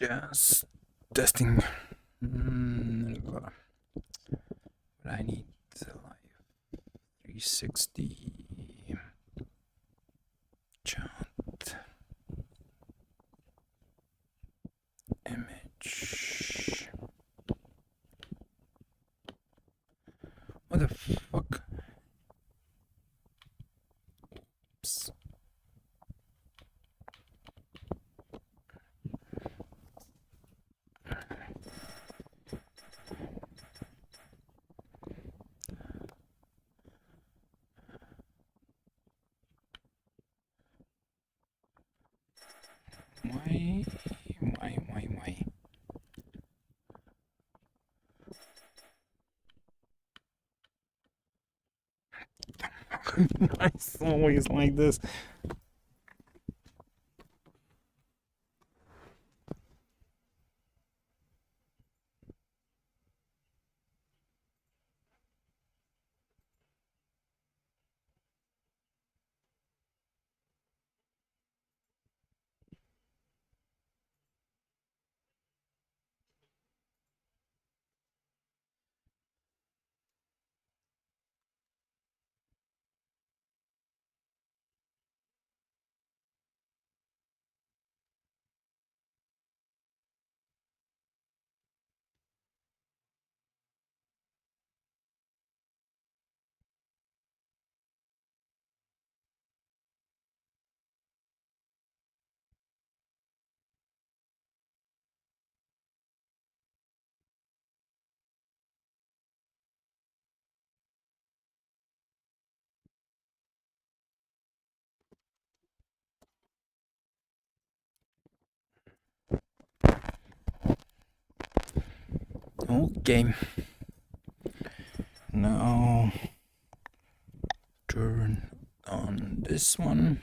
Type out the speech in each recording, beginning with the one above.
Just testing. But I need like 360 chart image. What the fuck? Oops. Why? It's always like this. Okay. Now turn on this one.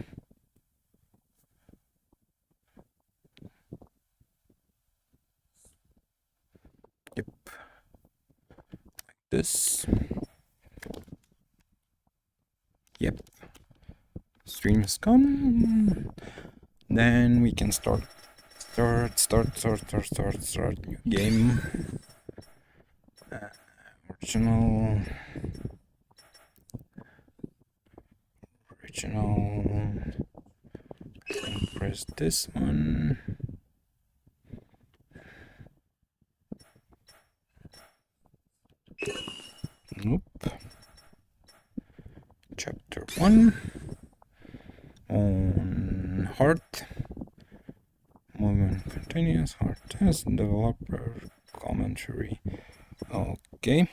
Yep. Like this. Yep. Stream is gone. Then we can start new game. Original. Press this one. Nope. Chapter 1 on heart. Movement continuous, heart test, developer commentary. Okay.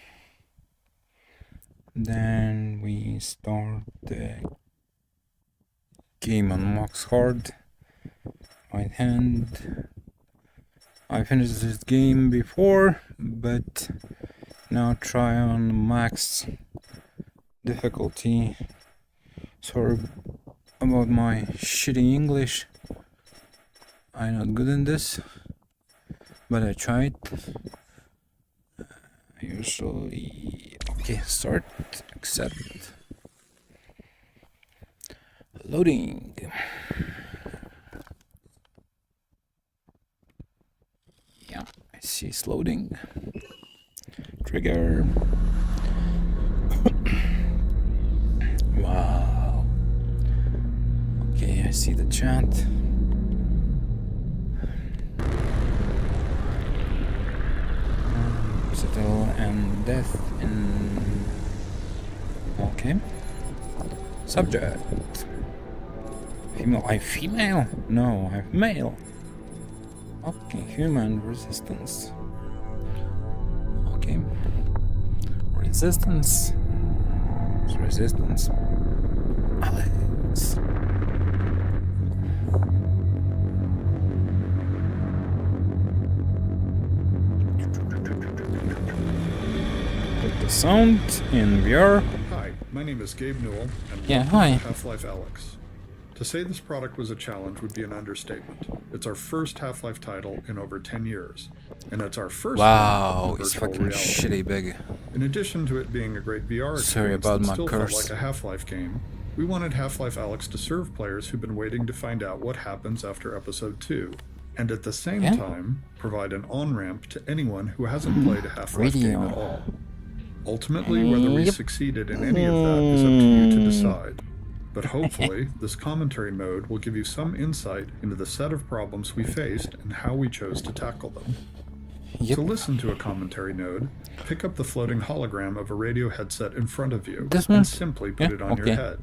Then we start the game on max hard. Right hand. I finished this game before, but now try on max difficulty. Sorry about my shitty English. I'm not good in this, but I tried. Usually, okay, start, accept, loading. Yeah, I see it's loading. Trigger. Wow. Okay, I see the chat. Settle and death in. Okay. Subject. Female. I'm female? No, I'm male. Okay, human resistance. Okay. Resistance. Resistance. Alyx. Put the sound in VR. Hi, my name is Gabe Newell, and Yeah, welcome hi. to Half-Life Alyx. To say this product was a challenge would be an understatement. It's our first Half-Life title in over 10 years, and it's our first Wow, one in it's virtual fucking reality. shitty big. In addition to it being a great VR Sorry experience about that my still curse. felt like a Half-Life game, we wanted Half-Life Alyx to serve players who've been waiting to find out what happens after Episode 2. and at the same Yeah. time provide an on-ramp to anyone who hasn't played a Half-Life game Radio. at all. Ultimately, whether we Yep. succeeded in any of that is up to you to decide. But hopefully, this commentary mode will give you some insight into the set of problems we faced and how we chose to tackle them. Yep. To listen to a commentary node, pick up the floating hologram of a radio headset in front of you This one? and simply put Yeah, it on okay. your head.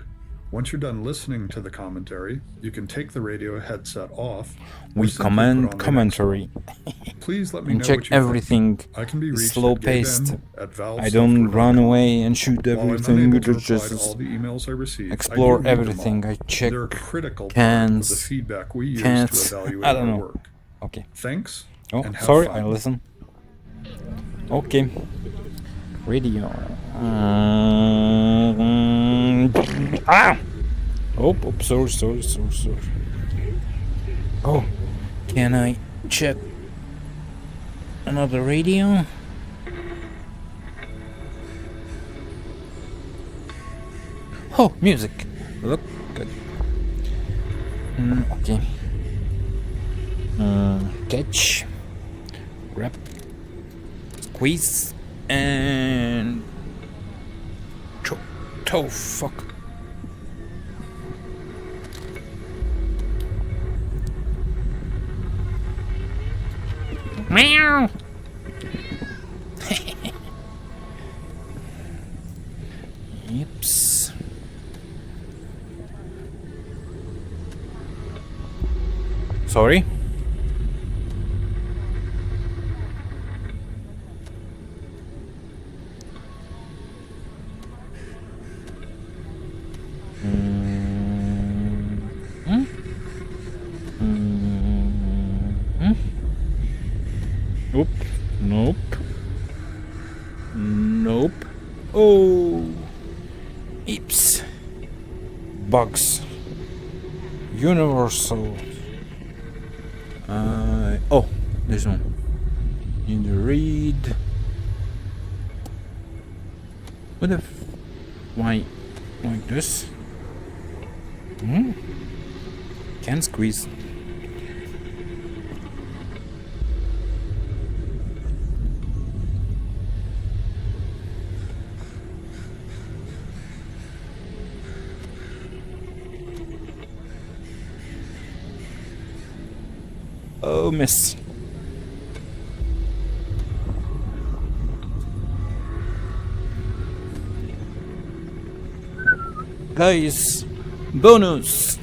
Once you're done listening to the commentary, you can take the radio headset off. or We simply put comment on the next commentary one. Please let me and know check what you think. everything. I can be reached Slow at paced. gaben at Valve I don't run away and shoot While I'm everything. unable to Just reply to all the emails I receive, explore I do read them everything. all. I check They're a critical part of cans, the feedback we use cans. to evaluate I don't our know. work. Okay. Thanks, Oh, and have sorry. fun. I listen. Okay. Radio. Ah! Oh, sorry. Oh, can I check another radio? Oh, music. Look good. Okay. Catch. Grab. Squeeze. And... toe, fuck. Meow. Yips. Sorry. Oop. Nope. Oh. Eeps. Bugs. Universal. Oh, this one. Need to read. What if? Why? Like this? Can squeeze. Oh, miss. Guys, bonus.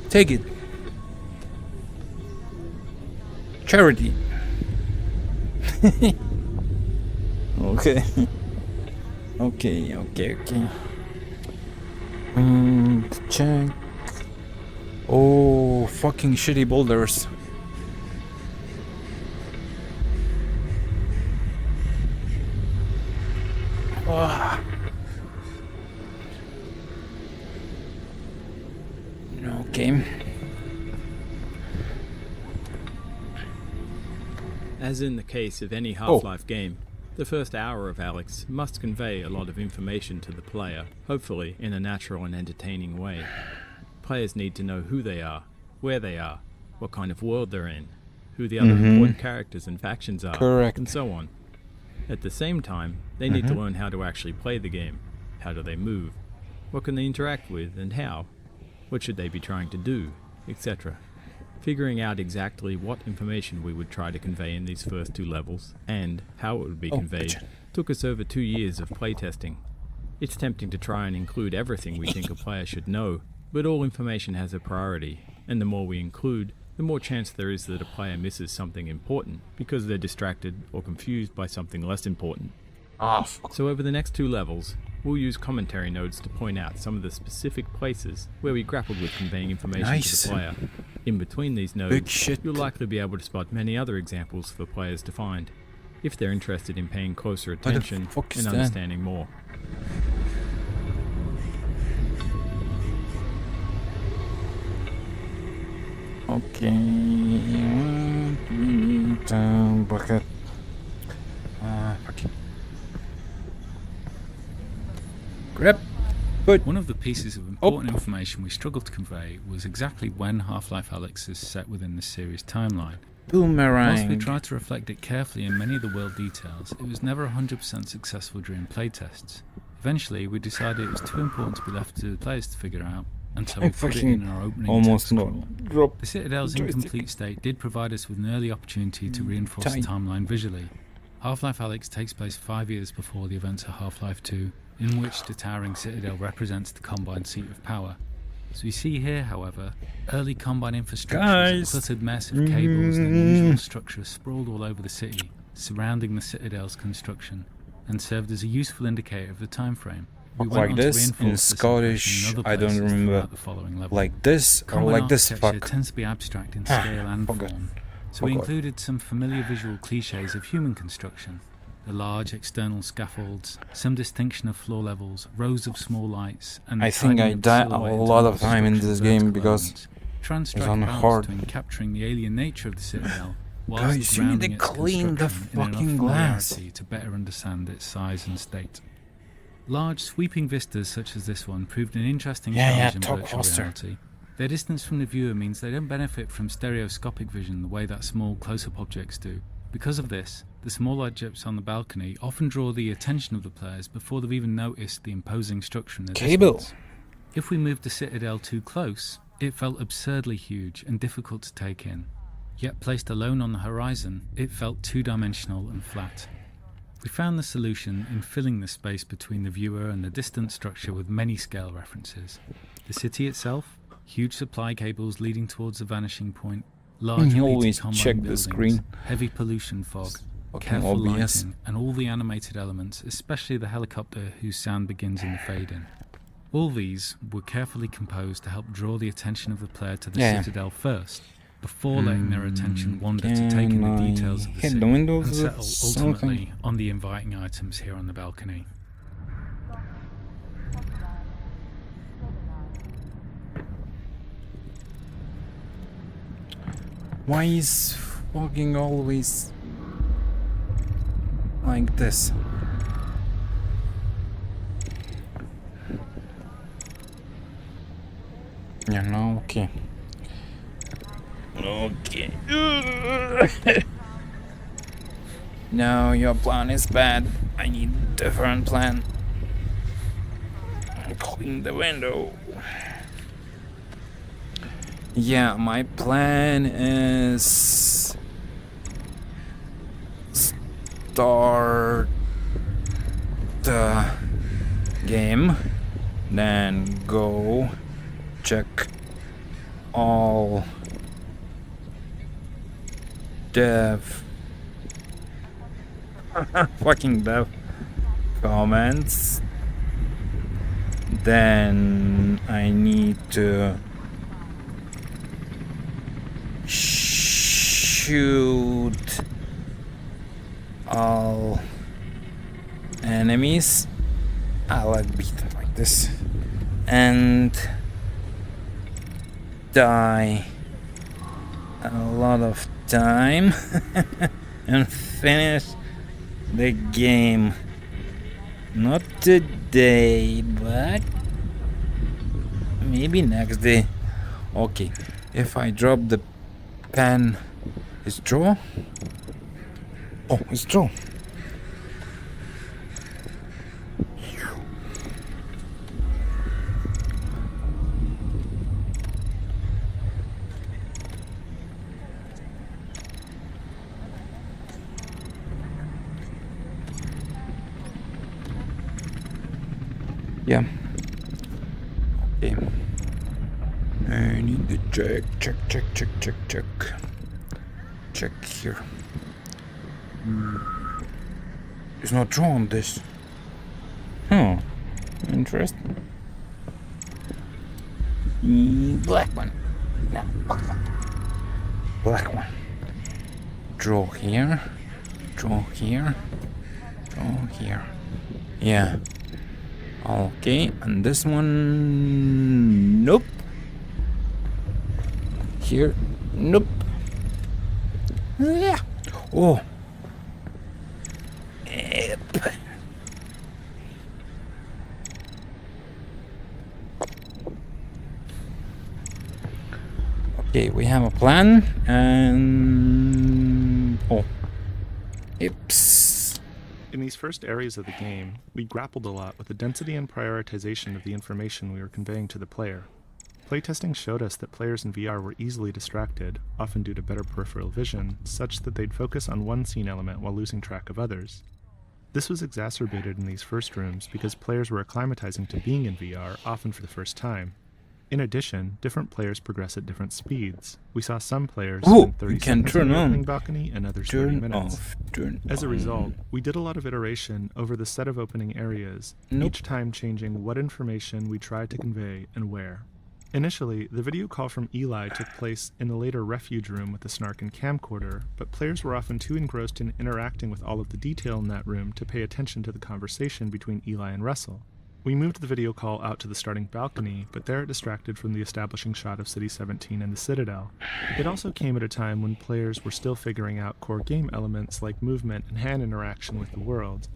Take it. Charity. Okay. Okay. Check. Oh, fucking shitty boulders. Ah. Okay. As in the case of any Half-Life game, the first hour of Alyx must convey a lot of information to the player, hopefully in a natural and entertaining way. Players need to know who they are, where they are, what kind of world they're in, who the other important characters and factions are, Correct. and so on. At the same time, they need to learn how to actually play the game. How do they move? What can they interact with and how? What should they be trying to do, etc. Figuring out exactly what information we would try to convey in these first two levels, and how it would be conveyed, gotcha. took us over 2 years of playtesting. It's tempting to try and include everything we think a player should know, but all information has a priority, and the more we include, the more chance there is that a player misses something important because they're distracted or confused by something less important. So over the next 2 levels, we'll use commentary nodes to point out some of the specific places where we grappled with conveying information to Nice. the player. In between these Big nodes, shit. you'll likely be able to spot many other examples for players to find, if they're interested in paying closer the attention fuck is and that? understanding more. Okay. Bucket. Fuck. Grab. But One of the pieces of important information we struggled to convey was exactly when Half-Life Alyx is set within the series timeline. Whilst we boomerang. tried to reflect it carefully in many of the world details, it was never 100% successful during playtests. Eventually, we decided it was too important to be left to the players to figure out, and so we put it in our opening Almost text not scroll. drop The Citadel's joystick. incomplete state did provide us with an early opportunity to reinforce the tight. timeline visually. Half-Life Alyx takes place 5 years before the events of Half-Life 2, in which the towering Citadel represents the Combine seat of power. As we see here, however, early Combine infrastructure is a cluttered mess of cables and unusual structures sprawled all over the city, surrounding the Citadel's construction, and served as a useful indicator of the time frame. We went Like on to this, reinforce in this Scottish, impression in other I don't places remember. throughout the following levels. Like this or Combine like this. architecture Fuck. tends to be abstract in scale and Forgot. form, so we Forgot. included some familiar visual cliches of human construction. The large external scaffolds, some distinction of floor levels, rows of small lights, and I think I died a lot of time in this game because it's on hard. between capturing the alien nature of the Citadel whilst Guys, you need grounding to its clean the construction in enough fucking glass. familiarity to better understand its size and state. Large sweeping vistas such as this one proved an interesting challenge in talk virtual faster. reality. Their distance from the viewer means they don't benefit from stereoscopic vision the way that small close-up objects do. Because of this, the small objects on the balcony often draw the attention of the players before they've even noticed the imposing structure in the Cable. distance. If we moved the Citadel too close, it felt absurdly huge and difficult to take in. Yet placed alone on the horizon, it felt two-dimensional and flat. We found the solution in filling the space between the viewer and the distant structure with many scale references. The city itself, huge supply cables leading towards the vanishing point, large You fleets of always combined check the buildings, screen. heavy pollution fog, Fucking careful obvious. lighting, and all the animated elements, especially the helicopter whose sound begins in the fade-in. All these were carefully composed to help draw the attention of the player to the Yeah. Citadel first, before letting their attention wander to take in the details of the hit city the windows and with settle ultimately on the inviting items here on the balcony. Why is fucking always like this? Yeah, no, okay. Okay. No, your plan is bad. I need a different plan. Clean the window. Yeah, my plan is start the game, then go check all dev fucking dev comments. Then I need to shoot all enemies. I like beat them like this and die a lot of time and finish the game. Not today, but maybe next day. Okay, if I drop the pen, it's draw. Oh, it's draw. Yeah. Okay. I need to check. Check here. It's not drawn this. Huh. Interesting. Black one. No, black one. Black one. Draw here. Draw here. Draw here. Yeah. Okay, and this one, nope. Here, nope. Yeah. Oh. Yep. Okay, we have a plan and... Oh. Oops. In these first areas of the game, we grappled a lot with the density and prioritization of the information we were conveying to the player. Playtesting showed us that players in VR were easily distracted, often due to better peripheral vision, such that they'd focus on one scene element while losing track of others. This was exacerbated in these first rooms because players were acclimatizing to being in VR, often for the first time. In addition, different players progress at different speeds. We saw some players spend 30 seconds on the opening balcony and others 30 minutes. As a result, we did a lot of iteration over the set of opening areas, each time changing what information we tried to convey and where. Initially, the video call from Eli took place in the later refuge room with the snark and camcorder, but players were often too engrossed in interacting with all of the detail in that room to pay attention to the conversation between Eli and Russell. We moved the video call out to the starting balcony, but there it distracted from the establishing shot of City 17 and the Citadel. It also came at a time when players were still figuring out core game elements like movement and hand interaction with the world.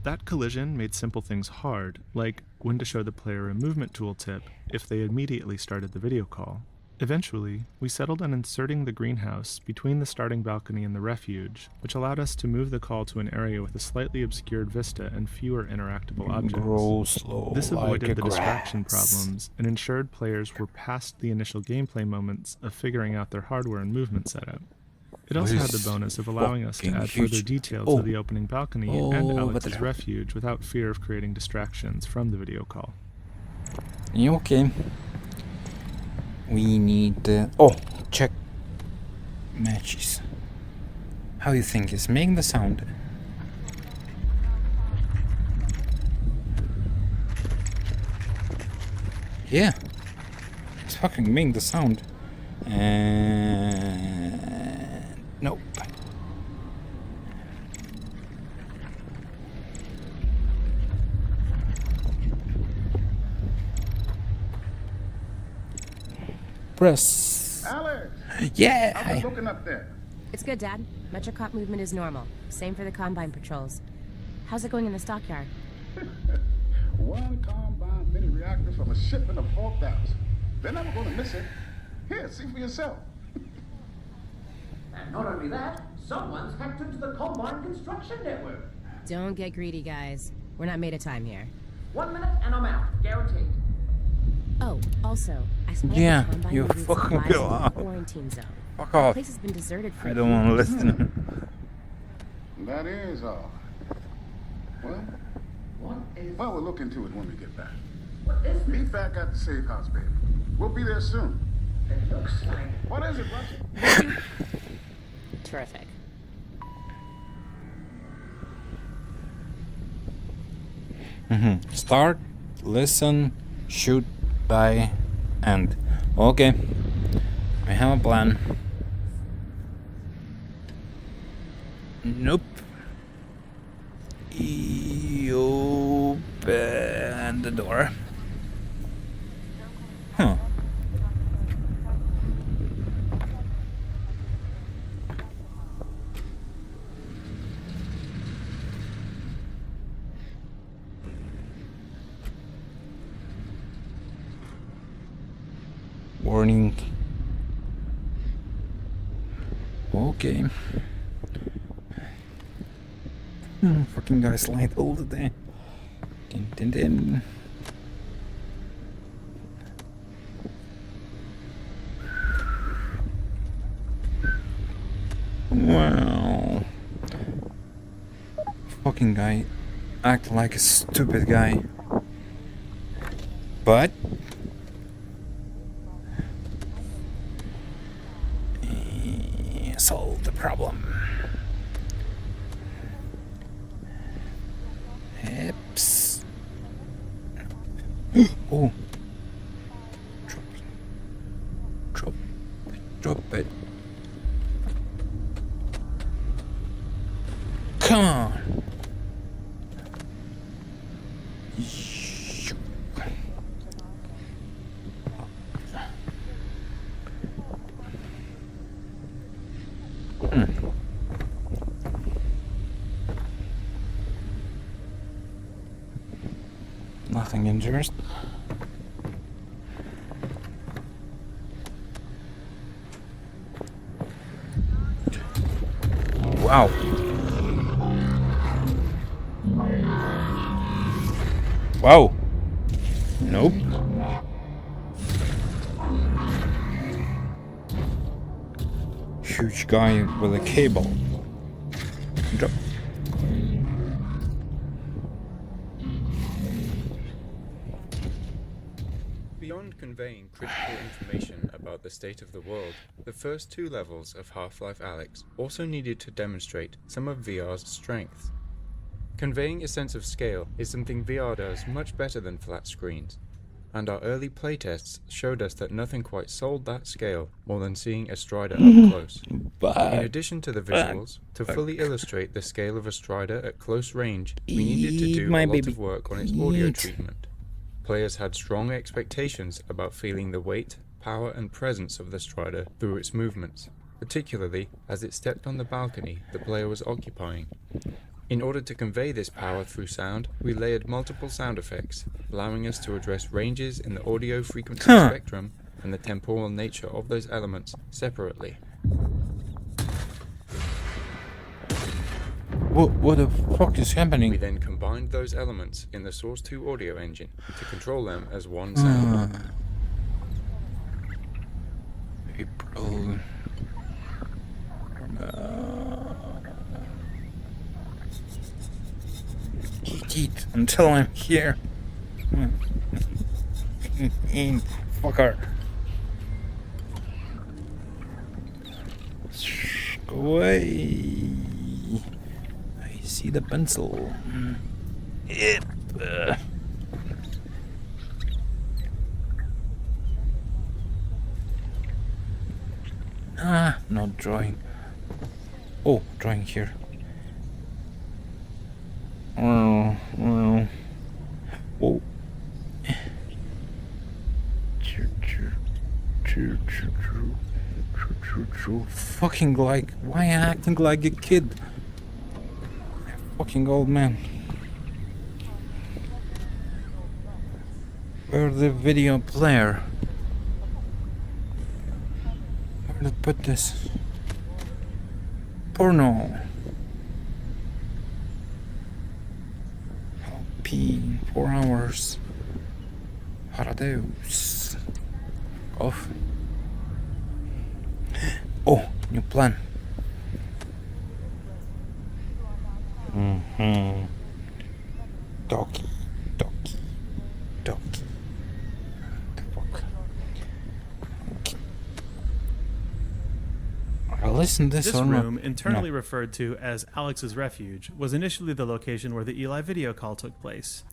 That collision made simple things hard, like when to show the player a movement tooltip if they immediately started the video call. Eventually, we settled on inserting the greenhouse between the starting balcony and the refuge, which allowed us to move the call to an area with a slightly obscured vista and fewer interactable objects. This avoided the distraction problems and ensured players were past the initial gameplay moments of figuring out their hardware and movement setup. It also had the bonus of allowing us to add further detail to the opening balcony and Alyx's refuge without fear of creating distractions from the video call. Okay. We need... check matches. How do you think it's making the sound? Yeah. It's fucking making the sound. And... nope. Press. Alyx! Yeah. How's it looking up there? It's good, Dad. Metrocop movement is normal. Same for the Combine patrols. How's it going in the stockyard? One Combine mini reactor from a shipment of 4,000. They're never going to miss it. Here, see for yourself. And not only that, someone's hacked into the Combine construction network. Don't get greedy, guys. We're not made of time here. 1 minute and I'm out, guaranteed. Oh, also, I spotted Yeah, the Combine you moving fucking supplies go into the off. quarantine zone. Fuck The off. place has been deserted for I a don't few want to days. listen. That is odd. Well, we'll look into it when we get back. What is this? Meet back at the safe house, baby. We'll be there soon. It looks like... What is it, Russell? Terrific. Start, listen, shoot, die, end. Okay. I have a plan. Nope. Open the door. Huh. Warning. Okay. Fucking guys light all the day. Din, din, din. Wow. Fucking guy act like a stupid guy. But solve the problem. Hips. Oh. Drop it. Come on. Nothing injured. Wow. Wow. Nope. Huge guy with a cable. Drop. Beyond conveying critical information about the state of the world, the first two levels of Half-Life Alyx also needed to demonstrate some of VR's strengths. Conveying a sense of scale is something VR does much better than flat screens, and our early playtests showed us that nothing quite sold that scale more than seeing a Strider up close. In addition to the visuals, to fully illustrate the scale of a Strider at close range, we needed to do a lot of work on its audio treatment. Players had strong expectations about feeling the weight, power and presence of the Strider through its movements, particularly as it stepped on the balcony the player was occupying. In order to convey this power through sound, we layered multiple sound effects, allowing us to address ranges in the audio frequency spectrum and the temporal nature of those elements separately. What the fuck is happening? We then combined those elements in the Source 2 audio engine to control them as one sound. April. Eat until I'm here. Fucker. Go away. I see the pencil. Not drawing. Oh, drawing here. Oh. Fucking like, why acting like a kid? Fucking old man. Where's the video player? Where to put this? Porno. P 4 hours. Paradeus. Off. Oh, new plan. Doggy. The fuck. Okay. I'll listen to this This or room, not. internally No. referred to as Alyx's Refuge, was initially the location where the Eli video call took place.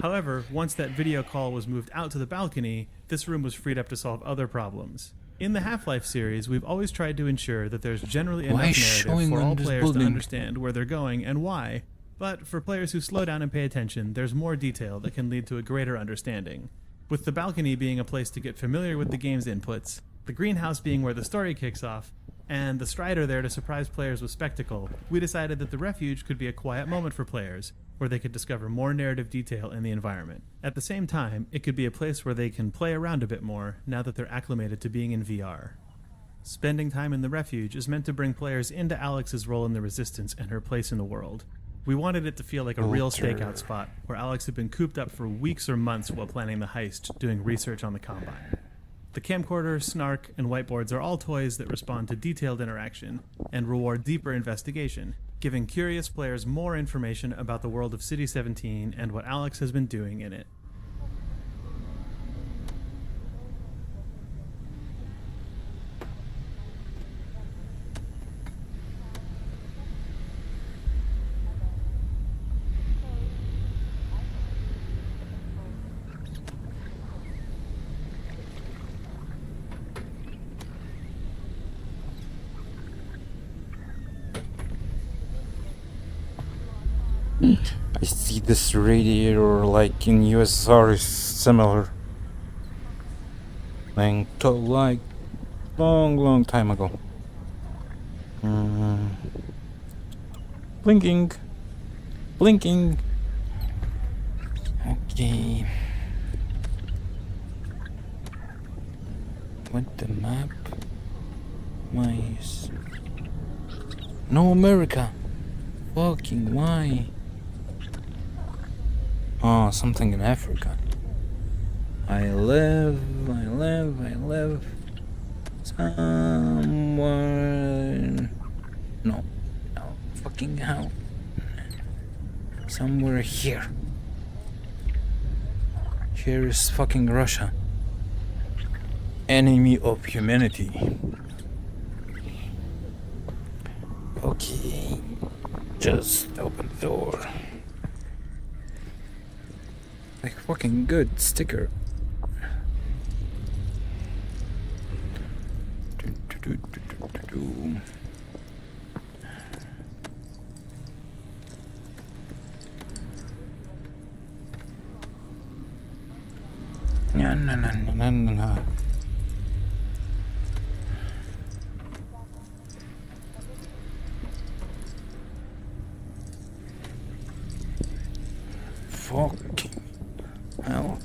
However, once that video call was moved out to the balcony, this room was freed up to solve other problems. In the Half-Life series, we've always tried to ensure that there's generally enough narrative showing for on all this players to building? understand where they're going and why. But for players who slow down and pay attention, there's more detail that can lead to a greater understanding. With the balcony being a place to get familiar with the game's inputs, the greenhouse being where the story kicks off, and the Strider there to surprise players with spectacle, we decided that the Refuge could be a quiet moment for players, where they could discover more narrative detail in the environment. At the same time, it could be a place where they can play around a bit more now that they're acclimated to being in VR. Spending time in the Refuge is meant to bring players into Alyx's role in the Resistance and her place in the world. We wanted it to feel like a real stakeout spot, where Alyx had been cooped up for weeks or months while planning the heist, doing research on the Combine. The camcorder, snark, and whiteboards are all toys that respond to detailed interaction and reward deeper investigation, giving curious players more information about the world of City 17 and what Alyx has been doing in it. I see this radiator like in USSR is similar. Like long time ago. Blinking. Okay. What the map? Nice. No America. Fucking why? Oh, something in Africa. I live somewhere. No, fucking hell. Somewhere here. Here is fucking Russia. Enemy of humanity. Okay, just open the door. Like fucking good sticker. No. Fucking hell.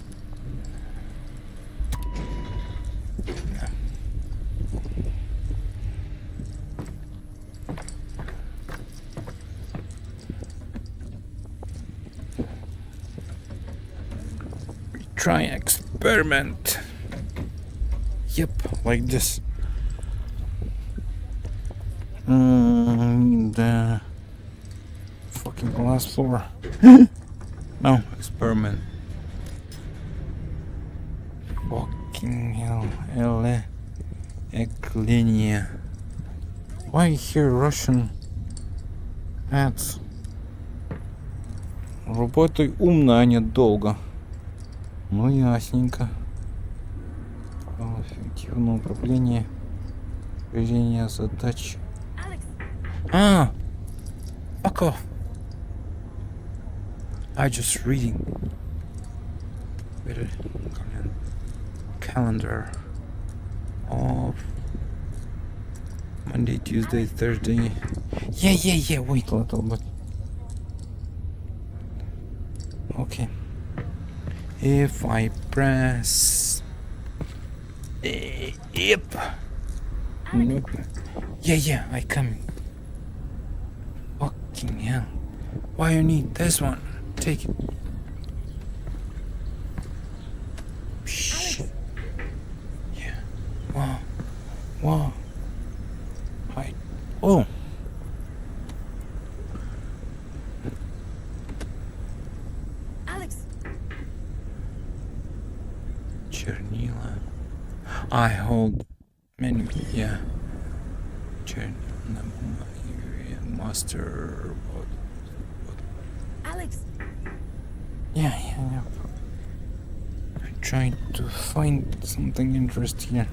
Try experiment. Yep, like this. The fucking last floor. No, experiment. Fucking hell, Eklenia. Why here Russian ads? Работай умно, а не долго. Ну ясненько. Эффективное управление. Решение задач. Ah! Fuck off. I just reading. Calendar. Off. Monday, Tuesday, Thursday. Yeah. Wait a little bit. Okay. If I press. Yep. Nope. Yeah, I coming. Fucking hell. Why you need this one? Take it. Shh. Yeah. Wow. Hi. Oh. Alyx. Chernila. I hold many. Yeah. Chernila. Master. Alyx. Yeah. I'm trying to find something interesting here.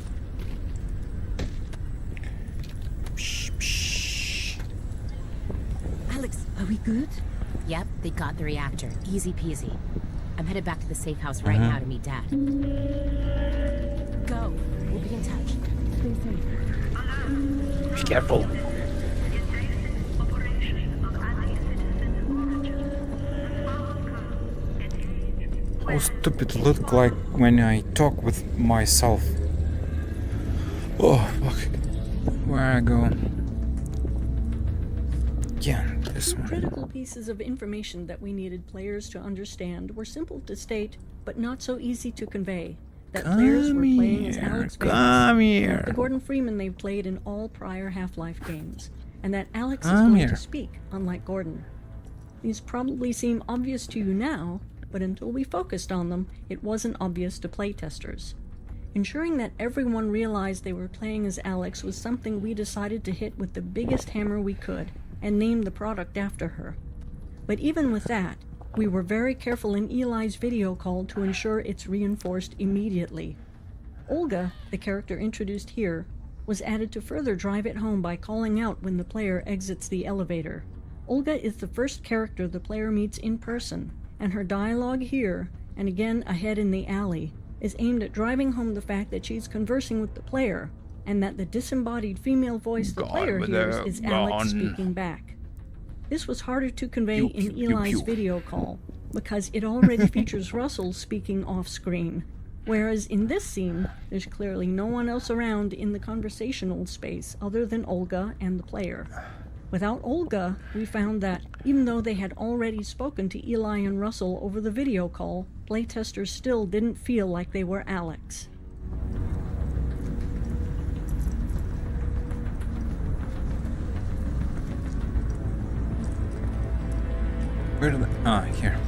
Psh. Alyx, are we good? Yep, they got the reactor. Easy peasy. I'm headed back to the safe house right now to meet Dad. Go. We'll be in touch. Stay safe. Be careful. How stupid look like when I talk with myself. Oh fuck. Where I go? Yeah, this one. Critical pieces of information that we needed players to understand were simple to state, but not so easy to convey. That players were playing as Alyx VR, the Gordon Freeman they've played in all prior Half-Life games, and that Alyx is going to speak, unlike Gordon. These probably seem obvious to you now, but until we focused on them, it wasn't obvious to playtesters. Ensuring that everyone realized they were playing as Alyx was something we decided to hit with the biggest hammer we could, and name the product after her. But even with that, we were very careful in Eli's video call to ensure it's reinforced immediately. Olga, the character introduced here, was added to further drive it home by calling out when the player exits the elevator. Olga is the first character the player meets in person, and her dialogue here, and again ahead in the alley, is aimed at driving home the fact that she's conversing with the player, and that the disembodied female voice the player hears is Alyx speaking back. This was harder to convey in Eli's video call, because it already features Russell speaking off-screen, whereas in this scene, there's clearly no one else around in the conversational space other than Olga and the player. Without Olga, we found that even though they had already spoken to Eli and Russell over the video call, playtesters still didn't feel like they were Alyx. Where did here.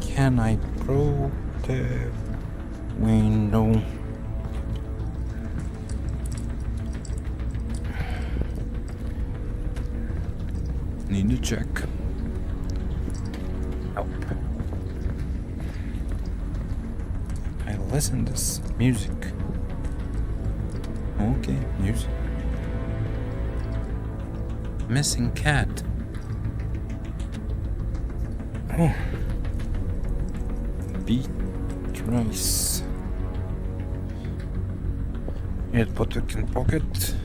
Can I probe the window? Need to check. Help. I listen to this music. Okay, music. Missing cat. Oh. Beat rice. Yet put it in pocket.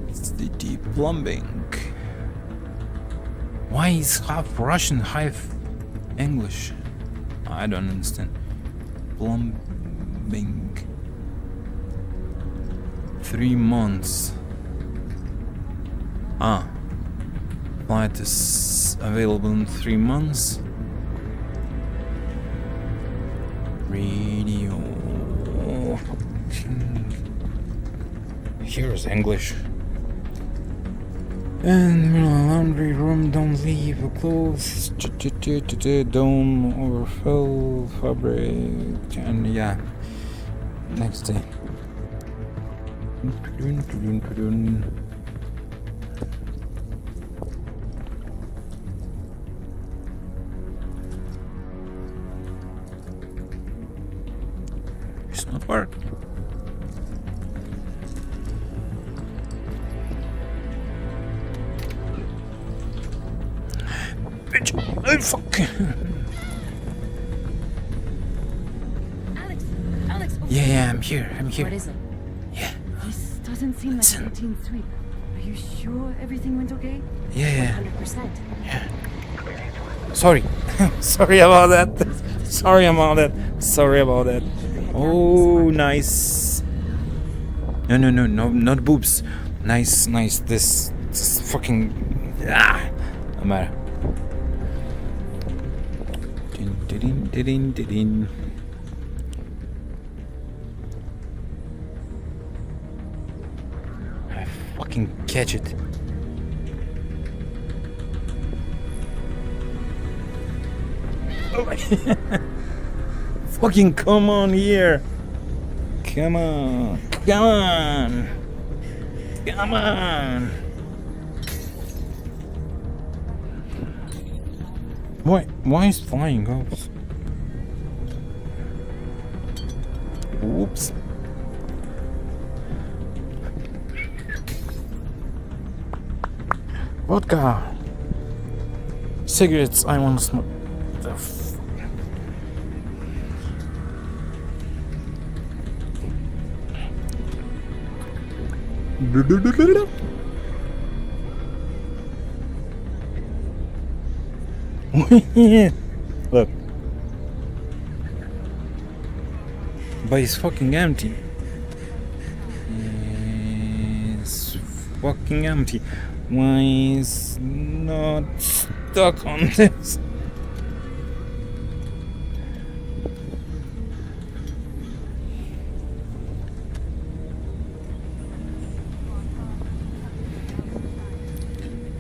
It's the deep plumbing. Why is half Russian, half English? I don't understand. Plumbing. 3 months. Flight is available in 3 months. Radio. Here's English. And laundry room, don't leave the clothes. Don't overfill fabric. And yeah. Next day. It's not work. Bitch, oh fuck. Alyx. Yeah, I'm here. What is it? Yeah. This doesn't seem like a routine sweep. Are you sure everything went okay? Yeah. 100%. Yeah. Sorry. Sorry about that. Sorry about that. Oh, nice. No, not boobs. Nice. This fucking. No matter. Din. I fucking catch it. Oh my. Fucking come on here. Come on. Why is flying off? Oops. Vodka. Cigarettes, I want to smoke. Look. But it's fucking empty. It's fucking empty. Why is not stuck on this?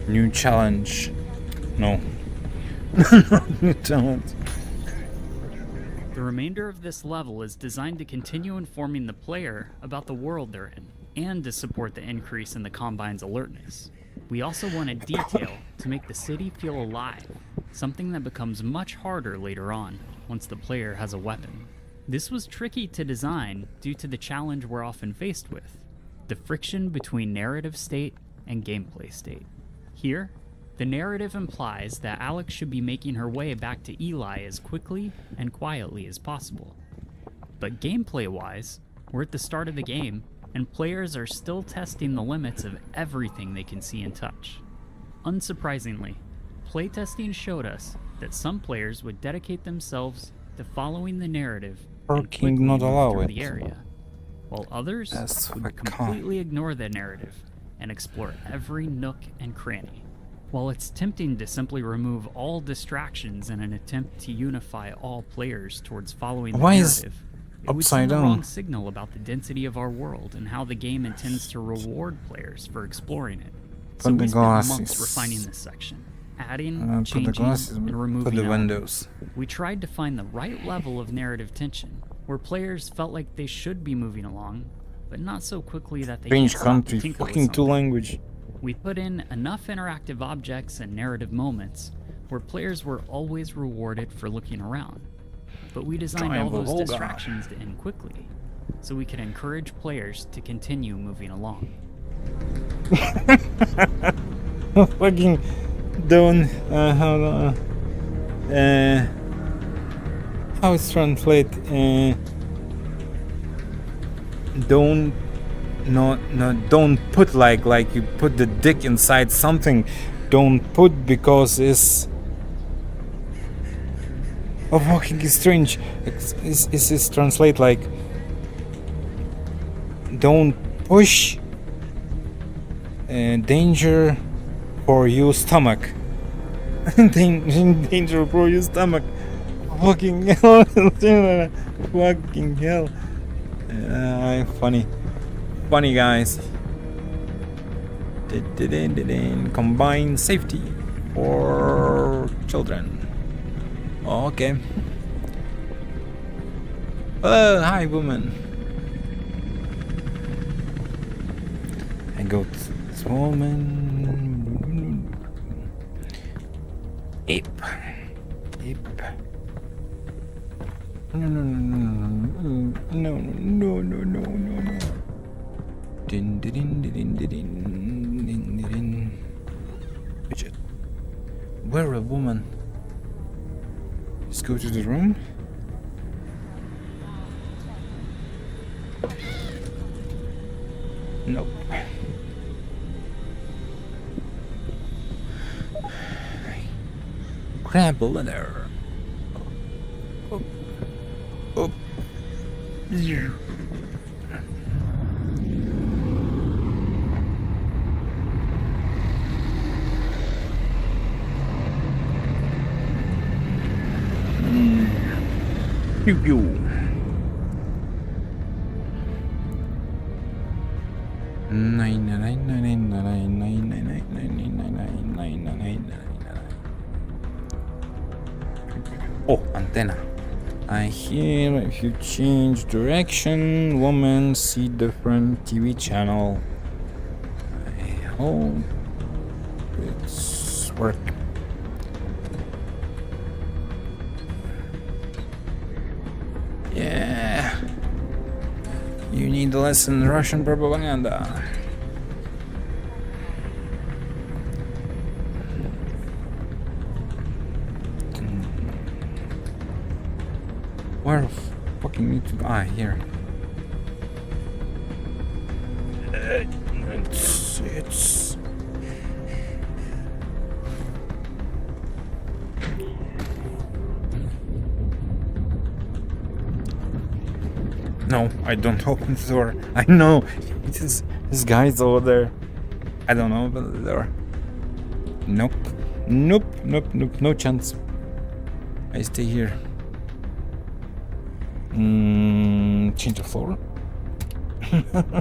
New challenge. No. New challenge. The remainder of this level is designed to continue informing the player about the world they're in, and to support the increase in the Combine's alertness. We also wanted detail to make the city feel alive, something that becomes much harder later on, once the player has a weapon. This was tricky to design due to the challenge we're often faced with, the friction between narrative state and gameplay state. Here, the narrative implies that Alyx should be making her way back to Eli as quickly and quietly as possible. But gameplay-wise, we're at the start of the game, and players are still testing the limits of everything they can see and touch. Unsurprisingly, playtesting showed us that some players would dedicate themselves to following the narrative and quickly Parking not move allow through it. the area, while others That's would fuck completely ignore the narrative and explore every nook and cranny. While it's tempting to simply remove all distractions in an attempt to unify all players towards following the Why is narrative, it would upside send the down? wrong signal about the density of our world and how the game intends to reward players for exploring it. So Put we the spent months glasses. refining this section, adding, Put the changing, glasses, and removing put the elements. windows. We tried to find the right level of narrative tension, where players felt like they should be moving along, but not so quickly that they Strange can't stop to country, tinker with fucking two something. language. We put in enough interactive objects and narrative moments where players were always rewarded for looking around. But we designed all those Triangle, distractions to end quickly, so we could encourage players to continue moving along. Fucking don't how it's translate don't don't put like you put the dick inside something. Don't put because it's fucking strange. It's translate like don't push danger for your stomach. Danger for your stomach. Fucking hell. Fucking hell. Funny guys. Combined safety for children. Okay. Hi woman. I got this woman. Ape. No. Fidget. Where a woman? Let's go to the room. Nope. Grab a letter. Up. Yeah. Pew pew. Oh, antenna. I hear if you change direction, women see different TV channel. I hope it's work. Yeah. You need to listen Russian propaganda. Where fucking need to? Ah, here. It's. No, I don't open the door. I know this guy's over there. I don't open the door. Nope, no chance. I stay here. Change the floor.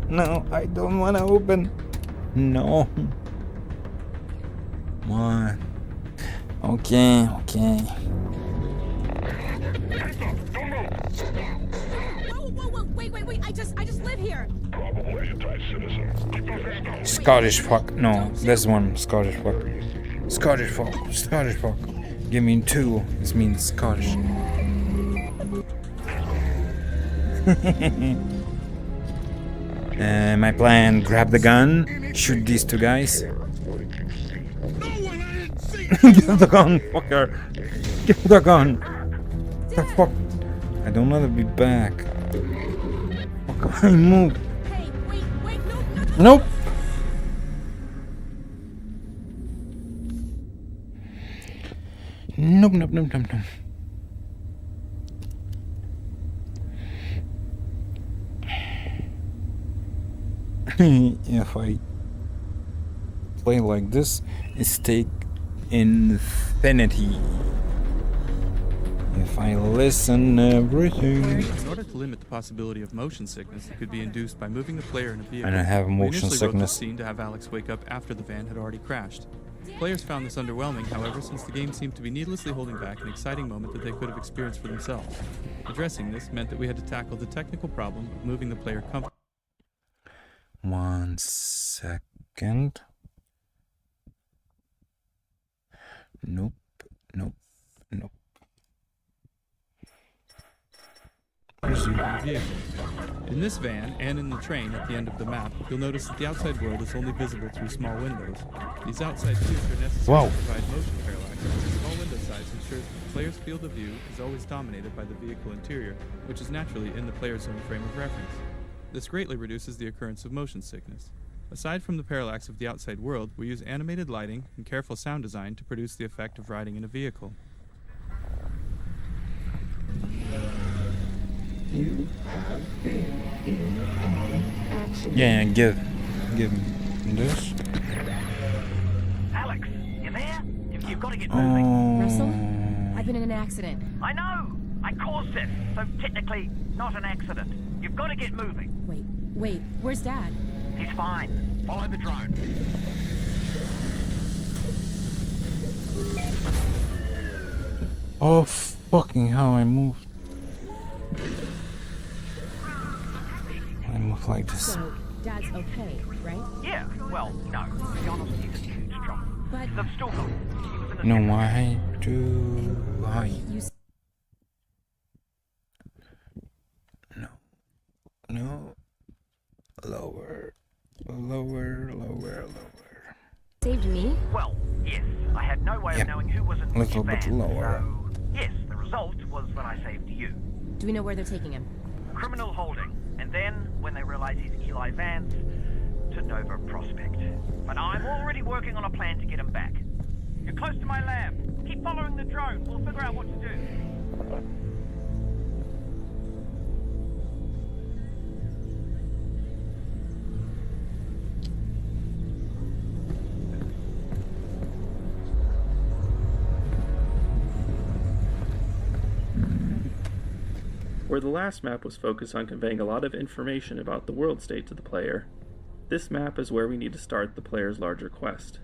No, I don't want to open. No. Come on. Okay. Whoa, wait, I just live here. Scottish fuck. No, this one. Scottish fuck. Scottish fuck. Give me two. This means Scottish. My plan, grab the gun, shoot these two guys. Give the gun, fucker. Give the gun. The fuck? I don't want to be back. Fuck, I move. Hey, wait, no. Nope. Nope, nope, nope, nope, nope. If I play like this, it's take infinity. If I listen everything. In order to limit the possibility of motion sickness that could be induced by moving the player in a vehicle, And I have we motion initially wrote sickness. this scene to have Alyx wake up after the van had already crashed. Players found this underwhelming, however, since the game seemed to be needlessly holding back an exciting moment that they could have experienced for themselves. Addressing this meant that we had to tackle the technical problem of moving the player comfortably. 1 second. Nope, nope, nope. In this van, and in the train at the end of the map, you'll notice that the outside world is only visible through small windows. These outside views are necessary to provide motion parallax, as the small window size ensures that the player's field of view is always dominated by the vehicle interior, which is naturally in the player's own frame of reference. This greatly reduces the occurrence of motion sickness. Aside from the parallax of the outside world, we use animated lighting and careful sound design to produce the effect of riding in a vehicle. Yeah, give me this. Alyx, you there? You've got to get moving. Russell? I've been in an accident. I know! I caused it, so technically not an accident. You've got to get moving. Wait, where's Dad? He's fine. Follow the drone. Oh, fucking hell, I moved. I move like this. So, Dad's okay, right? Yeah, well, no. To be honest, he was a huge drop. But They've still got him. He was in a No, why do I? No. Lower. Saved me? Well, yes. I had no way of knowing who was in A little bit van, lower. So, yes, the result was that I saved you. Do we know where they're taking him? Criminal holding. And then, when they realize he's Eli Vance, to Nova Prospect. But I'm already working on a plan to get him back. You're close to my lab. Keep following the drone. We'll figure out what to do. Where the last map was focused on conveying a lot of information about the world state to the player, this map is where we need to start the player's larger quest.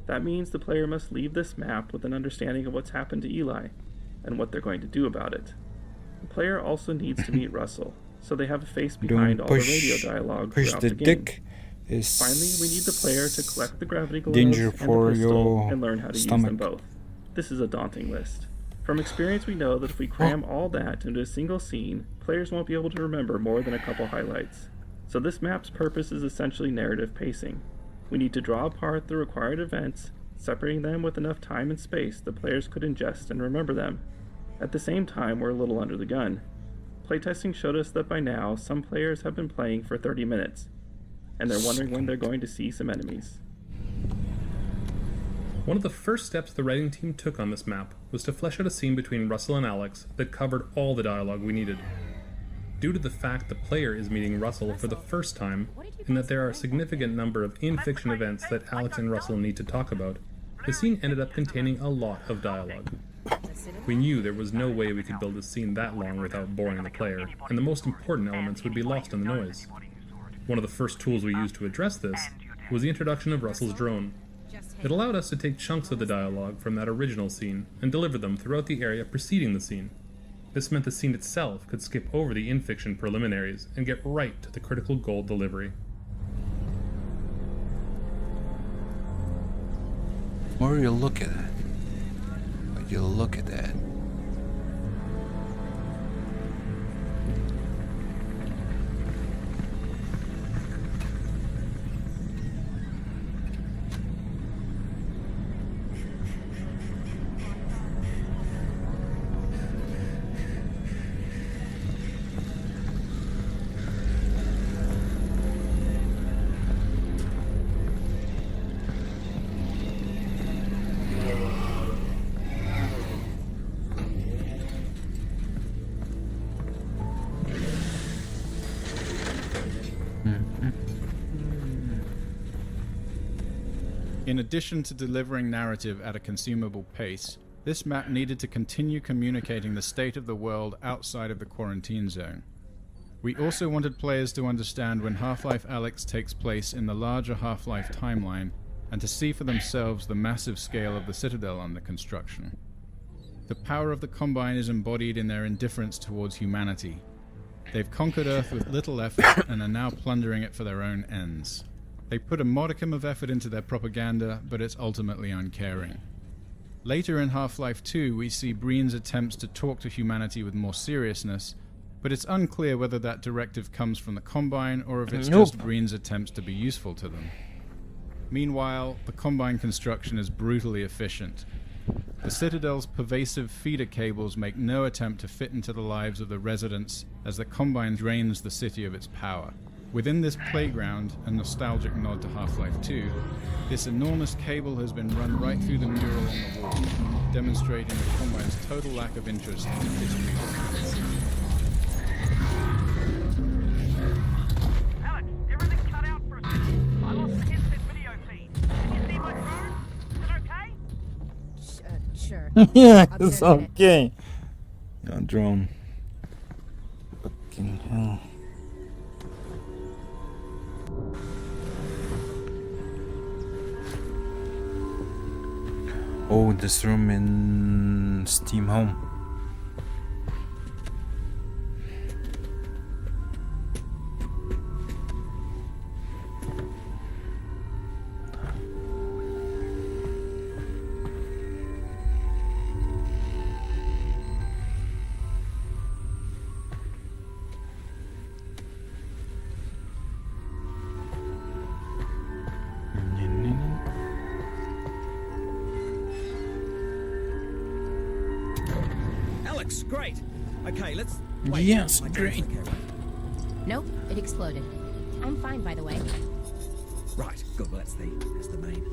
That means the player must leave this map with an understanding of what's happened to Eli, and what they're going to do about it. The player also needs to meet Russell, so they have a face behind all the radio dialogue throughout the game. Dick is Finally, we need the player to collect the gravity gloves danger and for the pistol your and learn how to stomach. use them both. This is a daunting list. From experience, we know that if we cram all that into a single scene, players won't be able to remember more than a couple highlights. So this map's purpose is essentially narrative pacing. We need to draw apart the required events, separating them with enough time and space that players could ingest and remember them. At the same time, we're a little under the gun. Playtesting showed us that by now, some players have been playing for 30 minutes, and they're wondering when they're going to see some enemies. One of the first steps the writing team took on this map was to flesh out a scene between Russell and Alyx that covered all the dialogue we needed. Due to the fact the player is meeting Russell for the first time, and that there are a significant number of in-fiction events that Alyx and Russell need to talk about, the scene ended up containing a lot of dialogue. We knew there was no way we could build a scene that long without boring the player, and the most important elements would be lost in the noise. One of the first tools we used to address this was the introduction of Russell's drone. It allowed us to take chunks of the dialogue from that original scene and deliver them throughout the area preceding the scene. This meant the scene itself could skip over the in-fiction preliminaries and get right to the critical goal delivery. Where you look at that? Where you look at that? In addition to delivering narrative at a consumable pace, this map needed to continue communicating the state of the world outside of the quarantine zone. We also wanted players to understand when Half-Life Alyx takes place in the larger Half-Life timeline, and to see for themselves the massive scale of the Citadel under construction. The power of the Combine is embodied in their indifference towards humanity. They've conquered Earth with little effort and are now plundering it for their own ends. They put a modicum of effort into their propaganda, but it's ultimately uncaring. Later in Half-Life 2, we see Breen's attempts to talk to humanity with more seriousness, but it's unclear whether that directive comes from the Combine or if it's just Breen's attempts to be useful to them. Meanwhile, the Combine construction is brutally efficient. The Citadel's pervasive feeder cables make no attempt to fit into the lives of the residents as the Combine drains the city of its power. Within this playground, a nostalgic nod to Half-Life 2, this enormous cable has been run right through the mural on the wall, demonstrating the Combine's total lack of interest in the history of the city. Alex, everything cut out for a second. I lost the instant video feed. Can you see my drone? Is it okay? Sure. Yeah, it's okay. Your drone. Fucking hell. Oh, this room in Steam Home. Alex, great. Okay, let's... Wait, yes, great. Okay, right? Nope, it exploded. I'm fine, by the way. Right, good. Well, that's the main.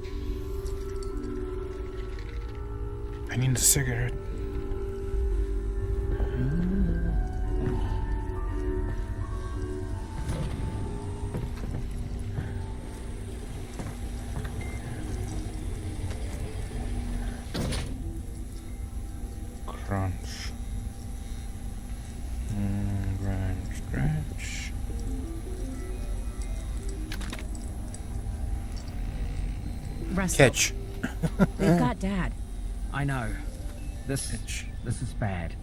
I need a cigarette. Crunch. Scratch. Russell. Catch. They've got Dad. I know. This is bad.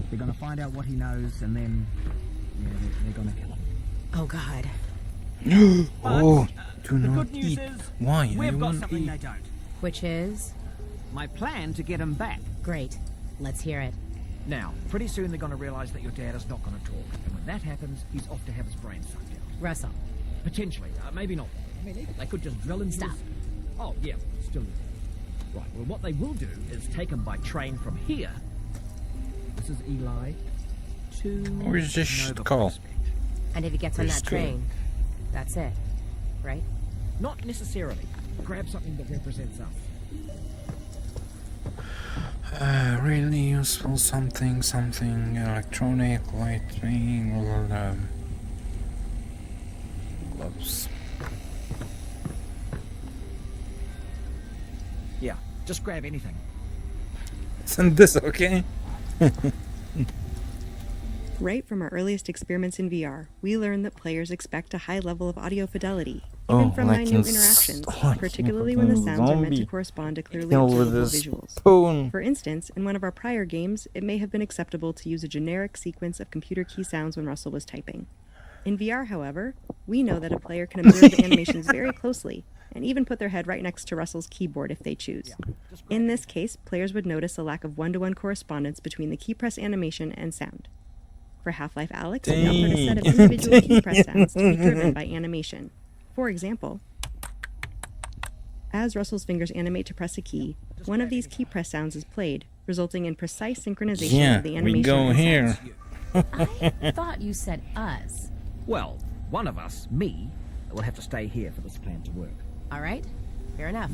They're gonna find out what he knows, and then they're gonna kill him. Oh God. Oh, do the not good news eat. is Why? I we've got won't something eat. they don't. Which is? My plan to get him back. Great. Let's hear it. Now, pretty soon they're gonna realize that your dad is not gonna talk, and when that happens, he's off to have his brain sucked out. Russell. Potentially, maybe not. I mean, they could just drill into Stop. his... Oh, yeah, still. Right, well, what they will do is take him by train from here. This is Eli to... Where's this shit call? And if he gets on that train, that's it, right? Not necessarily. Grab something that represents us. Really useful something electronic, lightning, gloves. Yeah, just grab anything. Isn't this okay? Right from our earliest experiments in VR, we learned that players expect a high level of audio fidelity, even from minute interactions, particularly when the sounds are meant to correspond to clearly observable visuals. For instance, in one of our prior games, it may have been acceptable to use a generic sequence of computer key sounds when Russell was typing. In VR, however, we know that a player can observe the animations very closely, and even put their head right next to Russell's keyboard if they choose. In this case, players would notice a lack of one-to-one correspondence between the key press animation and sound. For Half-Life Alyx, we offered a set of individual key press sounds to be driven by animation. For example, as Russell's fingers animate to press a key, one of these key press sounds is played, resulting in precise synchronization of the animation. We go here. I thought you said us. Well, one of us, me, will have to stay here for this plan to work. All right, fair enough.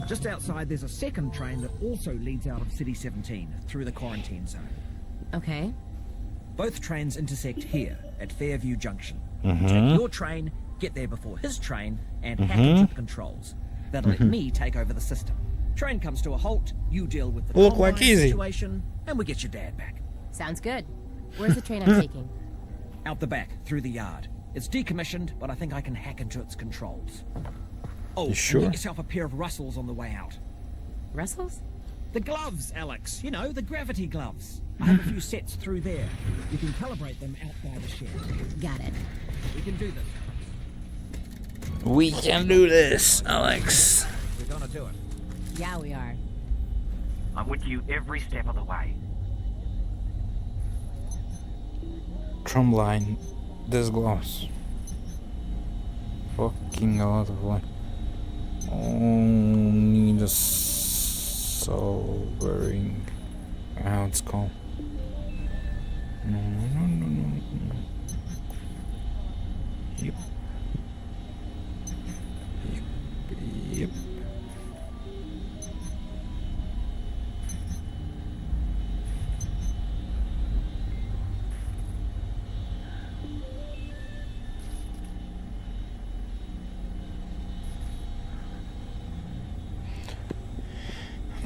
Just outside, there's a second train that also leads out of City 17 through the quarantine zone. Okay. Both trains intersect here at Fairview Junction. Mm-hmm. Take your train, get there before his train, and hack into the controls. That'll let me take over the system. Train comes to a halt, you deal with the Look like combine easy. situation, and we get your dad back. Sounds good. Where's the train I'm taking? Out the back, through the yard. It's decommissioned, but I think I can hack into its controls. Oh, You sure? and get yourself a pair of Russells on the way out. Russells? The gloves, Alex. You know, the gravity gloves. I have a few sets through there. You can calibrate them out by the shed. Got it. We can do this. We can do this, Alex. We're gonna do it. Yeah, we are. I'm with you every step of the way. Trumpline, this gloss. Fucking a lot of light. Only the sobering. How it's called. No. Yep.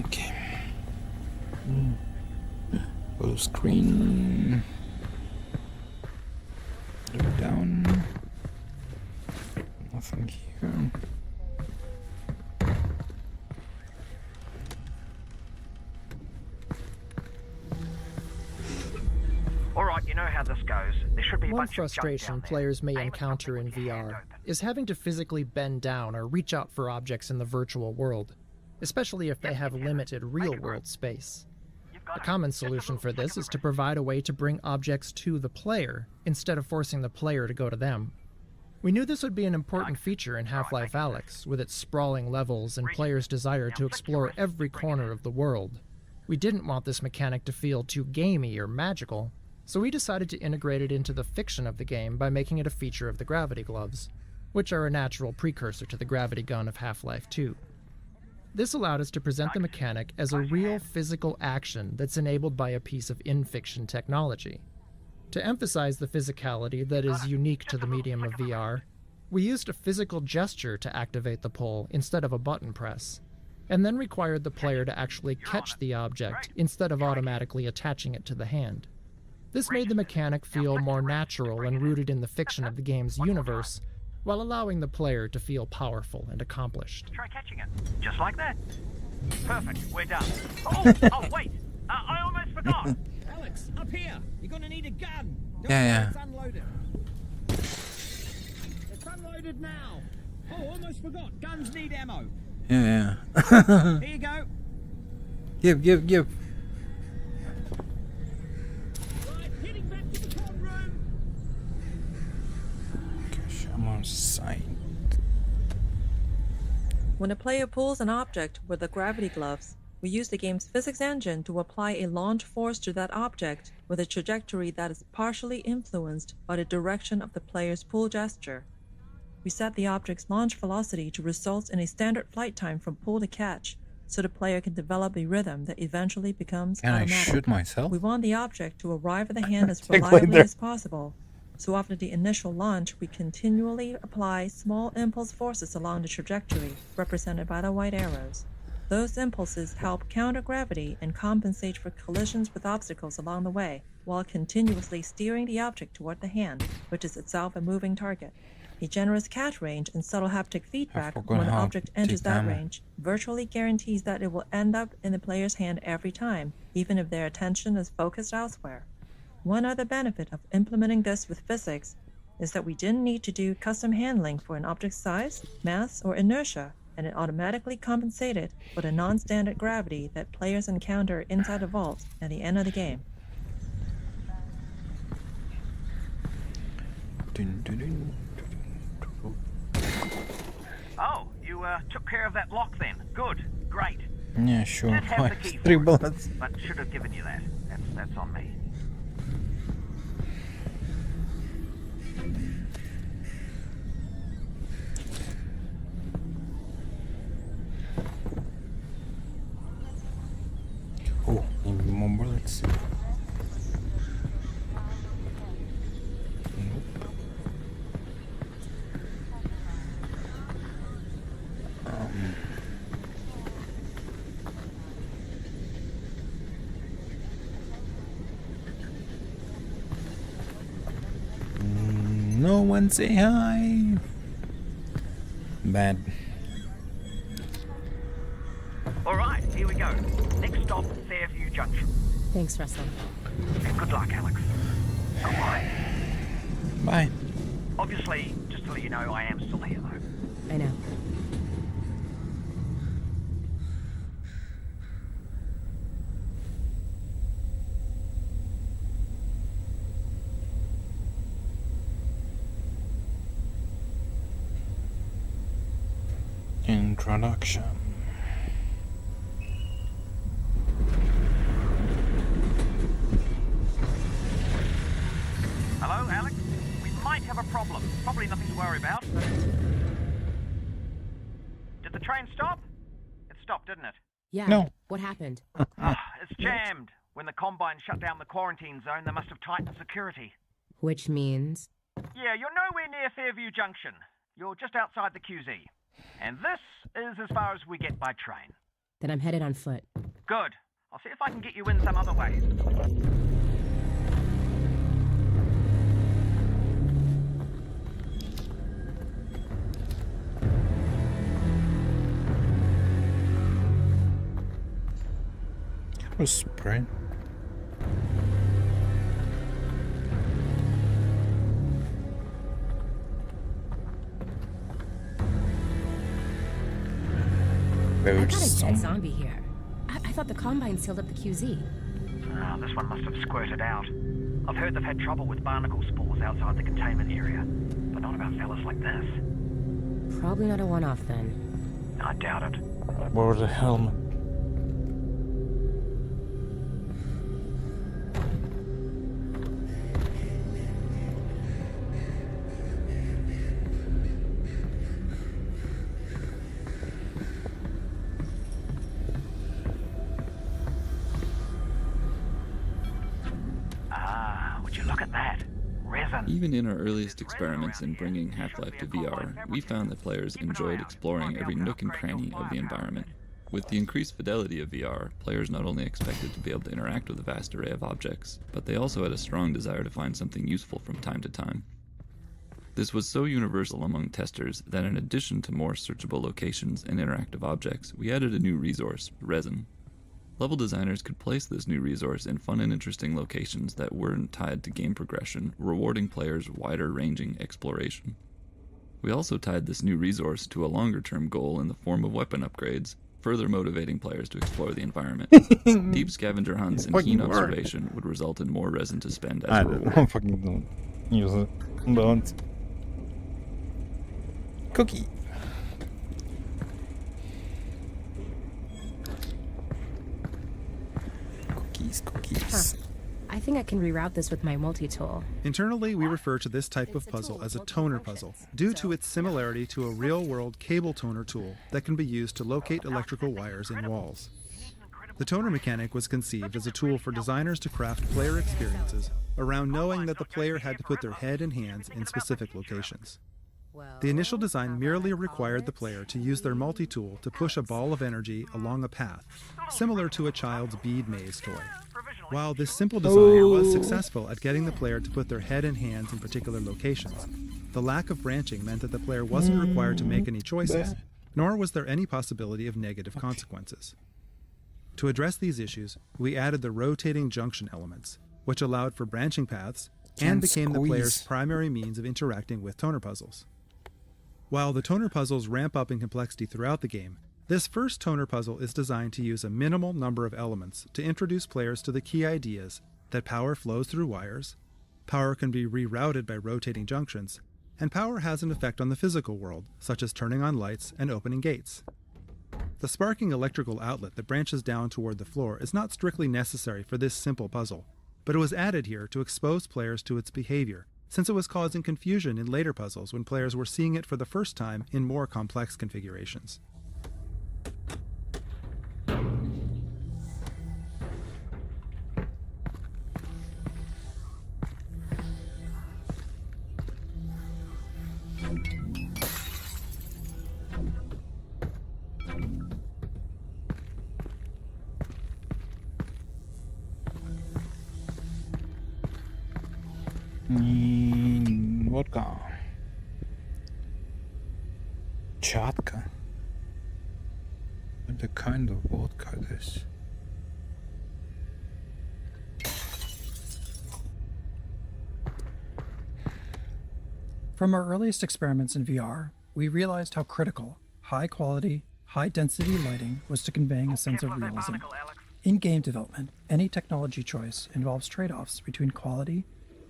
Okay. Full screen. Look down. Nothing here. Alright, you know how this goes. There should be a One bunch of junk frustration down there. players may Aim at encounter in VR is having to physically bend down or reach out for objects in the virtual world, especially if they have limited real-world space. A common solution for this is to provide a way to bring objects to the player, instead of forcing the player to go to them. We knew this would be an important feature in Half-Life Alyx, with its sprawling levels and players' desire to explore every corner of the world. We didn't want this mechanic to feel too gamey or magical, so we decided to integrate it into the fiction of the game by making it a feature of the gravity gloves, which are a natural precursor to the gravity gun of Half-Life 2. This allowed us to present the mechanic as a real physical action that's enabled by a piece of in-fiction technology. To emphasize the physicality that is unique to the medium of VR, we used a physical gesture to activate the pull instead of a button press, and then required the player to actually catch the object instead of automatically attaching it to the hand. This made the mechanic feel more natural and rooted in the fiction of the game's universe, while allowing the player to feel powerful and accomplished. Try catching it. Just like that. Perfect. We're done. Oh, wait. I almost forgot. Alex, up here. You're gonna need a gun. Yeah. It's unloaded. It's unloaded now. Oh, almost forgot. Guns need ammo. Yeah. Here you go. Give. Right, heading back to the pod room. Gosh, I'm on site. When a player pulls an object with the gravity gloves, we use the game's physics engine to apply a launch force to that object with a trajectory that is partially influenced by the direction of the player's pull gesture. We set the object's launch velocity to result in a standard flight time from pull to catch, so the player can develop a rhythm that eventually becomes Can automatic. I shoot myself? We want the object to arrive at the hand as Take reliably later. as possible, so after the initial launch, we continually apply small impulse forces along the trajectory, represented by the white arrows. Those impulses help counter gravity and compensate for collisions with obstacles along the way, while continuously steering the object toward the hand, which is itself a moving target. A generous catch range and subtle haptic feedback forgot when an how object to enters take that ammo. range virtually guarantees that it will end up in the player's hand every time, even if their attention is focused elsewhere. One other benefit of implementing this with physics is that we didn't need to do custom handling for an object's size, mass, or inertia, and it automatically compensated for the non-standard gravity that players encounter inside the vault at the end of the game. Oh, you took care of that lock then. Good. Great. Yeah, sure. Did have the key 3 for it, bullets. but should have given you that. That's on me. Oh, maybe more bullets. Nope. No one say hi. Bad. Alright, here we go. Next stop, Fairview Junction. Thanks, Russell. Good luck, Alyx. Bye. Bye. Obviously, just to let you know, I am still here, though. I know. Introduction. Hello, Alyx? We might have a problem. Probably nothing to worry about. Did the train stop? It stopped, didn't it? Yeah. No. What happened? It's jammed. When the Combine shut down the quarantine zone, they must have tightened security. Which means? Yeah, you're nowhere near Fairview Junction. You're just outside the QZ. And this is as far as we get by train. Then I'm headed on foot. Good. I'll see if I can get you in some other way. That was spread. I got a dead zombie here. I thought the Combine sealed up the QZ. Oh, this one must have squirted out. I've heard they've had trouble with barnacle spores outside the containment area, but not about fellas like this. Probably not a one-off then. I doubt it. Where the helmet? Even in our earliest experiments in bringing Half-Life to VR, we found that players enjoyed exploring every nook and cranny of the environment. With the increased fidelity of VR, players not only expected to be able to interact with a vast array of objects, but they also had a strong desire to find something useful from time to time. This was so universal among testers that in addition to more searchable locations and interactive objects, we added a new resource, resin. Level designers could place this new resource in fun and interesting locations that weren't tied to game progression, rewarding players wider-ranging exploration. We also tied this new resource to a longer-term goal in the form of weapon upgrades, further motivating players to explore the environment. Deep scavenger hunts and keen observation would result in more resin to spend as a reward. I fucking don't use it. Don't. Cookie. Cookies. I think I can reroute this with my multi-tool. Internally, we refer to this type of puzzle as a toner puzzle, due to its similarity to a real-world cable toner tool that can be used to locate electrical wires in walls. The toner mechanic was conceived as a tool for designers to craft player experiences around knowing that the player had to put their head and hands in specific locations. The initial design merely required the player to use their multi-tool to push a ball of energy along a path, similar to a child's bead maze toy. While this simple design was successful at getting the player to put their head and hands in particular locations, the lack of branching meant that the player wasn't required to make any choices, nor was there any possibility of negative consequences. To address these issues, we added the rotating junction elements, which allowed for branching paths and became the player's primary means of interacting with toner puzzles. While the toner puzzles ramp up in complexity throughout the game, this first toner puzzle is designed to use a minimal number of elements to introduce players to the key ideas that power flows through wires, power can be rerouted by rotating junctions, and power has an effect on the physical world, such as turning on lights and opening gates. The sparking electrical outlet that branches down toward the floor is not strictly necessary for this simple puzzle, but it was added here to expose players to its behavior, since it was causing confusion in later puzzles when players were seeing it for the first time in more complex configurations. vodka. Chatka. What the kind of vodka this? From our earliest experiments in VR, we realized how critical high quality, high density lighting was to conveying a sense of realism. In game development, any technology choice involves trade-offs between quality,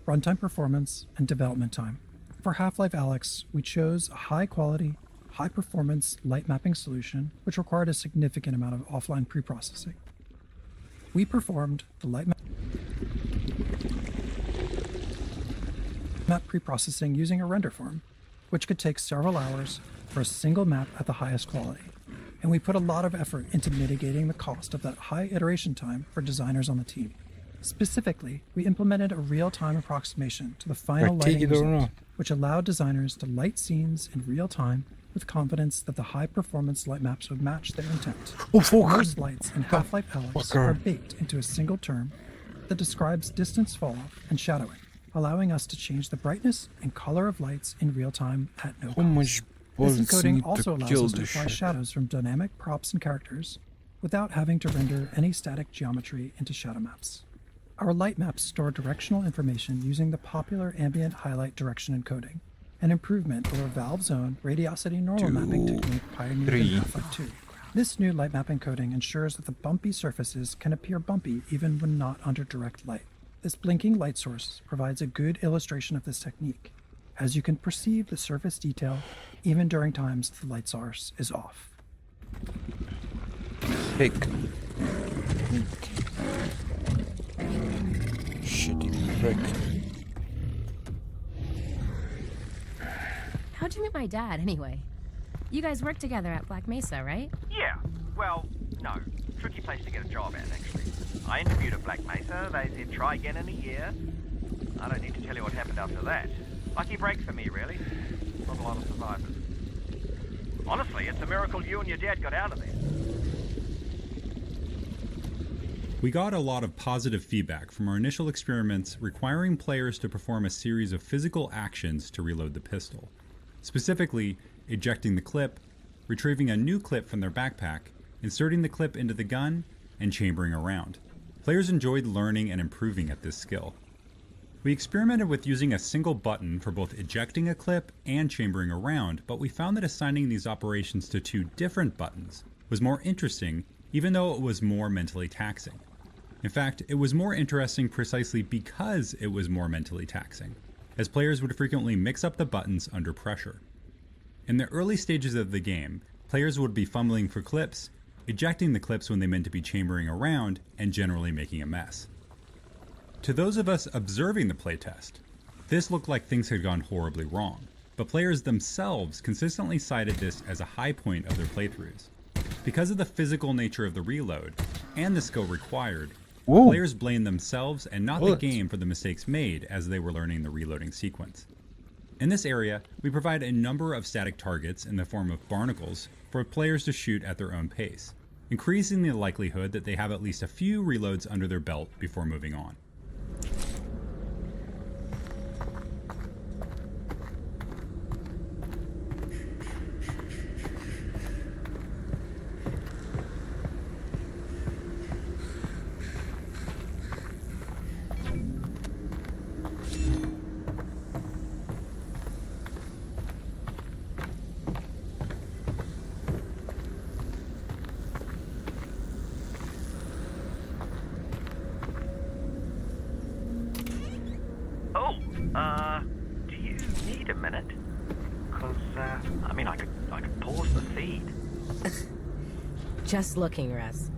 runtime performance, and development time. For Half-Life Alyx, we chose a high-quality, high-performance light mapping solution which required a significant amount of offline pre-processing. We performed the light map pre-processing using a render farm, which could take several hours for a single map at the highest quality. And we put a lot of effort into mitigating the cost of that high iteration time for designers on the team. Specifically, we implemented a real-time approximation to the final lighting result, which allowed designers to light scenes in real time with confidence that the high-performance light maps would match their intent. Most lights in Half-Life Alyx are baked into a single term that describes distance falloff and shadowing, allowing us to change the brightness and color of lights in real time at no cost. This encoding also allows us to apply shadows from dynamic props and characters without having to render any static geometry into shadow maps. Our light maps store directional information using the popular ambient highlight direction encoding, an improvement over Valve's own radiosity normal mapping technique pioneered in Half-Life 2. This new light map encoding ensures that the bumpy surfaces can appear bumpy even when not under direct light. This blinking light source provides a good illustration of this technique, as you can perceive the surface detail even during times the light source is off. Pick. Shitty prick. How'd you meet my dad, anyway? You guys work together at Black Mesa, right? Yeah. Well, no. Tricky place to get a job at, actually. I interviewed at Black Mesa. They said try again in a year. I don't need to tell you what happened after that. Lucky break for me, really. Not a lot of survivors. Honestly, it's a miracle you and your dad got out of there. We got a lot of positive feedback from our initial experiments requiring players to perform a series of physical actions to reload the pistol. Specifically, ejecting the clip, retrieving a new clip from their backpack, inserting the clip into the gun, and chambering around. Players enjoyed learning and improving at this skill. We experimented with using a single button for both ejecting a clip and chambering around, but we found that assigning these operations to two different buttons was more interesting, even though it was more mentally taxing. In fact, it was more interesting precisely because it was more mentally taxing, as players would frequently mix up the buttons under pressure. In the early stages of the game, players would be fumbling for clips, ejecting the clips when they meant to be chambering around, and generally making a mess. To those of us observing the playtest, this looked like things had gone horribly wrong, but players themselves consistently cited this as a high point of their playthroughs. Because of the physical nature of the reload, and the skill required, players blamed themselves and not the game for the mistakes made as they were learning the reloading sequence. In this area, we provide a number of static targets in the form of barnacles for players to shoot at their own pace, increasing the likelihood that they have at least a few reloads under their belt before moving on. Do you need a minute? Because, I could pause the feed. Just looking, Russ.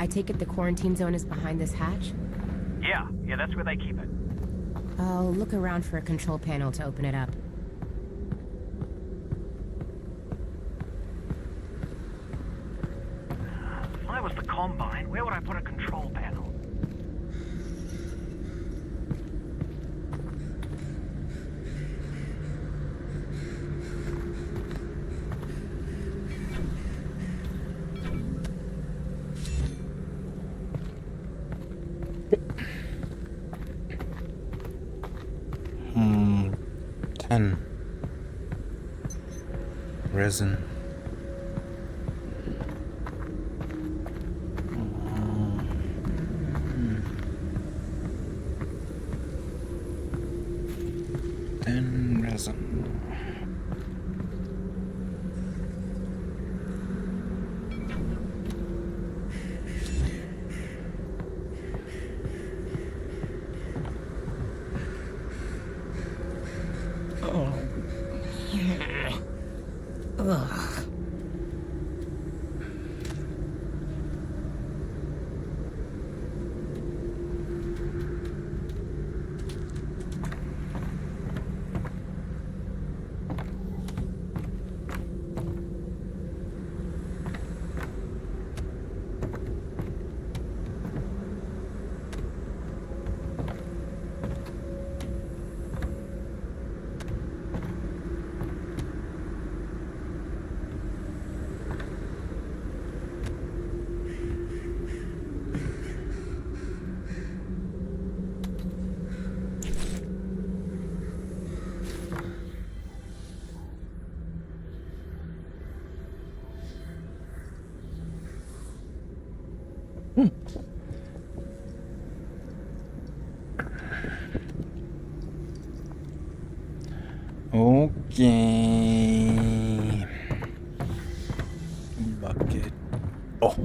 take it the quarantine zone is behind this hatch? Yeah, that's where they keep it. I'll look around for a control panel to open it up. If I was the Combine, where would I put a control panel? Resin. Then resin. Ugh. Okay. Bucket. Oh.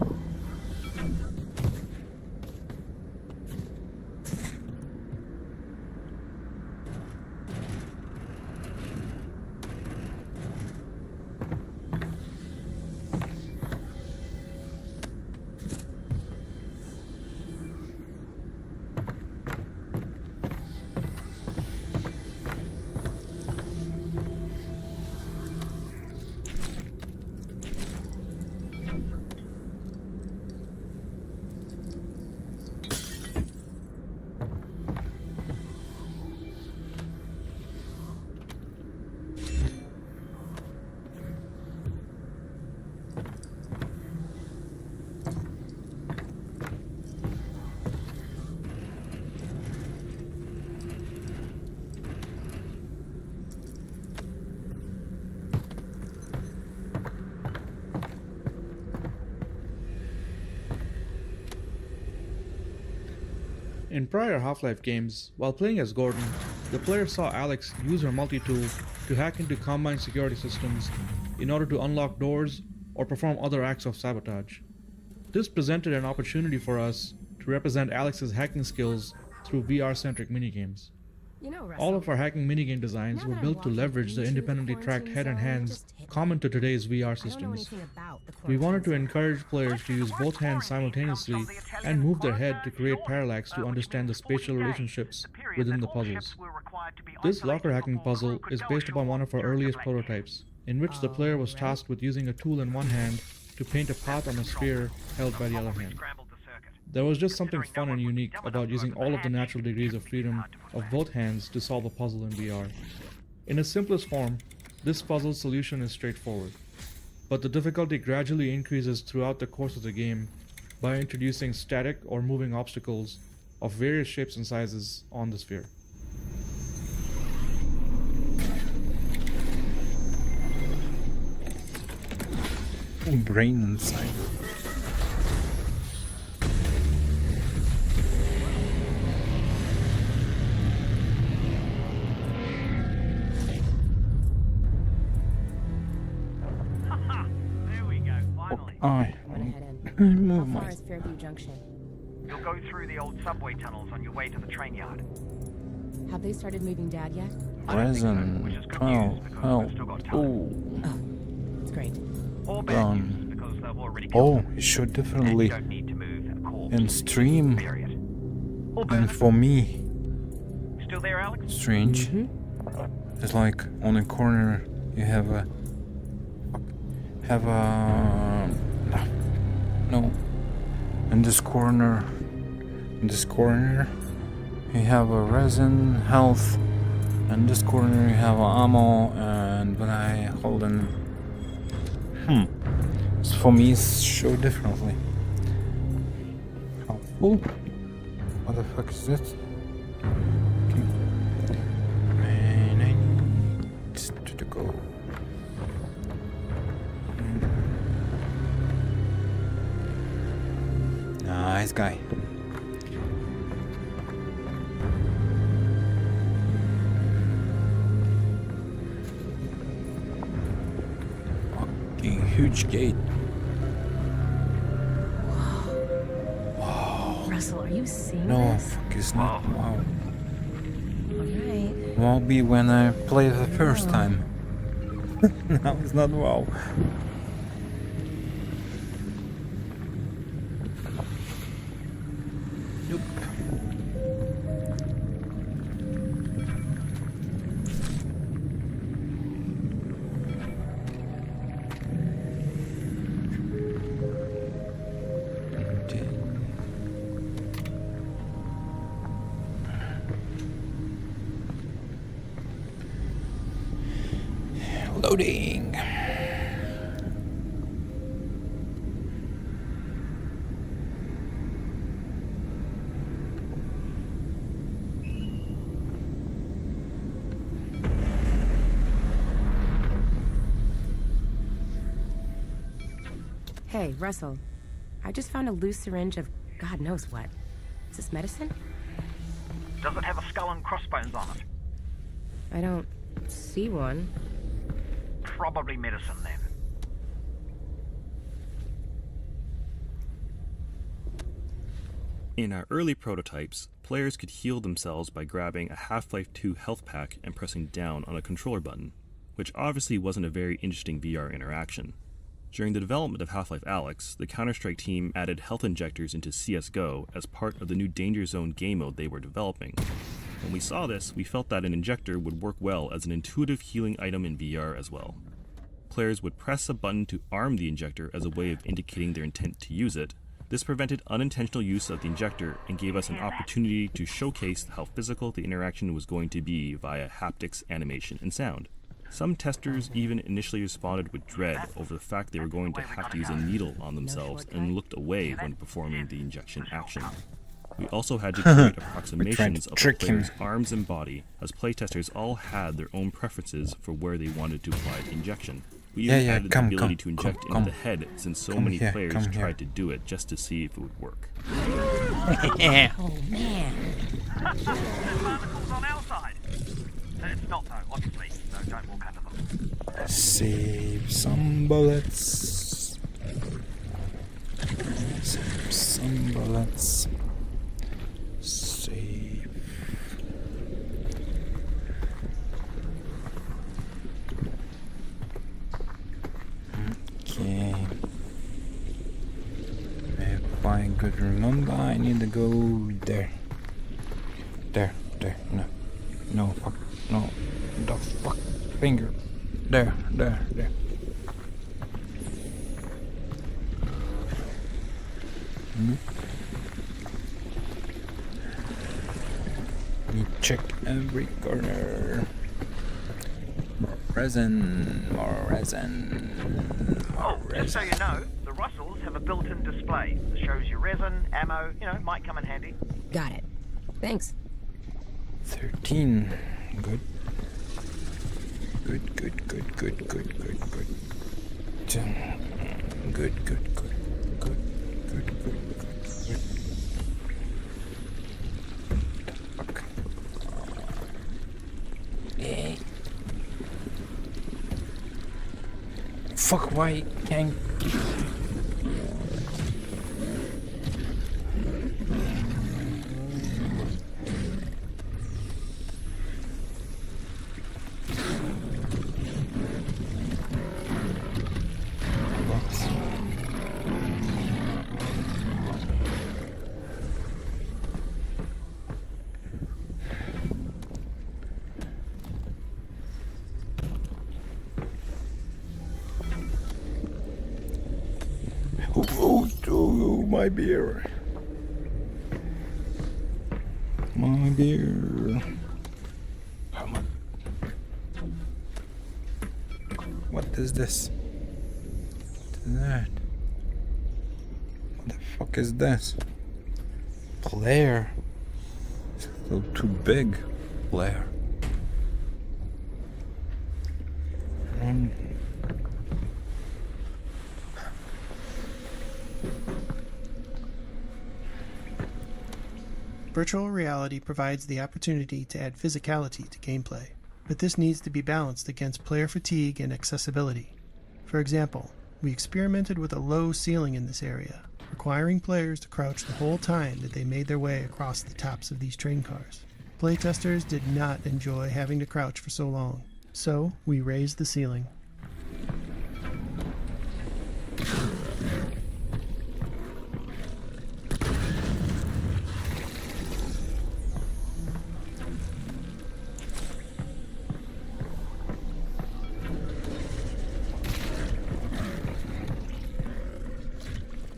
In prior Half-Life games, while playing as Gordon, the player saw Alyx use her multi-tool to hack into Combine security systems in order to unlock doors or perform other acts of sabotage. This presented an opportunity for us to represent Alyx's hacking skills through VR-centric minigames. All of our hacking minigame designs were built to leverage the independently tracked head and hands common to today's VR systems. We wanted to encourage players to use both hands simultaneously and move their head to create parallax to understand the spatial relationships within the puzzles. This locker hacking puzzle is based upon one of our earliest prototypes, in which the player was tasked with using a tool in one hand to paint a path on a sphere held by the other hand. There was just something fun and unique about using all of the natural degrees of freedom of both hands to solve a puzzle in VR. In its simplest form, this puzzle solution is straightforward, but the difficulty gradually increases throughout the course of the game by introducing static or moving obstacles of various shapes and sizes on the sphere. Brain inside. I move How my. far is Fairview Junction? You'll go through the old subway tunnels on your way to the train yard. Have they started moving Dad yet? Resin. 12. Help. Oh. It's great. Or bad news, because they've already Oh, killed you should and definitely. you don't need to move in stream. All And for me, Still there, Alex? strange. It's like on a corner you have a no. In this corner you have a resin, health. In this corner you have ammo, and when I hold in, so for me it's show differently. How cool? What the fuck is this? Okay. And I need to go. Nice guy. Fucking huge gate. Russell, are you seeing No, this? fuck, it's not. Wow. Alright. Won't be when I play the first time. No, it's not wow. Nope. Loading. Hey, Russell. I just found a loose syringe of God knows what. Is this medicine? Does it have a skull and crossbones on it? I don't see one. Probably medicine then. In our early prototypes, players could heal themselves by grabbing a Half-Life 2 health pack and pressing down on a controller button, which obviously wasn't a very interesting VR interaction. During the development of Half-Life Alyx, the Counter-Strike team added health injectors into CSGO as part of the new Danger Zone game mode they were developing. When we saw this, we felt that an injector would work well as an intuitive healing item in VR as well. Players would press a button to arm the injector as a way of indicating their intent to use it. This prevented unintentional use of the injector and gave us an opportunity to showcase how physical the interaction was going to be via haptics, animation, and sound. Some testers even initially responded with dread over the fact they were going to have to use a needle on themselves and looked away when performing the injection action. We also had to create approximations of the player's arms and body, as playtesters all had their own preferences for where they wanted to apply the injection. We even added the ability to inject into the head, since so many players tried to do it just to see if it would work. Oh man. There's barnacles on our side. It's not though, obviously, so don't walk under them. Save some bullets. Save some bullets. Save. Okay. If I could remember, I need to go there. There. No. No, fuck. No. The fuck. Finger. There. You check every corner. More resin. Oh, just so you know, the Russells have a built-in display that shows you resin, ammo, might come in handy. Got it. Thanks. 13. Good. Good. Fuck. Yeah. Fuck, why can't... My beer. My beer. Come on. What is this? What is that? What the fuck is this? Player. Still too big. Player. Virtual reality provides the opportunity to add physicality to gameplay, but this needs to be balanced against player fatigue and accessibility. For example, we experimented with a low ceiling in this area, requiring players to crouch the whole time that they made their way across the tops of these train cars. Playtesters did not enjoy having to crouch for so long, so we raised the ceiling.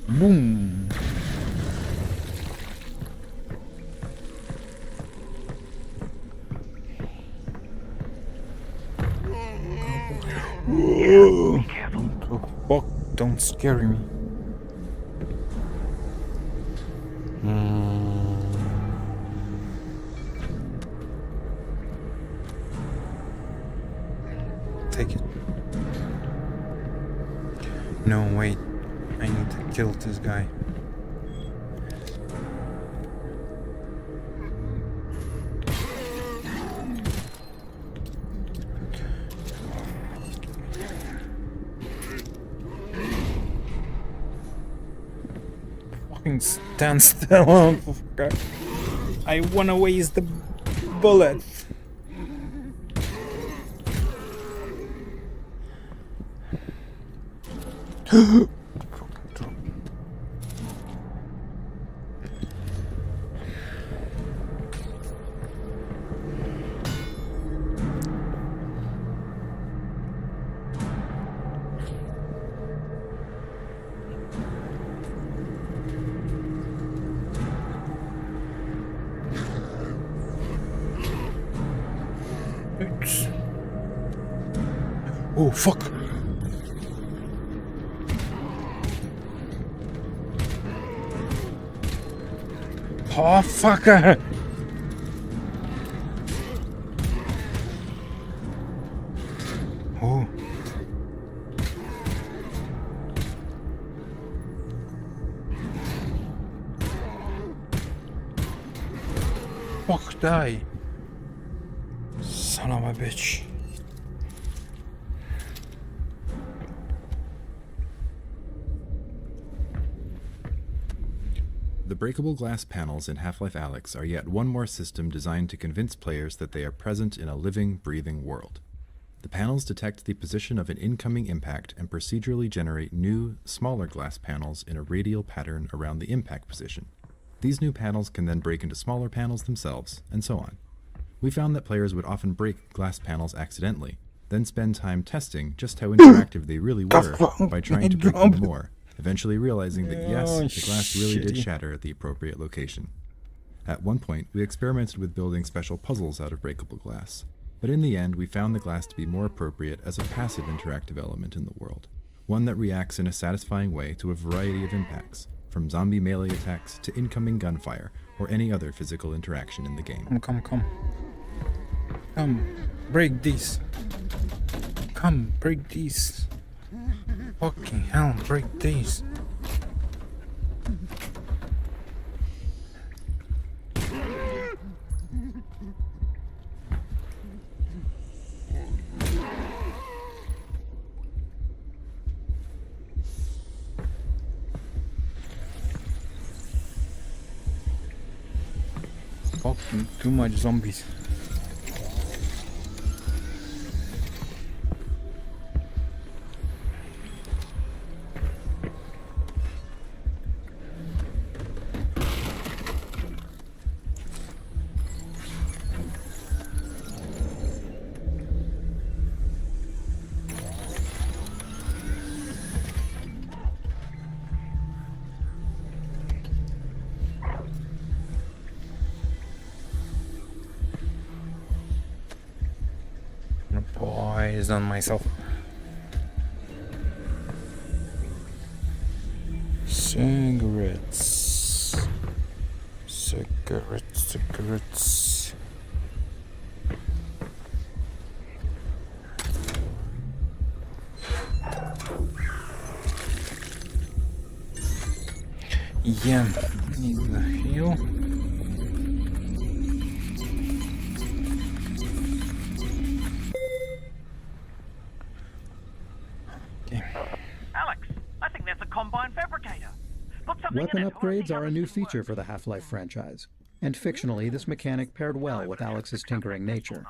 Boom. Whoa. Be careful. What the fuck? Don't scare me. Take it. No, wait. I need to kill this guy. Fucking stand still. I wanna waste the bullet. Oh, fuck. Oh, fucker. Oh. Fuck, die. Son of a bitch. The breakable glass panels in Half-Life Alyx are yet one more system designed to convince players that they are present in a living, breathing world. The panels detect the position of an incoming impact and procedurally generate new, smaller glass panels in a radial pattern around the impact position. These new panels can then break into smaller panels themselves, and so on. We found that players would often break glass panels accidentally, then spend time testing just how interactive they really were by trying to break them more, eventually realizing that yes, the glass really did shatter at the appropriate location. At one point, we experimented with building special puzzles out of breakable glass, but in the end we found the glass to be more appropriate as a passive interactive element in the world, one that reacts in a satisfying way to a variety of impacts, from zombie melee attacks to incoming gunfire or any other physical interaction in the game. Come. Come, break these. Come, break these. Fucking hell, break these. Fucking too much zombies. eyes on myself. Cigarettes. Cigarettes. Yeah, need the heal. Alex, I think that's a combine fabricator. Put something Weapon in it. upgrades are a new feature for the Half-Life franchise, and fictionally this mechanic paired well with Alyx's tinkering nature.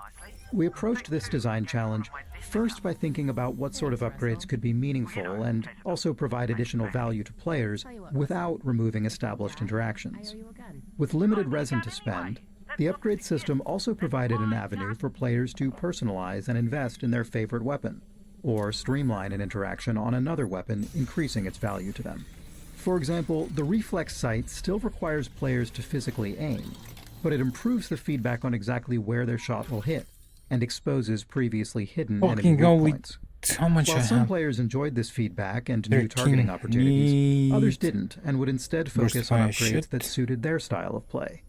We approached this design challenge first by thinking about what sort of upgrades could be meaningful and also provide additional value to players without removing established interactions. With limited resin to spend, the upgrade system also provided an avenue for players to personalize and invest in their favorite weapon, or streamline an interaction on another weapon, increasing its value to them. For example, the reflex sight still requires players to physically aim, but it improves the feedback on exactly where their shot will hit, and exposes previously hidden enemy weak points. How much While some players enjoyed this feedback and new targeting opportunities, others didn't and would instead focus on upgrades that suited their style of play.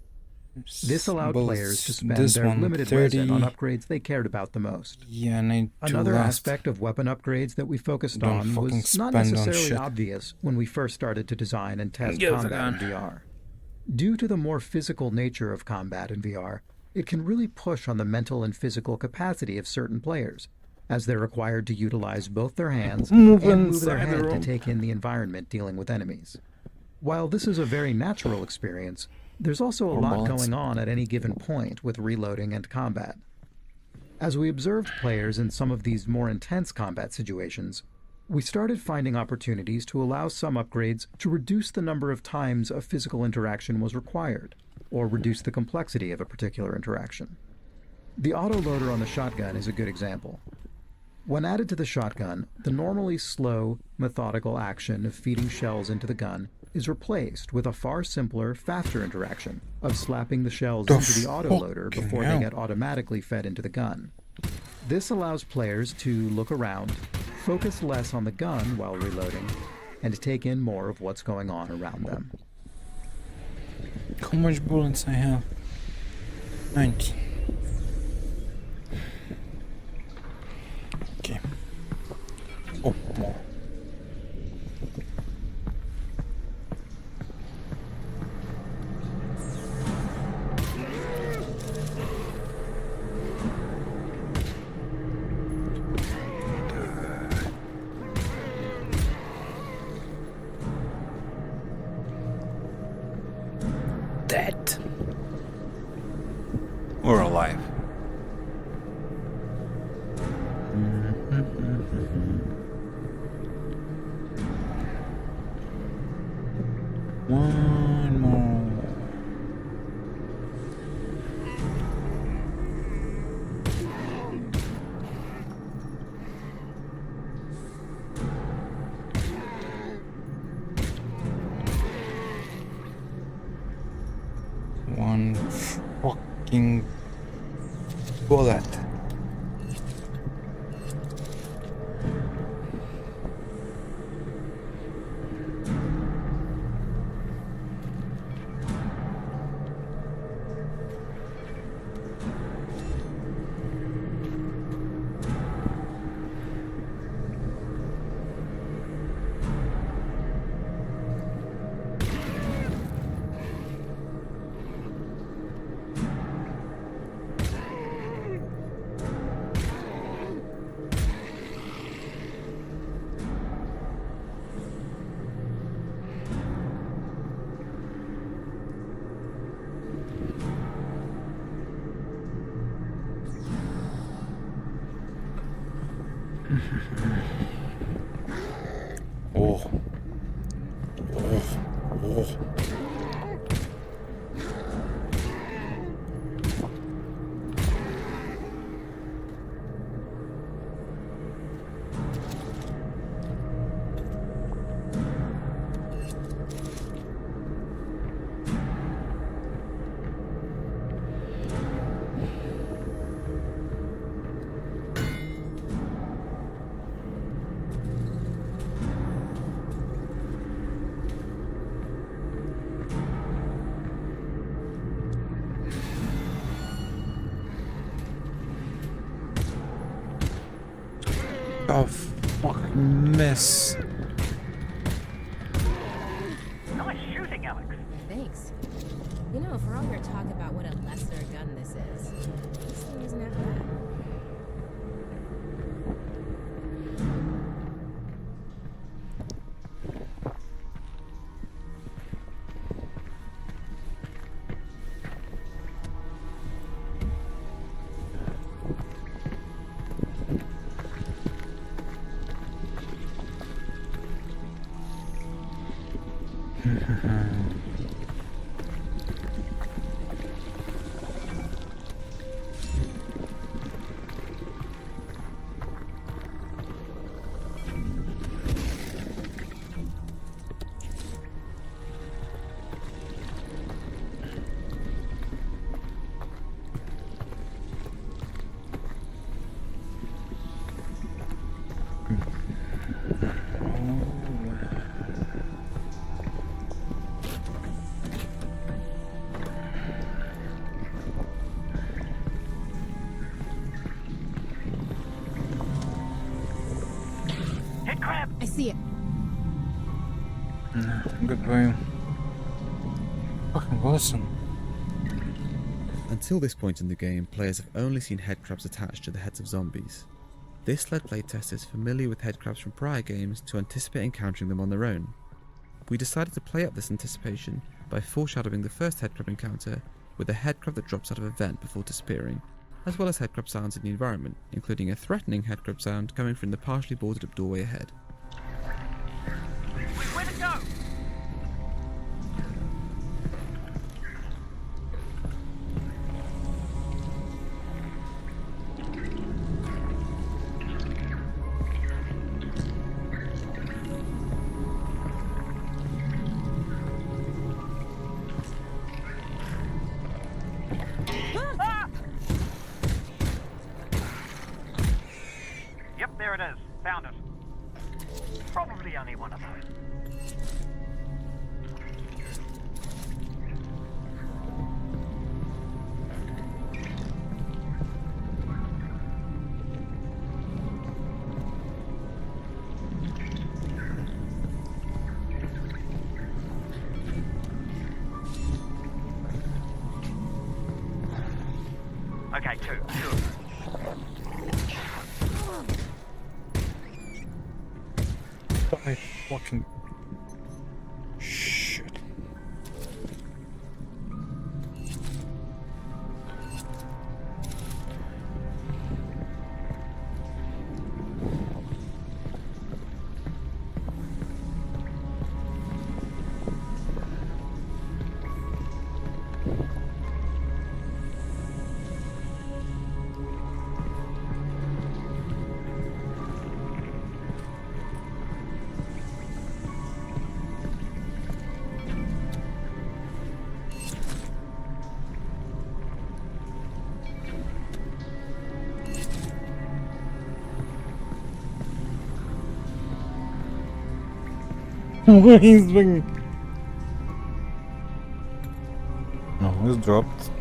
This allowed players to spend their limited resin on upgrades they cared about the most. Yeah, and another aspect of weapon upgrades that we focused on was not necessarily obvious when we first started to design and test combat in VR. Due to the more physical nature of combat in VR, it can really push on the mental and physical capacity of certain players, as they're required to utilize both their hands and move their head to take in the environment dealing with enemies. While this is a very natural experience, there's also a lot going on at any given point with reloading and combat. As we observed players in some of these more intense combat situations, we started finding opportunities to allow some upgrades to reduce the number of times a physical interaction was required, or reduce the complexity of a particular interaction. The autoloader on the shotgun is a good example. When added to the shotgun, the normally slow, methodical action of feeding shells into the gun is replaced with a far simpler, faster interaction of slapping the shells into the autoloader before they get automatically fed into the gun. This allows players to look around, focus less on the gun while reloading, and take in more of what's going on around them. How much bullets I have? 90. Okay. Oh, more. Dead or alive. One more. One fucking bullet. Oh. Oh. Oh. a fucking mess. Nice shooting, Alyx. Thanks. You know, for all your talk about what a lesser gun this thing isn't half bad. I see it. Goodbye. Fucking listen. Until this point in the game, players have only seen headcrabs attached to the heads of zombies. This led playtesters familiar with headcrabs from prior games to anticipate encountering them on their own. We decided to play up this anticipation by foreshadowing the first headcrab encounter with a headcrab that drops out of a vent before disappearing, as well as headcrab sounds in the environment, including a threatening headcrab sound coming from the partially boarded up doorway ahead. Where to go? Yep, there it is. Found it. Probably only one of those. Okay, two. I fucking shit. What is doing? No, it's dropped.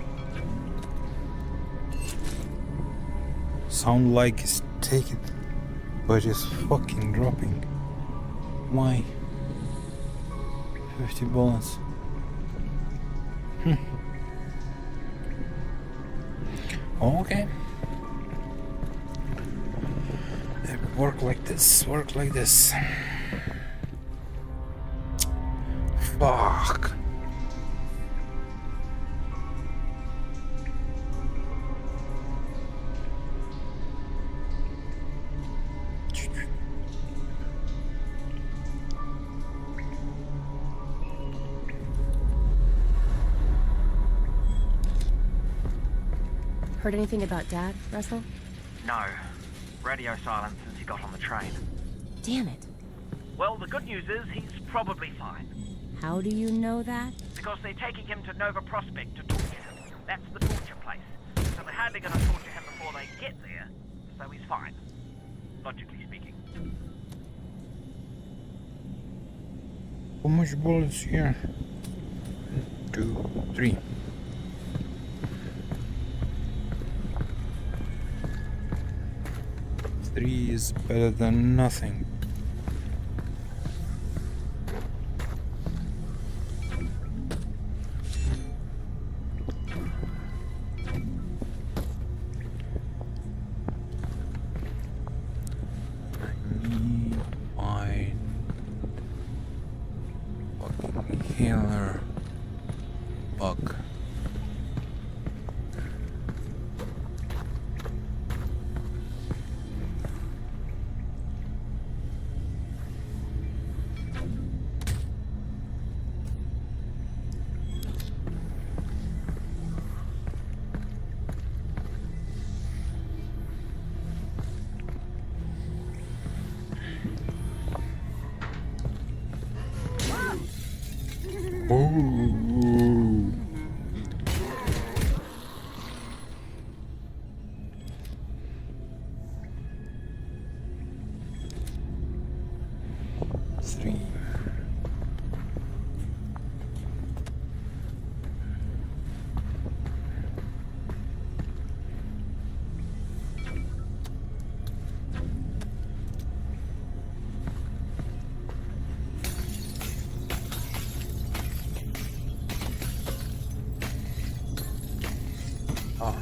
Sound like it's taken, but it's fucking dropping. Why? 50 bullets. Okay. Work like this. Work like this. Fuck. Heard anything about Dad, Russell? No. Radio silence since he got on the train. Damn it. Well, the good news is he's probably fine. How do you know that? Because they're taking him to Nova Prospect to torture him. That's the torture place. So they're hardly going to torture him before they get there. So he's fine. Logically speaking. How much bullets here? 2, 3. 3 is better than nothing. I need my fucking healer bug. Ooh. Three. Oh.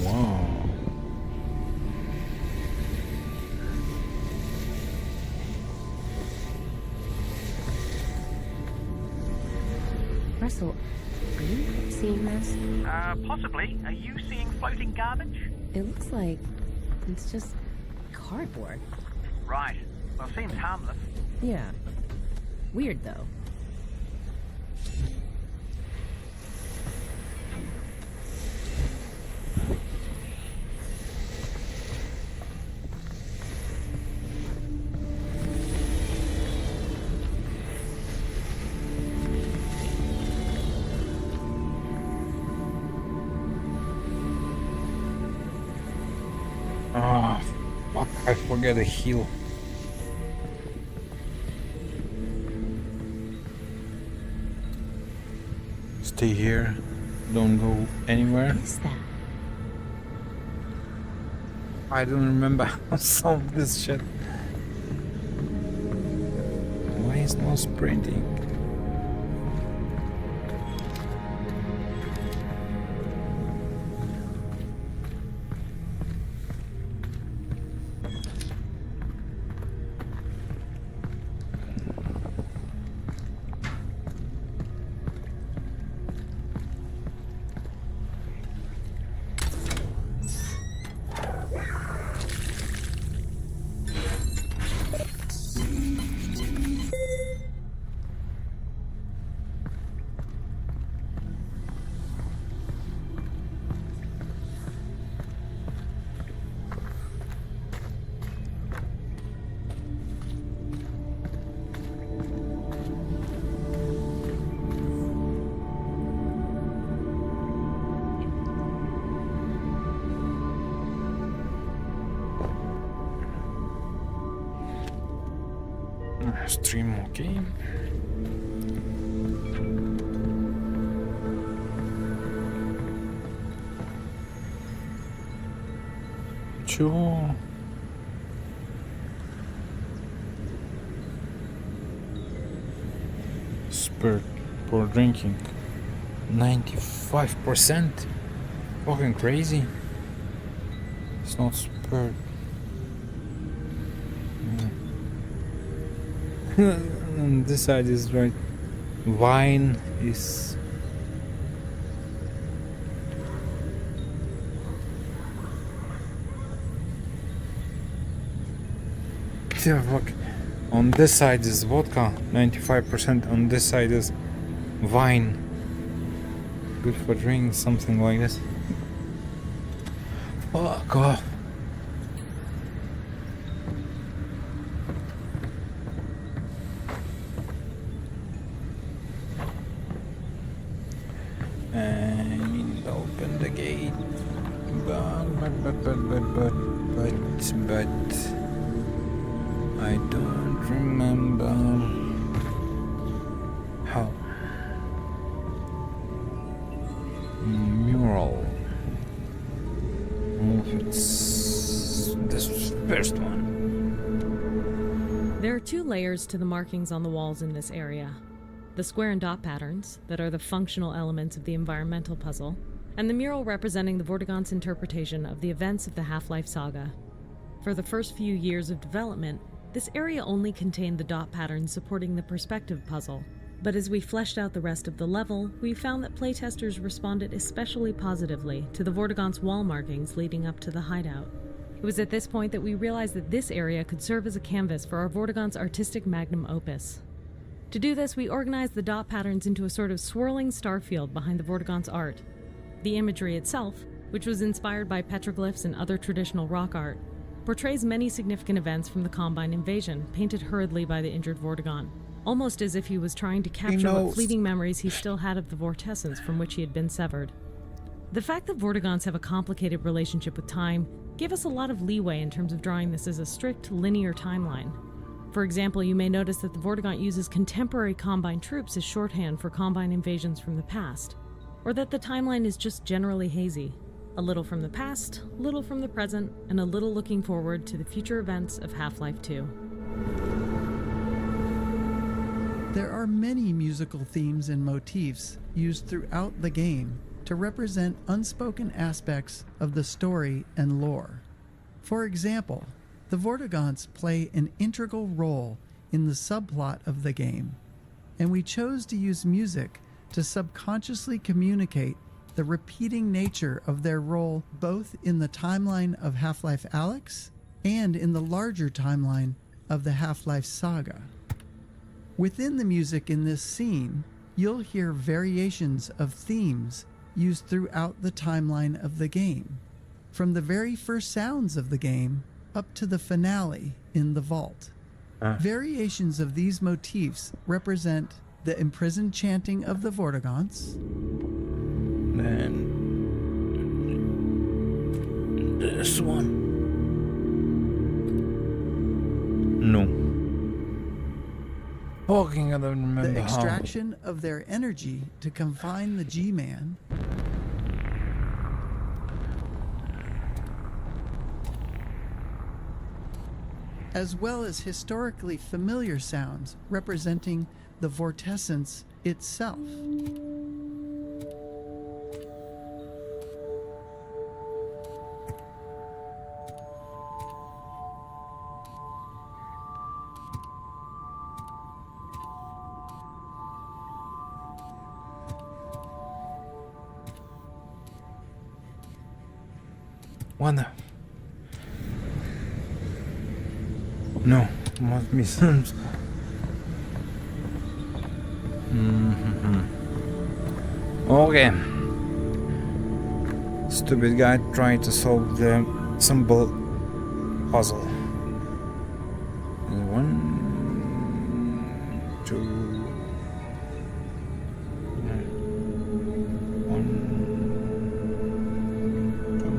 Wow. Russell, are you seeing this? Possibly. Are you seeing floating garbage? It looks like it's just cardboard. Right. Well, seems harmless. Yeah. Weird, though. Ah, fuck, I forget to heal. Stay here. Don't go anywhere. What is that? I don't remember how to solve this shit. Why is no sprinting? stream, okay. Sure. Spirit for drinking 95%. Fucking crazy. It's not spirit. And this side is right. Wine is. Yeah, look. On this side is vodka, 95%. On this side is wine. Good for drinking, something like this. Fuck off. And open the gate. But I don't remember how. Mural. It's this first one. There are two layers to the markings on the walls in this area. The square and dot patterns, that are the functional elements of the environmental puzzle, and the mural representing the Vortigaunt's interpretation of the events of the Half-Life saga. For the first few years of development, this area only contained the dot patterns supporting the perspective puzzle, but as we fleshed out the rest of the level, we found that playtesters responded especially positively to the Vortigaunt's wall markings leading up to the hideout. It was at this point that we realized that this area could serve as a canvas for our Vortigaunt's artistic magnum opus. To do this, we organized the dot patterns into a sort of swirling starfield behind the Vortigaunt's art. The imagery itself, which was inspired by petroglyphs and other traditional rock art, portrays many significant events from the Combine invasion, painted hurriedly by the injured Vortigaunt, almost as if he was trying to capture what fleeting memories he still had of the vortessence from which he had been severed. The fact that Vortigaunts have a complicated relationship with time gave us a lot of leeway in terms of drawing this as a strict, linear timeline. For example, you may notice that the Vortigaunt uses contemporary Combine troops as shorthand for Combine invasions from the past, or that the timeline is just generally hazy. A little from the past, little from the present, and a little looking forward to the future events of Half-Life 2. There are many musical themes and motifs used throughout the game to represent unspoken aspects of the story and lore. For example, the Vortigaunts play an integral role in the subplot of the game, and we chose to use music to subconsciously communicate the repeating nature of their role both in the timeline of Half-Life Alyx and in the larger timeline of the Half-Life saga. Within the music in this scene, you'll hear variations of themes used throughout the timeline of the game, from the very first sounds of the game up to the finale in the vault. Variations of these motifs represent the imprisoned chanting of the Vortigaunts, then this one. No. Fucking I don't remember the how. extraction of their energy to confine the G-Man, as well as historically familiar sounds representing the vortessence itself. What? No, must be some. Okay. Stupid guy trying to solve the symbol puzzle. 1, 2. 1, 2.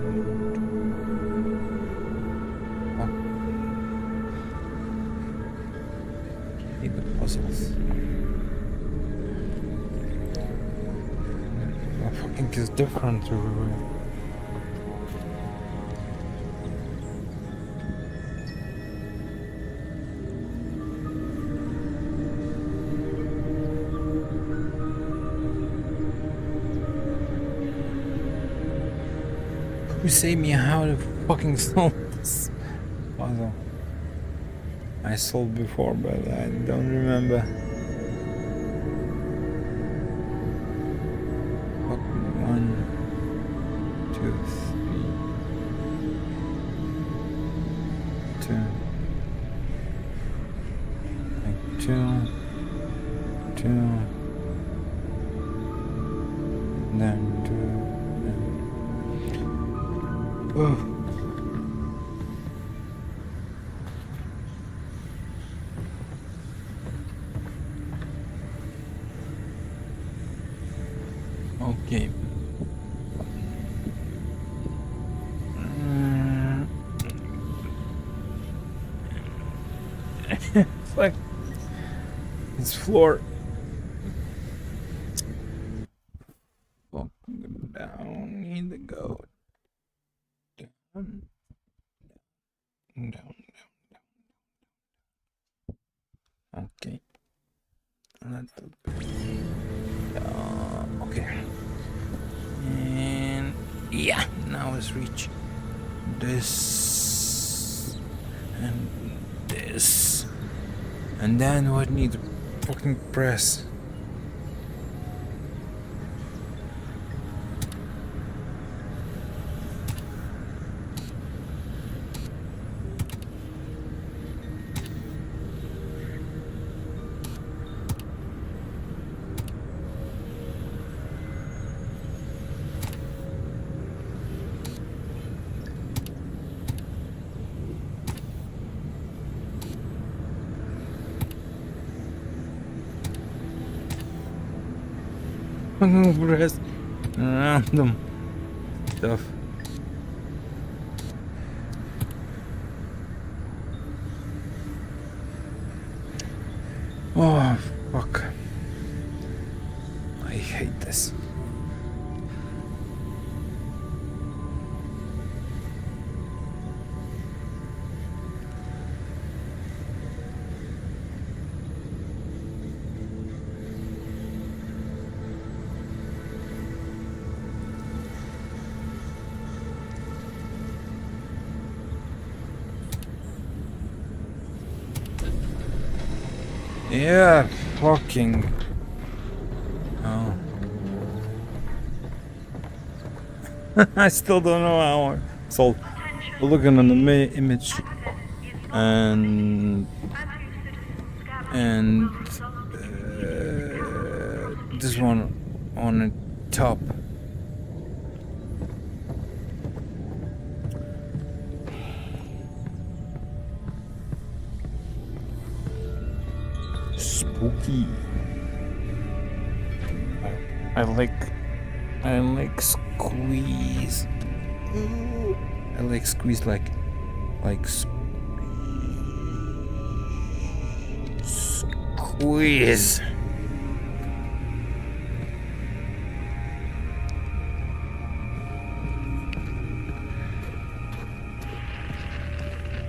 fucking is different everywhere. Who saved me how to fucking solve this puzzle? I solved before, but I don't remember. One, two, three, two, like two, then two, then. Oh. Okay. Fuck. This floor. Fuck down. Need to go down. Down. Okay. Okay. And yeah, now let's reach this and this, and then what need to fucking press. Press random stuff. Oh fuck. I hate this. Yeah, fucking. Oh. I still don't know how. So, looking on the image, and this one on the top. Spooky. I like squeeze. I like squeeze like squeeze.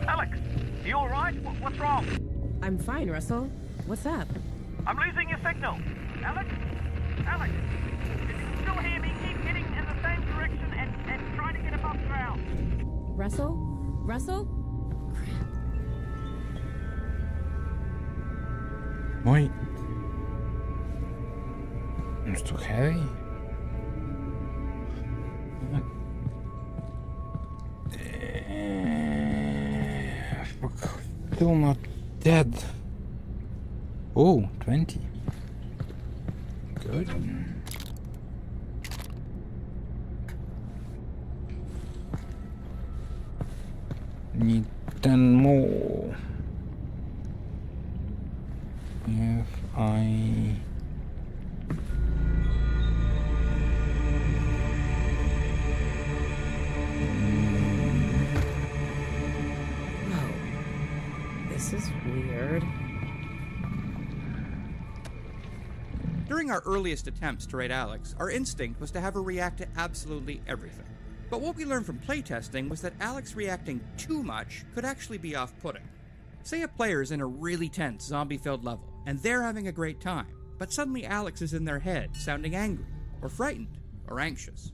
Alyx, you all right? What's wrong? I'm fine, Russell. What's up? I'm losing your signal. Alyx? Alyx? If you can still hear me, keep heading in the same direction and try to get above ground. Russell? Russell? Wait. It's too heavy. Fuck. Still not dead. Oh, 20. Good. Need 10 more. If I... This is weird. During During our earliest attempts to rate Alyx, our instinct was to have her react to absolutely everything. But what we learned from playtesting was that Alyx reacting too much could actually be off-putting. Say a player is in a really tense, zombie-filled level, and they're having a great time, but suddenly Alyx is in their head, sounding angry, or frightened, or anxious.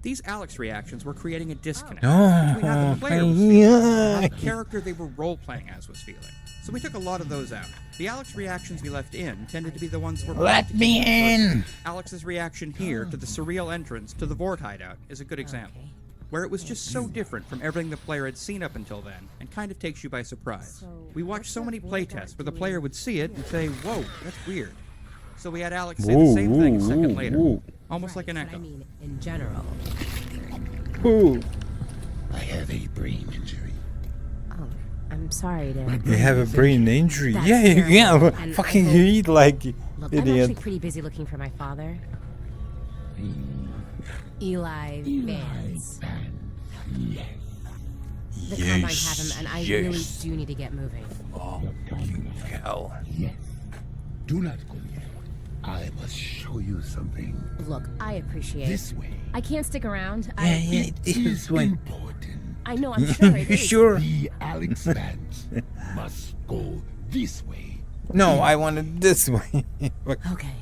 These Alyx reactions were creating a disconnect between how the player was feeling and how the character they were role-playing as was feeling. So we took a lot of those out. The Alyx reactions we left in tended to be the ones we're Let me in! Alyx's reaction here to the surreal entrance to the Vort hideout is a good example, where it was just so different from everything the player had seen up until then, and kind of takes you by surprise. We watched so many playtests where the player would see it and say, "Whoa, that's weird." So we had Alyx say the same thing a second later, almost like an echo. I mean, in general. I have a brain injury. Oh, I'm sorry to... You have a brain injury? That's Yeah, terrible, yeah. and Fucking I you hope- eat like Look, I'm idiot. actually pretty busy looking for my father. Eli Vance. The Combine have him, and I really do need to get moving. Oh, hell. Yes. Do not go yet. I must show you something. Look, I appreciate This it. way. I can't stick around. It is way. I know, I'm sure it is. Sure. The Alyx Vance must go this way. No, I want it this way. Okay.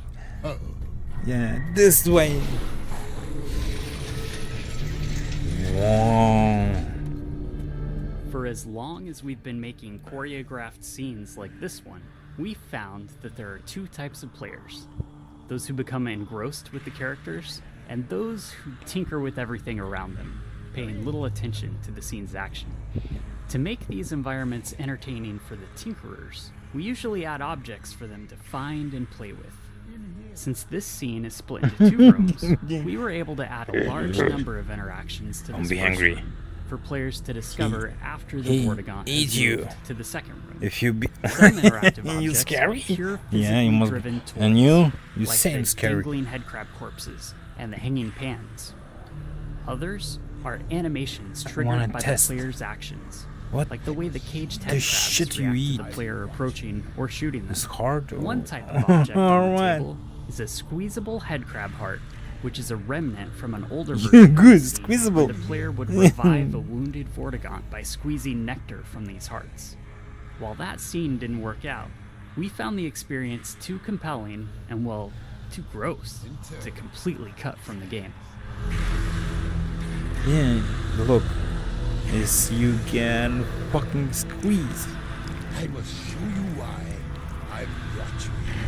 Yeah, this way. Whoa. For as long as we've been making choreographed scenes like this one, we found that there are two types of players. Those who become engrossed with the characters, and those who tinker with everything around them, paying little attention to the scene's action. To make these environments entertaining for the tinkerers, we usually add objects for them to find and play with. Since this scene is split into two rooms, we were able to add a large number of interactions to Don't this be first angry. room for players to discover after the he Vortigaunt eat has you. moved to the second room. If you be Some interactive you objects scary? are pure Yeah, you must. physically driven And tools, you like seem the scary. dangling headcrab corpses and the hanging pans. Others are animations wanna triggered by test. the player's actions. What? Like the way the caged The headcrabs shit you react eat. to the player approaching or shooting them. It's hard. One type of object on the Alright. table is a squeezable headcrab heart, which is a remnant from an older Yeah, version of good, the scene where squeezable. the player would revive a wounded Vortigaunt by squeezing nectar from these hearts. While that scene didn't work out, we found the experience too compelling and, well, too gross to completely cut from the game. Yeah, look. Is you can fucking squeeze. I must show you why I brought you here.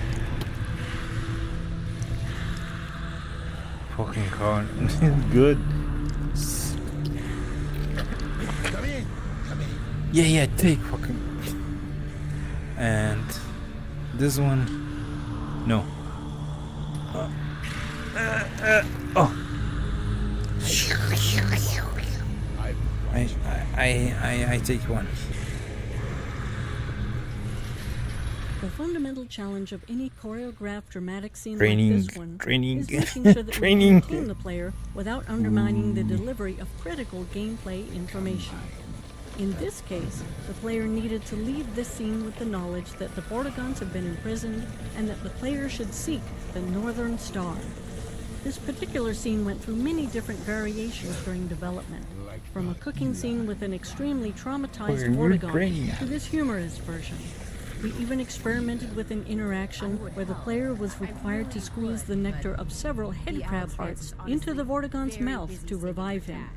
Fucking car. Good. Come in. Come in. Yeah, take fucking. And this one. No. Oh. I take one. The fundamental challenge of any choreographed dramatic scene Training, like this one training, is making sure that training. we maintain the player without undermining the delivery of critical gameplay information. In this case, the player needed to leave this scene with the knowledge that the Vortigaunts have been imprisoned and that the player should seek the Northern Star. This particular scene went through many different variations during development, from a cooking scene with an extremely traumatized Vortigaunt to this humorous version. We even experimented with an interaction where the player was required to squeeze the nectar of several headcrab hearts into the Vortigaunt's mouth to revive him.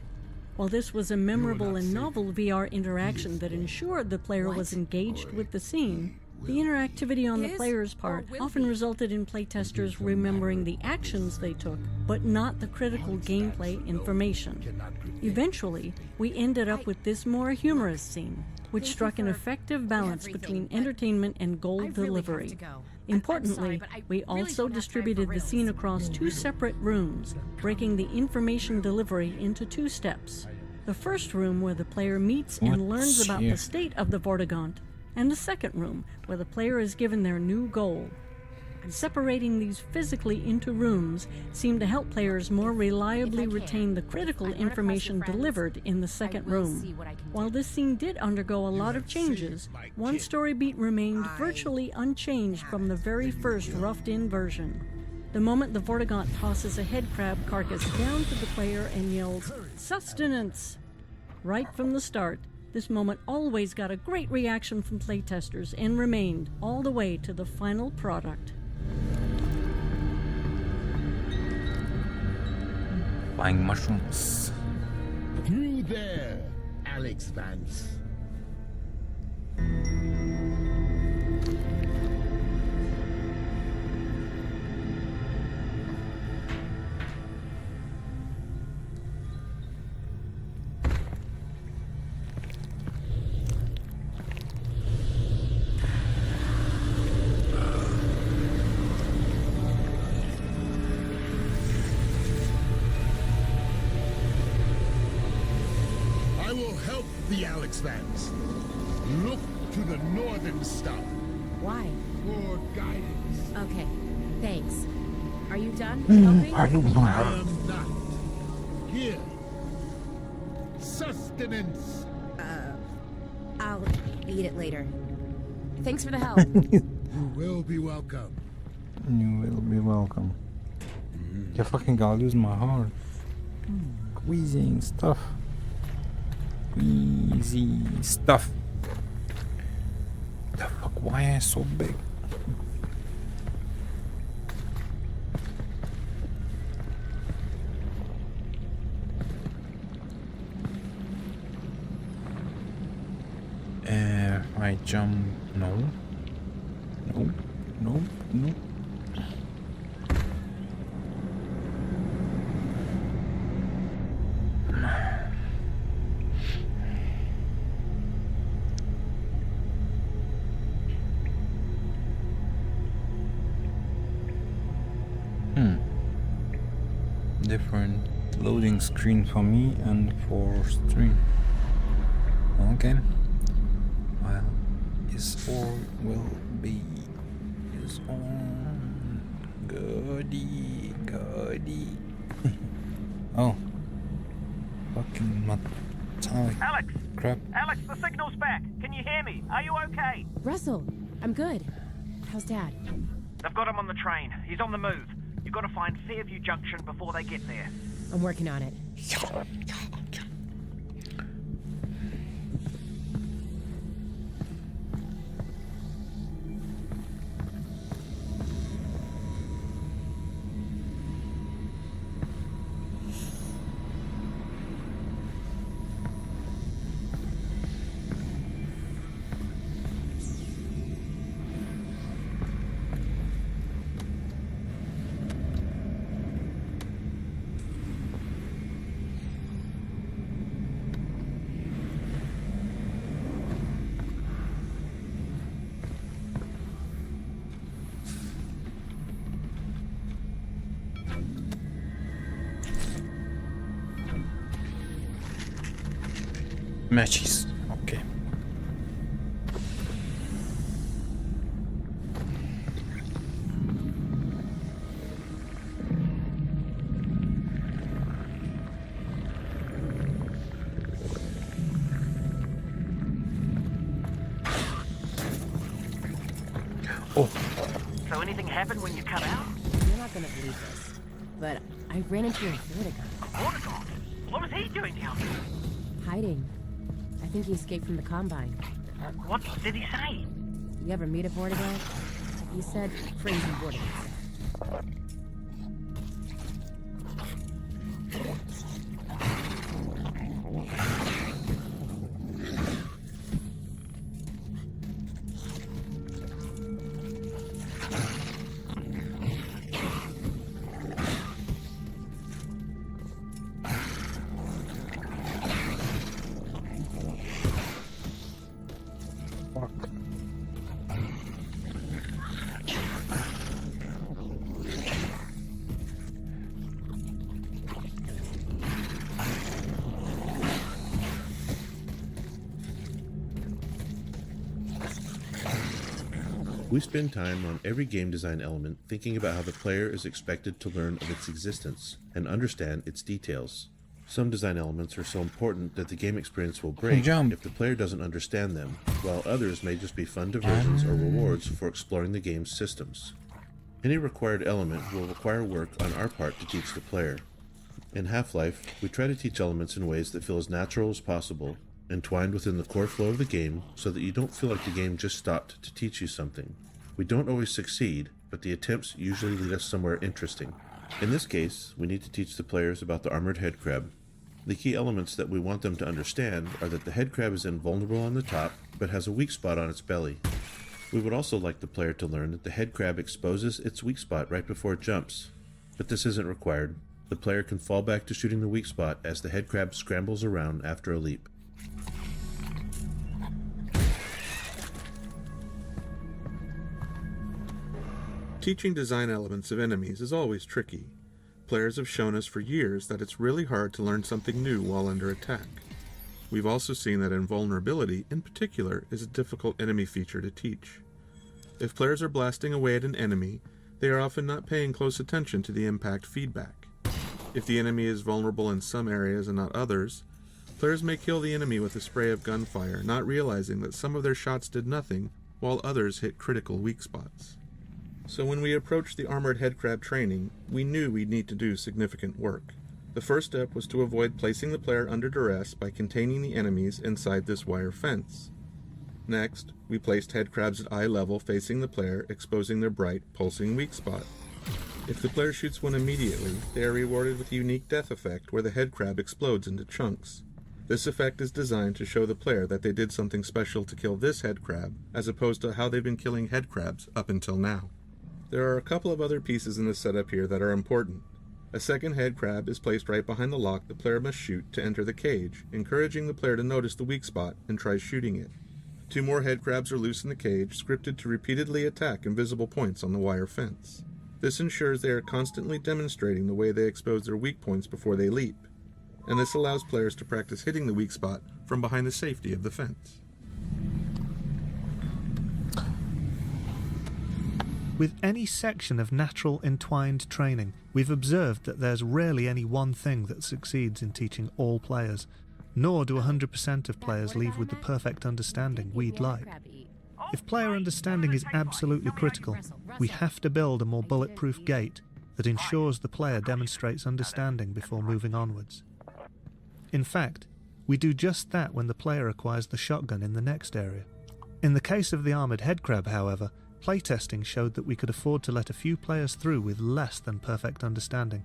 While this was a memorable and novel VR interaction that ensured the player was engaged with the scene, the interactivity on the player's part often resulted in playtesters remembering the actions they took, but not the critical gameplay information. Eventually, we ended up with this more humorous scene, which struck an effective balance between entertainment and goal delivery. Importantly, we also distributed the scene across two separate rooms, breaking the information delivery into two steps. The first room where the player meets and learns about the state of the Vortigaunt, and the second room where the player is given their new goal. Separating these physically into rooms seemed to help players more reliably retain the critical information delivered in the second room. While this scene did undergo a lot of changes, one story beat remained virtually unchanged from the very first roughed-in version. the moment the Vortigaunt tosses a head crab carcass down to the player and yells, "Sustenance!" Right from the start, this moment always got a great reaction from playtesters and remained all the way to the final product. Buying mushrooms. Through there, Alyx Vance. I will help the Alyx Vance. Look to the northern star. Why? For guidance. Okay, thanks. Are you done helping? I am not. Here. Sustenance. I'll eat it later. Thanks for the help. You will be welcome. You will be welcome. You fucking gotta lose my heart. Squeezing stuff. Squeezy stuff. The fuck? Why am I so big? I jump. No. No. No. No. Different loading screen for me and for stream. Okay. Well, is or will be is on. Goody, goody. Oh. Fucking metallic. Alyx! Crap. Alyx, the signal's back. Can you hear me? Are you okay? Russell, I'm good. How's Dad? They've got him on the train. He's on the move. You've got to find Fairview Junction before they get there. I'm working on it. Matches. Okay. Oh. So anything happened when you cut out? You're not gonna believe this, but I ran into a Vortigaunt. Vortigaunt? What was he doing down there? Hiding. I think he escaped from the Combine. What did he say? You ever meet a Vortigaunt? He said crazy Vortigaunt. We spend time on every game design element thinking about how the player is expected to learn of its existence and understand its details. Some design elements are so important that the game experience will break if the player doesn't understand them, while others may just be fun diversions or rewards for exploring the game's systems. Any required element will require work on our part to teach the player. In Half-Life, we try to teach elements in ways that feel as natural as possible, entwined within the core flow of the game so that you don't feel like the game just stopped to teach you something. We don't always succeed, but the attempts usually lead us somewhere interesting. In this case, we need to teach the players about the armored headcrab. The key elements that we want them to understand are that the headcrab is invulnerable on the top, but has a weak spot on its belly. We would also like the player to learn that the headcrab exposes its weak spot right before it jumps, but this isn't required. The player can fall back to shooting the weak spot as the headcrab scrambles around after a leap. Teaching design elements of enemies is always tricky. Players have shown us for years that it's really hard to learn something new while under attack. We've also seen that invulnerability, in particular, is a difficult enemy feature to teach. If players are blasting away at an enemy, they are often not paying close attention to the impact feedback. If the enemy is vulnerable in some areas and not others, players may kill the enemy with a spray of gunfire, not realizing that some of their shots did nothing, while others hit critical weak spots. So when we approached the armored headcrab training, we knew we'd need to do significant work. The first step was to avoid placing the player under duress by containing the enemies inside this wire fence. Next, we placed headcrabs at eye level facing the player, exposing their bright, pulsing weak spot. If the player shoots one immediately, they are rewarded with a unique death effect where the headcrab explodes into chunks. This effect is designed to show the player that they did something special to kill this headcrab, as opposed to how they've been killing headcrabs up until now. There are a couple of other pieces in the setup here that are important. A second headcrab is placed right behind the lock the player must shoot to enter the cage, encouraging the player to notice the weak spot and try shooting it. 2 more headcrabs are loose in the cage, scripted to repeatedly attack invisible points on the wire fence. This ensures they are constantly demonstrating the way they expose their weak points before they leap, and this allows players to practice hitting the weak spot from behind the safety of the fence. With any section of natural entwined training, we've observed that there's rarely any one thing that succeeds in teaching all players, nor do 100% of players leave with the perfect understanding we'd like. If player understanding is absolutely critical, we have to build a more bulletproof gate that ensures the player demonstrates understanding before moving onwards. In fact, we do just that when the player acquires the shotgun in the next area. In the case of the armoured headcrab, however, playtesting showed that we could afford to let a few players through with less than perfect understanding.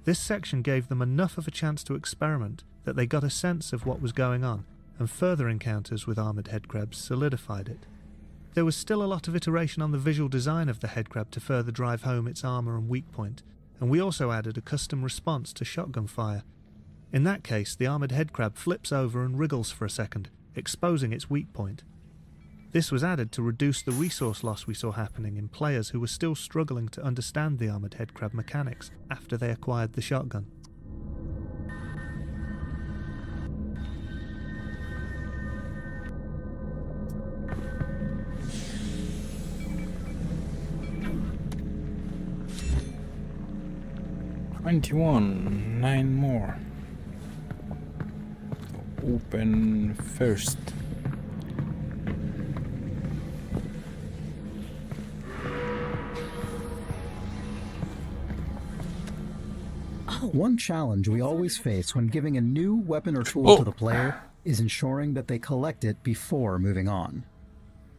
This section gave them enough of a chance to experiment that they got a sense of what was going on, and further encounters with armoured headcrabs solidified it. There was still a lot of iteration on the visual design of the headcrab to further drive home its armour and weak point, and we also added a custom response to shotgun fire. In that case, the armoured headcrab flips over and wriggles for a second, exposing its weak point. This was added to reduce the resource loss we saw happening in players who were still struggling to understand the armoured headcrab mechanics after they acquired the shotgun. $21, 9 more. Open first. One challenge we always face when giving a new weapon or tool to the player is ensuring that they collect it before moving on.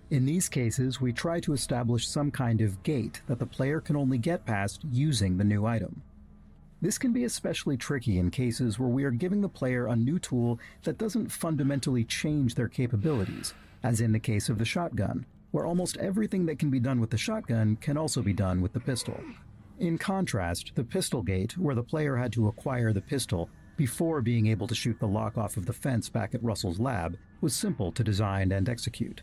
In these cases, we try to establish some kind of gate that the player can only get past using the new item. This can be especially tricky in cases where we are giving the player a new tool that doesn't fundamentally change their capabilities, as in the case of the shotgun, where almost everything that can be done with the shotgun can also be done with the pistol. In contrast, the pistol gate, where the player had to acquire the pistol before being able to shoot the lock off of the fence back at Russell's lab, was simple to design and execute.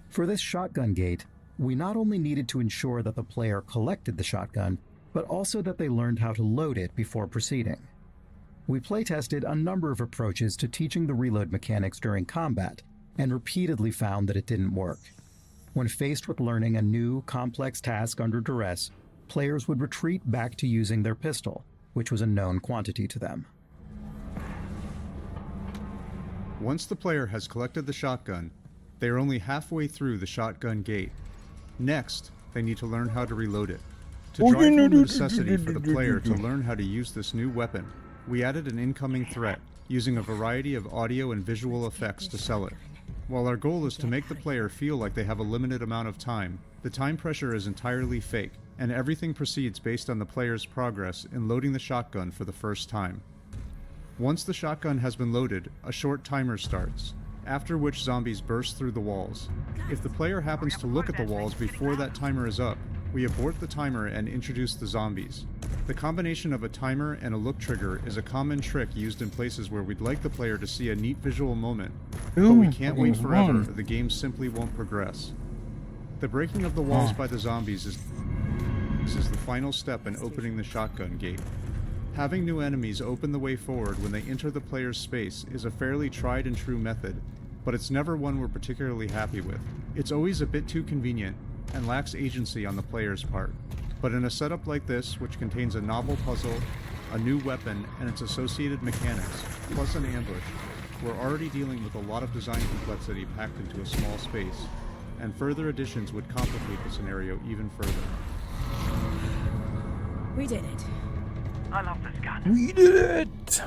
For this shotgun gate, we not only needed to ensure that the player collected the shotgun, but also that they learned how to load it before proceeding. We playtested a number of approaches to teaching the reload mechanics during combat, and repeatedly found that it didn't work. When faced with learning a new, complex task under duress, players would retreat back to using their pistol, which was a known quantity to them. Once the player has collected the shotgun, they are only halfway through the shotgun gate. Next, they need to learn how to reload it. To drive home the necessity for the player to learn how to use this new weapon, we added an incoming threat, using a variety of audio and visual effects to sell it. While our goal is to make the player feel like they have a limited amount of time, the time pressure is entirely fake, and everything proceeds based on the player's progress in loading the shotgun for the first time. Once the shotgun has been loaded, a short timer starts, after which zombies burst through the walls. If the player happens to look at the walls before that timer is up, we abort the timer and introduce the zombies. The combination of a timer and a look trigger is a common trick used in places where we'd like the player to see a neat visual moment, but we can't wait forever, or the game simply won't progress. The breaking of the walls by the zombies is the final step in opening the shotgun gate. Having new enemies open the way forward when they enter the player's space is a fairly tried and true method, but it's never one we're particularly happy with. It's always a bit too convenient and lacks agency on the player's part. But in a setup like this, which contains a novel puzzle, a new weapon, and its associated mechanics, plus an ambush, we're already dealing with a lot of design complexity packed into a small space, and further additions would complicate the scenario even further. We did it. I love this gun. We did it!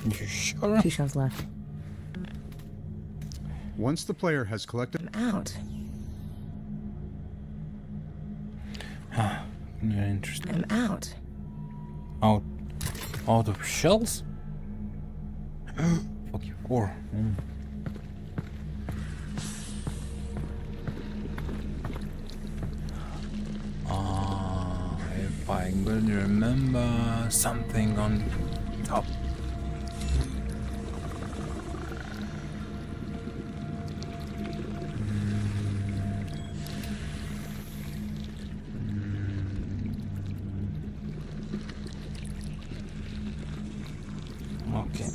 You sure? 2 shells left. Once the player has collected... I'm out. Yeah, interesting. I'm out. Out of shells? Fuck you, 4. If I could remember something on top. Okay.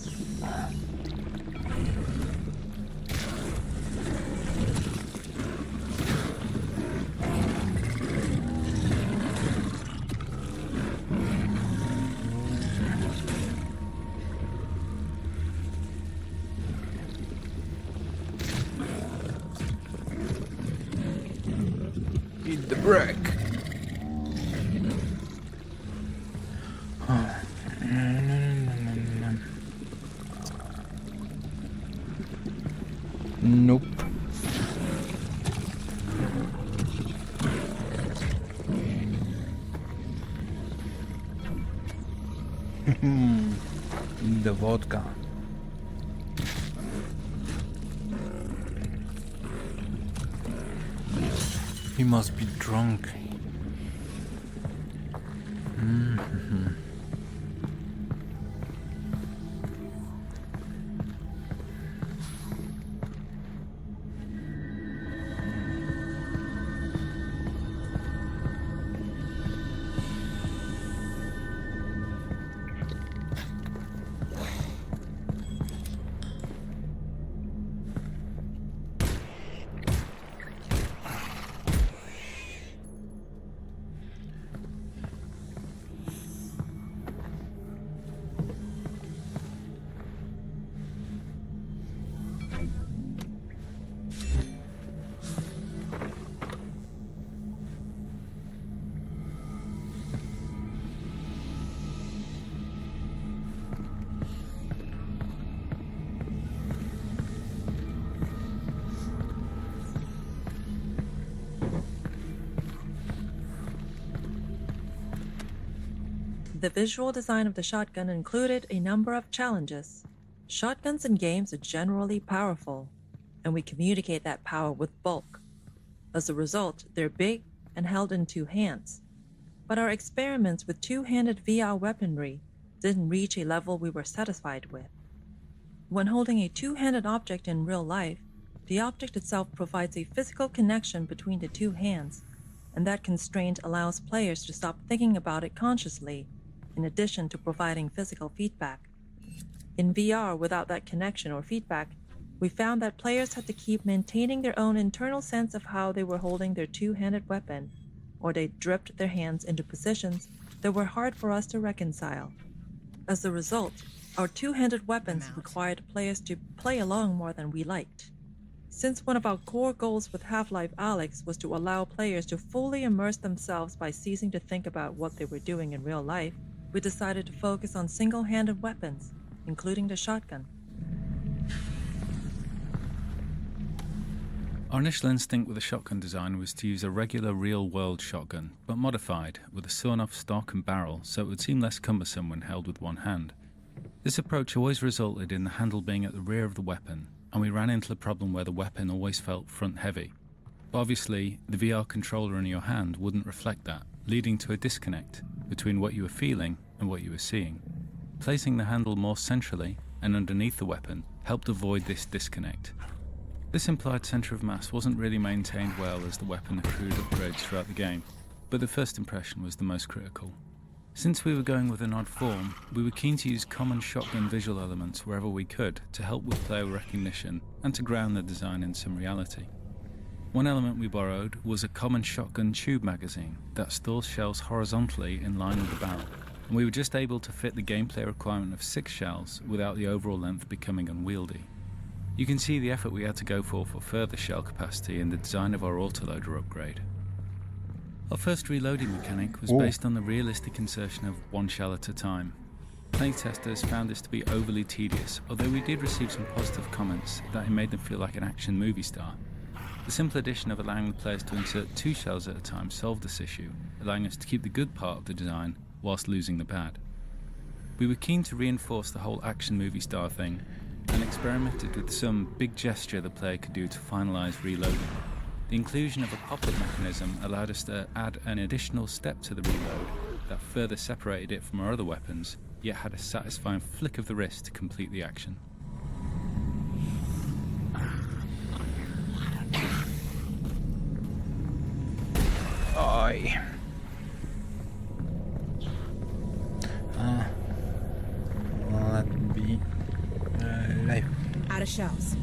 Hit the brake. Nope. The vodka. He must be drunk. The visual design of the shotgun included a number of challenges. Shotguns in games are generally powerful, and we communicate that power with bulk. As a result, they're big and held in 2 hands. But our experiments with 2-handed VR weaponry didn't reach a level we were satisfied with. When holding a 2-handed object in real life, the object itself provides a physical connection between the 2 hands, and that constraint allows players to stop thinking about it consciously, in addition to providing physical feedback. In VR, without that connection or feedback, we found that players had to keep maintaining their own internal sense of how they were holding their 2-handed weapon, or they dripped their hands into positions that were hard for us to reconcile. As a result, our 2-handed weapons required players to play along more than we liked. Since one of our core goals with Half-Life Alyx was to allow players to fully immerse themselves by ceasing to think about what they were doing in real life, we decided to focus on single-handed weapons, including the shotgun. Our initial instinct with the shotgun design was to use a regular real-world shotgun, but modified, with a sawn-off stock and barrel so it would seem less cumbersome when held with one hand. This approach always resulted in the handle being at the rear of the weapon, and we ran into the problem where the weapon always felt front-heavy. But obviously, the VR controller in your hand wouldn't reflect that, leading to a disconnect between what you were feeling and what you were seeing. Placing the handle more centrally and underneath the weapon helped avoid this disconnect. This implied centre of mass wasn't really maintained well as the weapon accrued upgrades throughout the game, but the first impression was the most critical. Since we were going with an odd form, we were keen to use common shotgun visual elements wherever we could to help with player recognition and to ground the design in some reality. One element we borrowed was a common shotgun tube magazine that stores shells horizontally in line with the barrel, and we were just able to fit the gameplay requirement of 6 shells without the overall length becoming unwieldy. You can see the effort we had to go for further shell capacity in the design of our autoloader upgrade. Our first reloading mechanic was based on the realistic insertion of 1 shell at a time. Playtesters found this to be overly tedious, although we did receive some positive comments that it made them feel like an action movie star. The simple addition of allowing the players to insert 2 shells at a time solved this issue, allowing us to keep the good part of the design whilst losing the bad. We were keen to reinforce the whole action movie star thing, and experimented with some big gesture the player could do to finalise reloading. The inclusion of a pop-up mechanism allowed us to add an additional step to the reload that further separated it from our other weapons, yet had a satisfying flick of the wrist to complete the action. Oi. Let me life. Out of shells.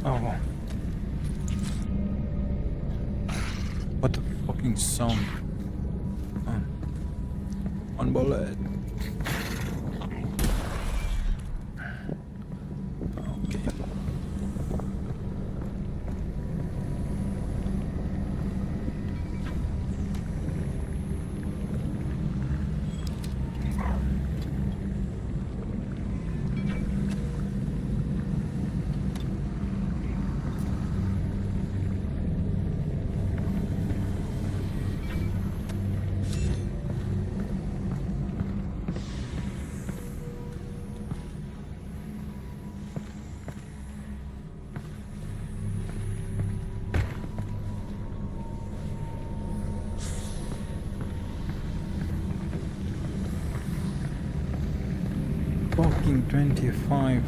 Oh. What the fucking sound? One bullet. Okay. Fucking 25.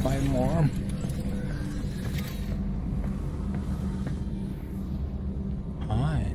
5 more. Hi.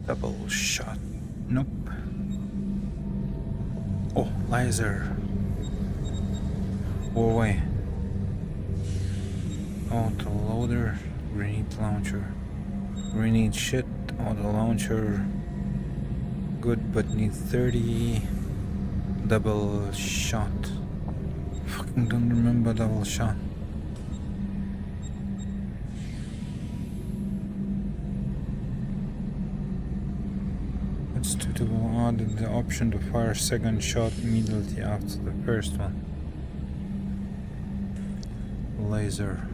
Double shot. Nope. Oh, laser. Oh wait. Auto loader. Grenade launcher. Grenade shit. Auto launcher. Good, but needs 30. Double shot. Fucking don't remember double shot. Suitable added the option to fire second shot immediately after the first one. Laser.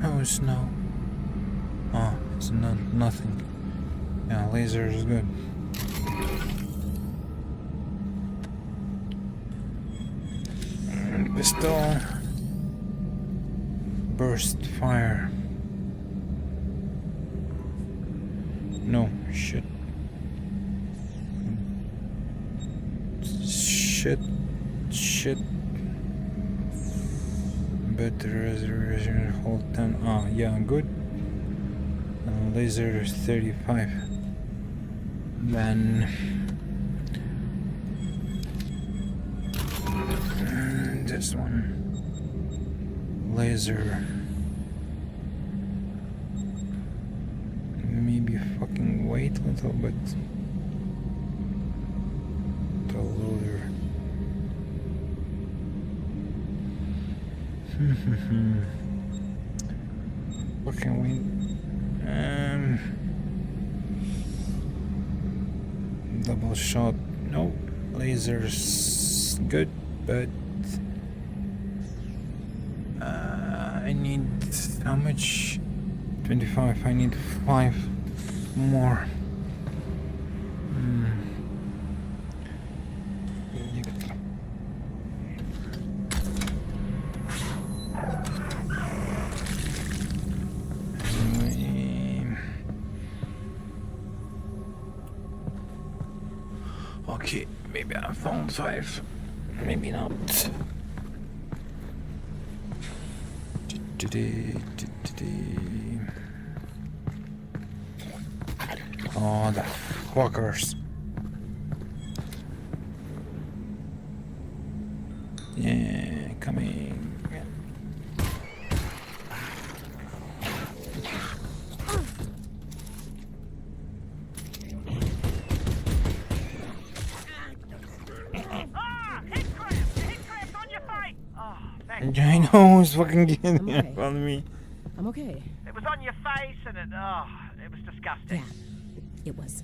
Oh, snow. Oh, it's nothing. Yeah, laser is good. Pistol. Burst fire. No, shit. Shit. Better reservation hold 10. Ah, yeah, good. And laser 35. Then this one. Laser. Maybe fucking wait a little bit. The loader. Fucking wait. Double shot. No. Lasers good, but I need how much? 25. I need 5 more. Okay, maybe I found 5. Maybe not. Oh, the fuckers. Yeah, coming. I know, it's fucking getting up on me. I'm okay. It was on your face and it was disgusting. Yeah, it was.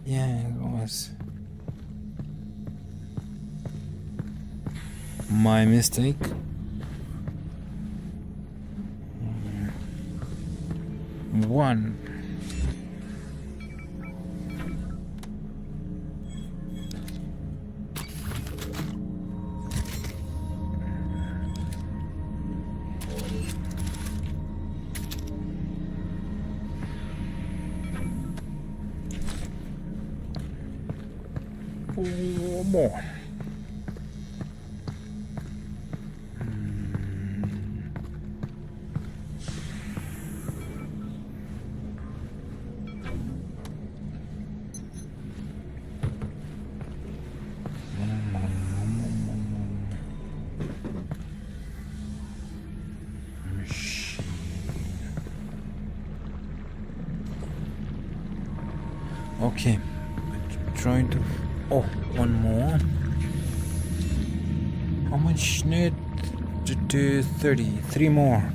Yeah, it was. My mistake. One. More. Okay, trying to. Oh, one more. How much need to do? 30. 3 more.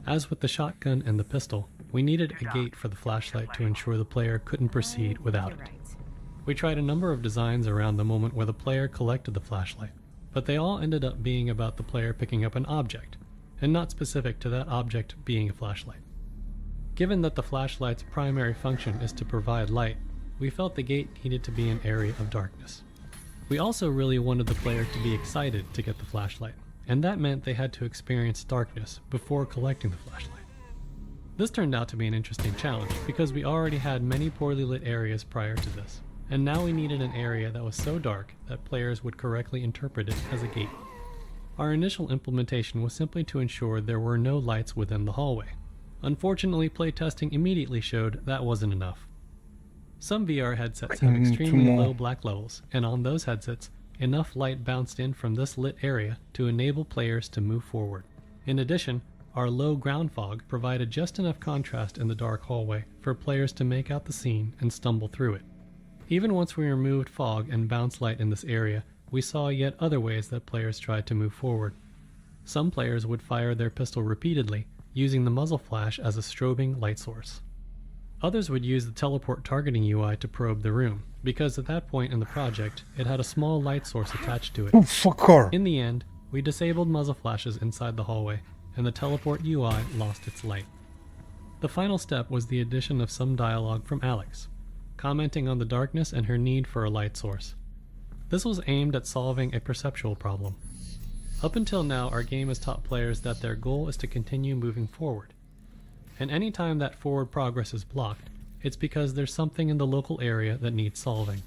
As with the shotgun and the pistol, we needed a gate for the flashlight to ensure the player couldn't proceed without it. We tried a number of designs around the moment where the player collected the flashlight, but they all ended up being about the player picking up an object, and not specific to that object being a flashlight. Given that the flashlight's primary function is to provide light, we felt the gate needed to be an area of darkness. We also really wanted the player to be excited to get the flashlight, and that meant they had to experience darkness before collecting the flashlight. This turned out to be an interesting challenge because we already had many poorly lit areas prior to this, and now we needed an area that was so dark that players would correctly interpret it as a gate. Our initial implementation was simply to ensure there were no lights within the hallway. Unfortunately, playtesting immediately showed that wasn't enough. Some VR headsets I have need extremely two more. low black levels, and on those headsets, enough light bounced in from this lit area to enable players to move forward. In addition, our low ground fog provided just enough contrast in the dark hallway for players to make out the scene and stumble through it. Even once we removed fog and bounce light in this area, we saw yet other ways that players tried to move forward. Some players would fire their pistol repeatedly, using the muzzle flash as a strobing light source. Others would use the teleport targeting UI to probe the room, because at that point in the project, it had a small light source attached to it. Oh, fuck her. In the end, we disabled muzzle flashes inside the hallway, and the teleport UI lost its light. The final step was the addition of some dialogue from Alyx, commenting on the darkness and her need for a light source. This was aimed at solving a perceptual problem. Up until now, our game has taught players that their goal is to continue moving forward. And any time that forward progress is blocked, it's because there's something in the local area that needs solving.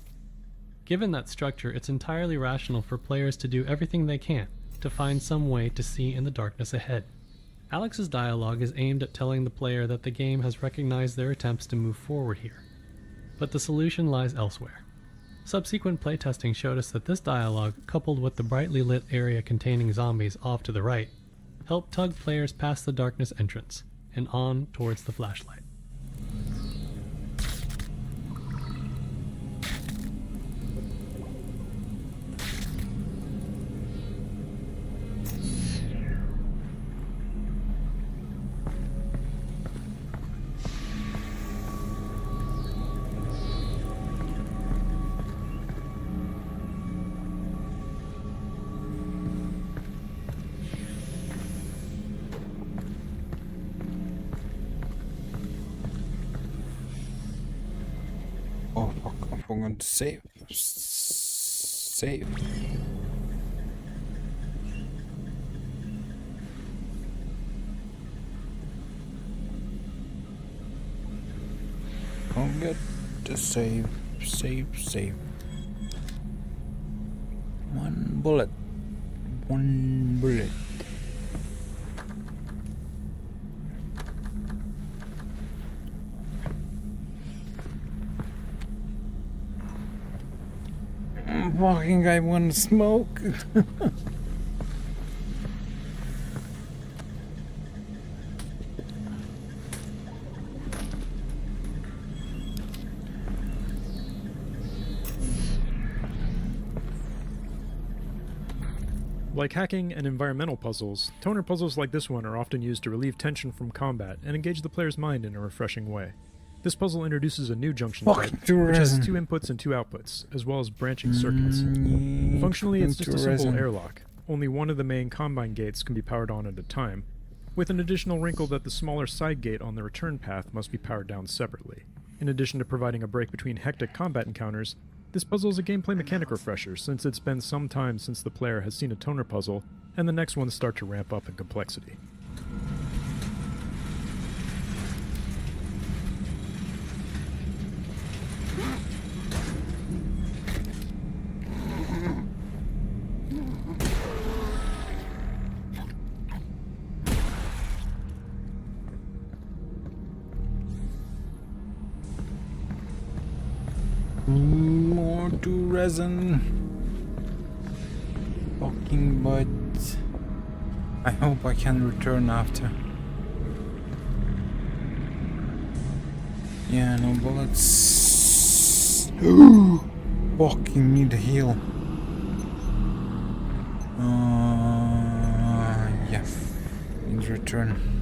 Given that structure, it's entirely rational for players to do everything they can to find some way to see in the darkness ahead. Alyx's dialogue is aimed at telling the player that the game has recognized their attempts to move forward here, but the solution lies elsewhere. Subsequent playtesting showed us that this dialogue, coupled with the brightly lit area containing zombies off to the right, helped tug players past the darkness entrance and on towards the flashlight. Oh fuck, I forgot to save. Save. Forget to save. Save. One bullet. Fucking I want to smoke. Like hacking and environmental puzzles, toner puzzles like this one are often used to relieve tension from combat and engage the player's mind in a refreshing way. This puzzle introduces a new junction type, which has 2 inputs and 2 outputs, as well as branching circuits. Functionally, it's just a simple airlock. Only one of the main combine gates can be powered on at a time, with an additional wrinkle that the smaller side gate on the return path must be powered down separately. In addition to providing a break between hectic combat encounters, this puzzle is a gameplay mechanic refresher, since it's been some time since the player has seen a toner puzzle, and the next ones start to ramp up in complexity. More to resin. Fucking butt. I hope I can return after. Yeah, no bullets. Fucking need a heal. Yeah. Need to return.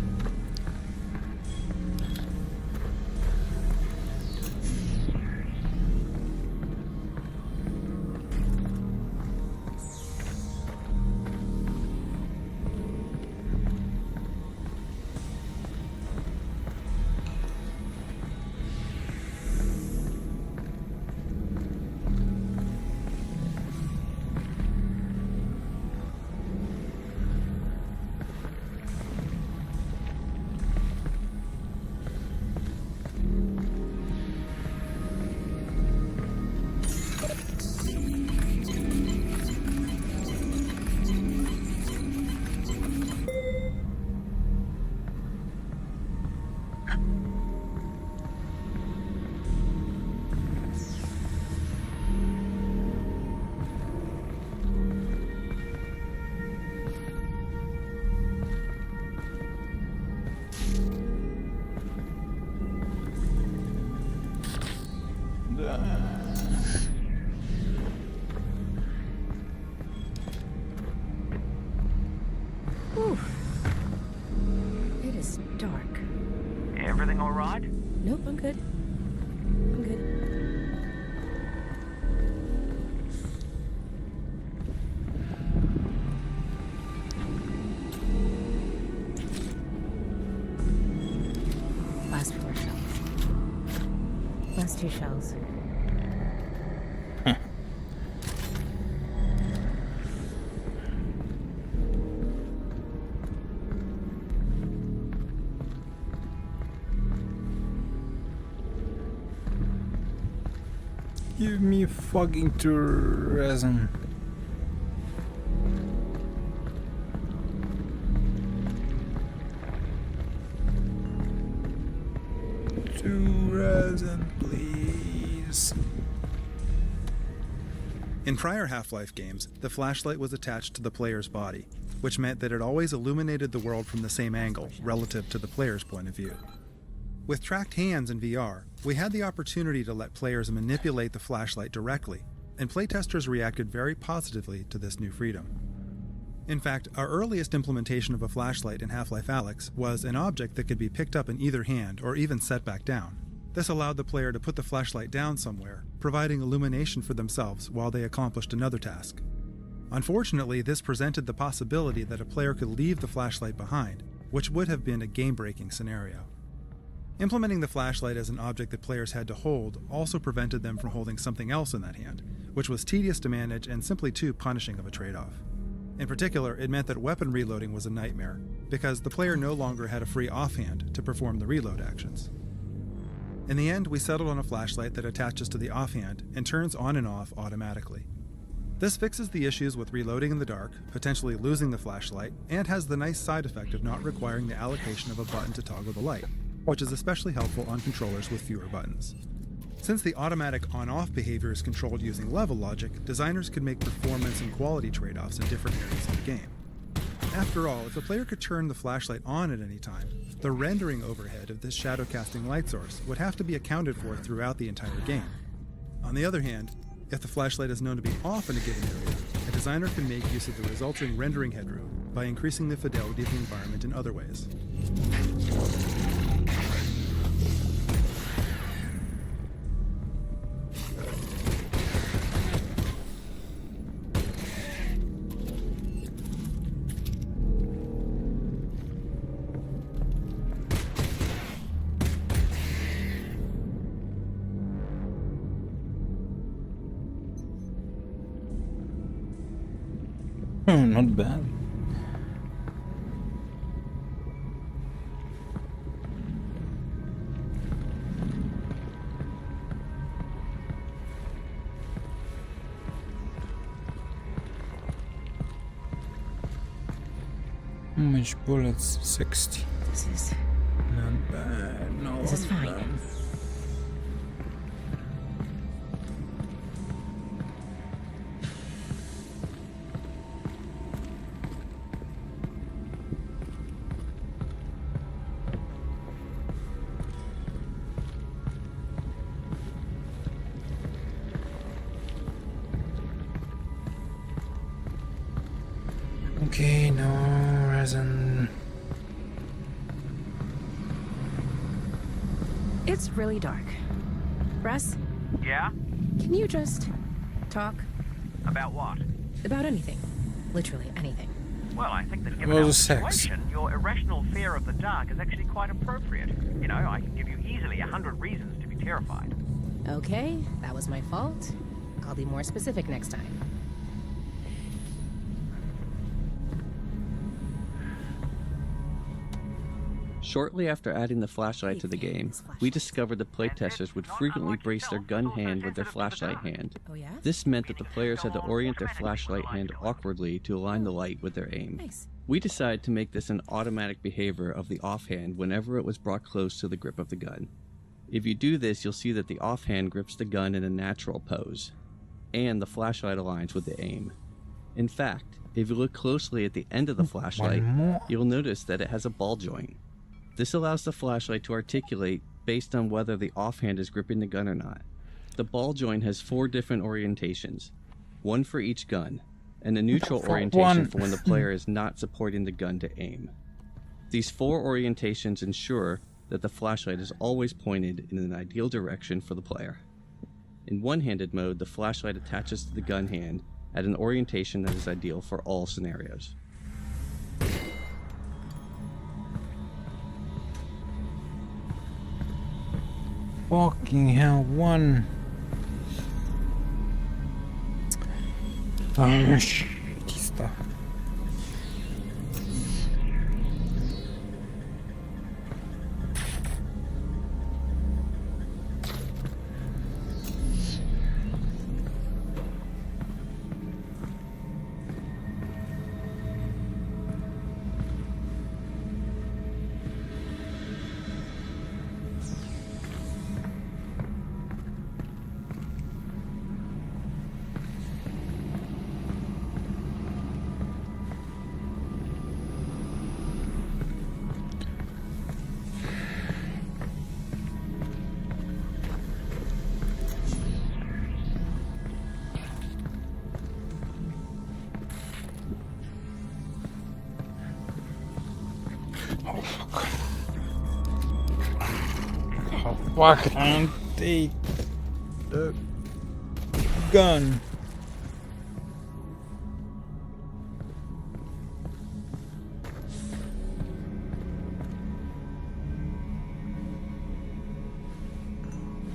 Everything all right? Nope, I'm good. I'm good. Last 4 shells. Last 2 shells. Give me fucking tourism. Tourism, please. In prior Half-Life games, the flashlight was attached to the player's body, which meant that it always illuminated the world from the same angle, relative to the player's point of view. With tracked hands in VR, we had the opportunity to let players manipulate the flashlight directly, and playtesters reacted very positively to this new freedom. In fact, our earliest implementation of a flashlight in Half-Life Alyx was an object that could be picked up in either hand or even set back down. This allowed the player to put the flashlight down somewhere, providing illumination for themselves while they accomplished another task. Unfortunately, this presented the possibility that a player could leave the flashlight behind, which would have been a game-breaking scenario. Implementing the flashlight as an object that players had to hold also prevented them from holding something else in that hand, which was tedious to manage and simply too punishing of a trade-off. In particular, it meant that weapon reloading was a nightmare, because the player no longer had a free offhand to perform the reload actions. In the end, we settled on a flashlight that attaches to the offhand and turns on and off automatically. This fixes the issues with reloading in the dark, potentially losing the flashlight, and has the nice side effect of not requiring the allocation of a button to toggle the light, which is especially helpful on controllers with fewer buttons. Since the automatic on-off behavior is controlled using level logic, designers could make performance and quality trade-offs in different areas of the game. After all, if a player could turn the flashlight on at any time, the rendering overhead of this shadow-casting light source would have to be accounted for throughout the entire game. On the other hand, if the flashlight is known to be off in a given area, a designer can make use of the resulting rendering headroom by increasing the fidelity of the environment in other ways. Not bad. How much bullets? 60. This is not bad. No, this is fine. Bad. Okay, no resin. It's really dark. Russ? Yeah? Can you just talk? About what? About anything. Literally anything. Well, I think that given our situation, your irrational fear of the dark is actually quite appropriate. You know, I can give you easily 100 reasons to be terrified. Okay, that was my fault. I'll be more specific next time. Shortly after adding the flashlight to the game, we discovered that playtesters would frequently brace their gun hand with their flashlight hand. Oh yeah? This meant that the players had to orient their flashlight hand awkwardly to align the light with their aim. We decided to make this an automatic behavior of the offhand whenever it was brought close to the grip of the gun. If you do this, you'll see that the offhand grips the gun in a natural pose, and the flashlight aligns with the aim. In fact, if you look closely at the end of the flashlight, you'll notice that it has a ball joint. This allows the flashlight to articulate based on whether the offhand is gripping the gun or not. The ball joint has 4 different orientations, one for each gun, and a neutral orientation for when the player is not supporting the gun to aim. These 4 orientations ensure that the flashlight is always pointed in an ideal direction for the player. In one-handed mode, the flashlight attaches to the gun hand at an orientation that is ideal for all scenarios. Fucking hell, one. Shitty stuff. Why can't they the gun?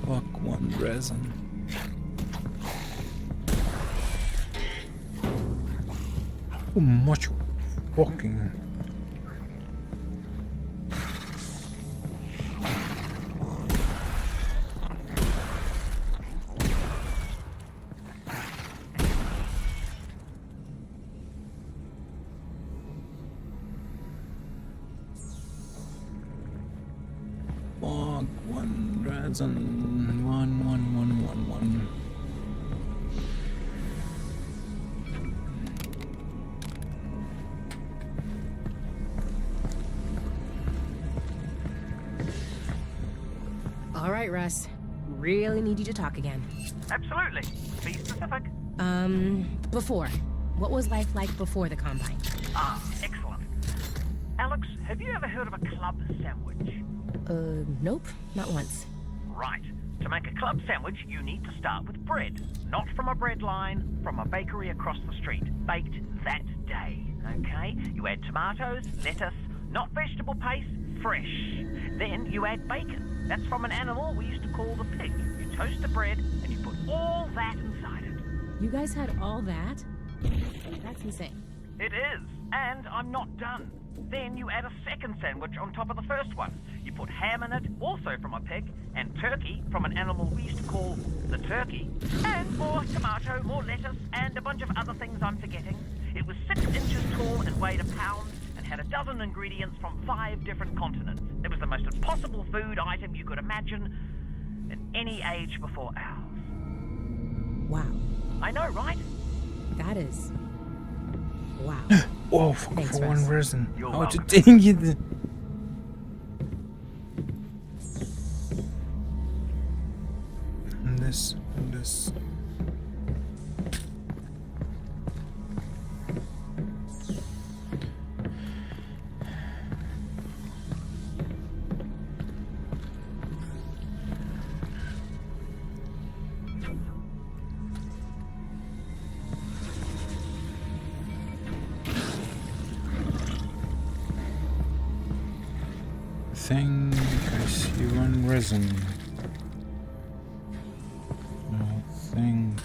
Fuck one resin. How much fucking one resin, one. All right, Russ. Really need you to talk again. Absolutely. Be specific. Before. What was life like before the Combine? Ah, excellent. Alex, have you ever heard of a club sandwich? Nope, not once. Right. To make a club sandwich, you need to start with bread. Not from a bread line, from a bakery across the street. Baked that day, okay? You add tomatoes, lettuce, not vegetable paste, fresh. Then you add bacon. That's from an animal we used to call the pig. You toast the bread, and you put all that inside it. You guys had all that? That's insane. It is, and I'm not done. Then you add a second sandwich on top of the first one. You put ham in it, also from a pig, and turkey from an animal we used to call the turkey, and more tomato, more lettuce, and a bunch of other things I'm forgetting. It was 6 inches tall and weighed a pound, and had a dozen ingredients from 5 different continents. It was the most impossible food item you could imagine in any age before ours. Wow. I know, right? That is... wow. Oh, fuck. Thanks, For Russ. one reason. You're How to welcome. take it? This. I think I see one resin. Think.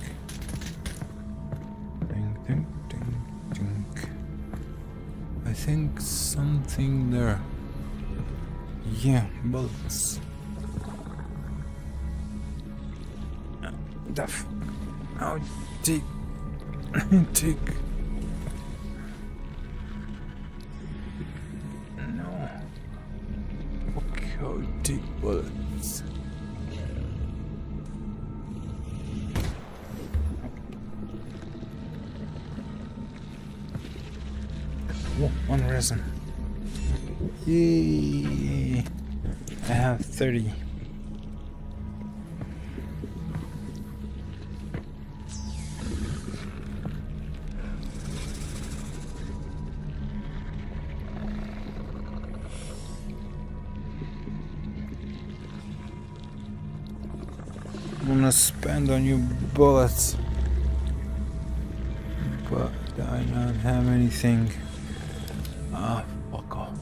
I think something there. Yeah, bullets. I'll take. No. Okay, I'll take bullets. Oh, one resin. Yay! I have 30. wanna spend on you bullets, but I don't have anything. Ah, fuck off.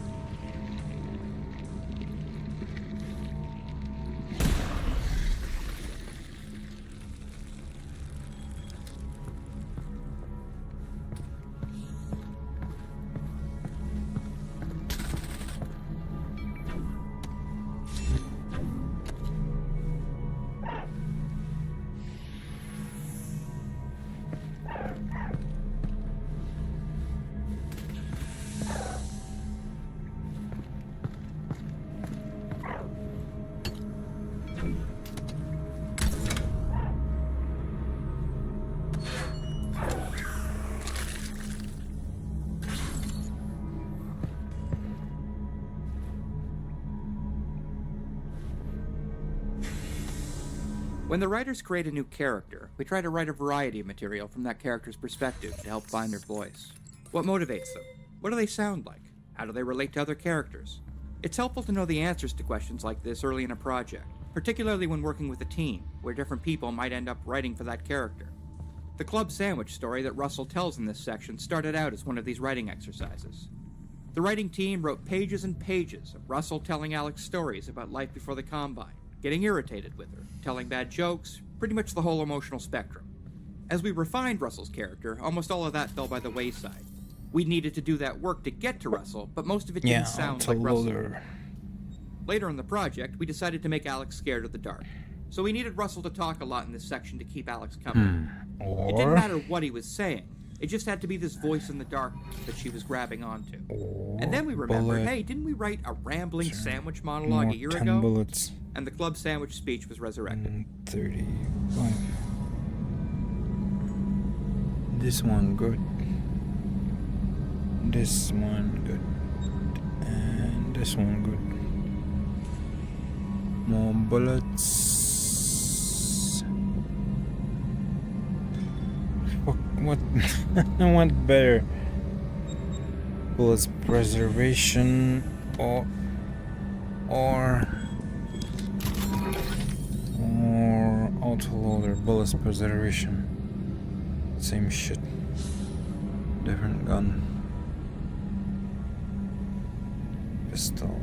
When the writers create a new character, we try to write a variety of material from that character's perspective to help find their voice. What motivates them? What do they sound like? How do they relate to other characters? It's helpful to know the answers to questions like this early in a project, particularly when working with a team, where different people might end up writing for that character. The club sandwich story that Russell tells in this section started out as one of these writing exercises. The writing team wrote pages and pages of Russell telling Alyx stories about life before the Combine, getting irritated with her, telling bad jokes, pretty much the whole emotional spectrum. As we refined Russell's character, almost all of that fell by the wayside. We needed to do that work to get to Russell, but most of it didn't sound like Russell. Later in the project, we decided to make Alyx scared of the dark. So we needed Russell to talk a lot in this section to keep Alyx company. It didn't matter what he was saying. It just had to be this voice in the dark that she was grabbing onto. And then we remembered, hey, didn't we write a rambling sandwich monologue a year ago? Bullets. And the club sandwich speech was resurrected. 35. This one good. This one good. And this one good. More bullets. Fuck, what? I want better. Bullets preservation or autoloader, bullets preservation. Same shit. Different gun. Pistol.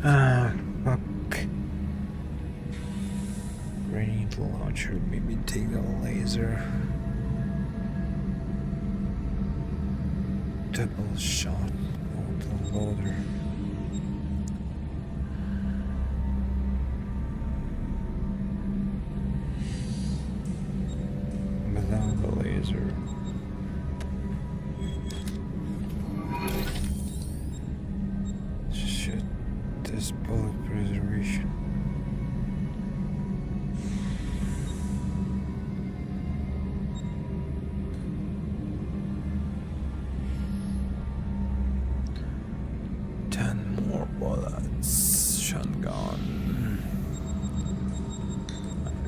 Ah, fuck. Grenade launcher, maybe take the laser. Double shot. Autoloader. Without the laser. Shit, this bullet preservation.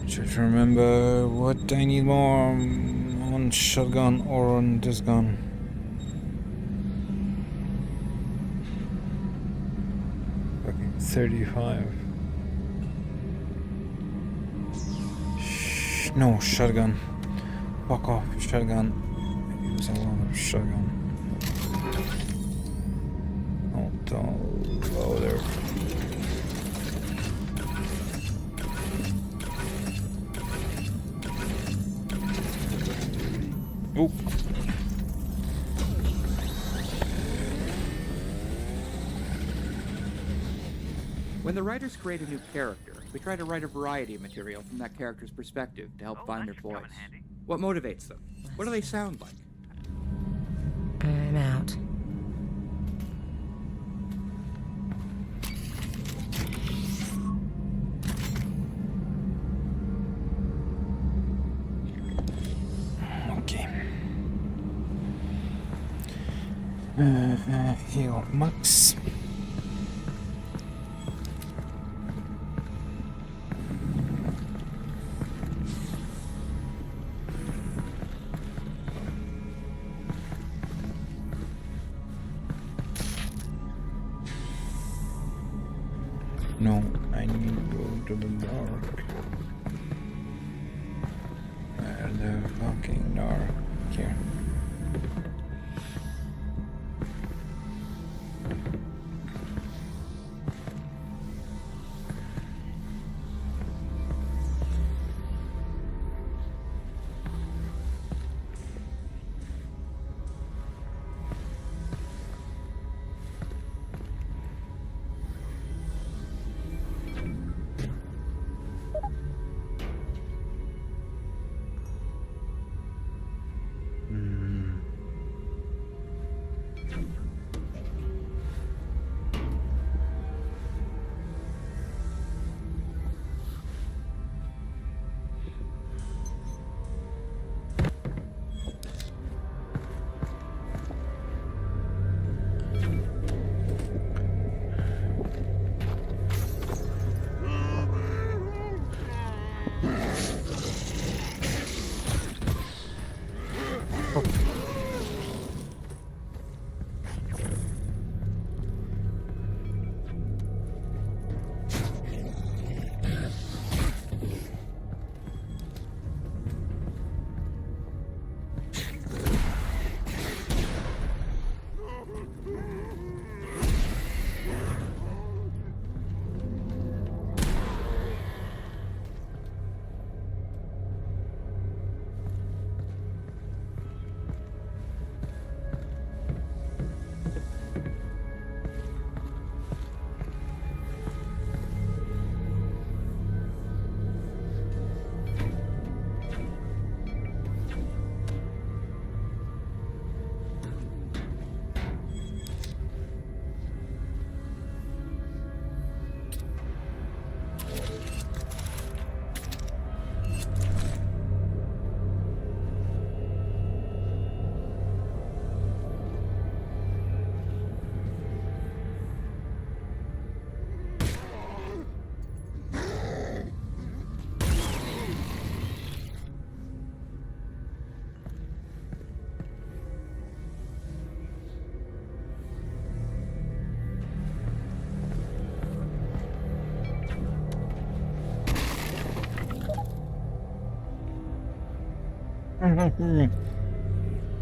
Just remember what I need more on shotgun or on this gun. Okay, 35. No, shotgun. Fuck off, shotgun. I use a lot of shotgun. Auto-loader. Oh. When the writers create a new character, we try to write a variety of material from that character's perspective to help find their voice. What motivates them? What do they sound like? I'm out. Heal max. No, I need to go to the dark. Where the fucking dark? Here.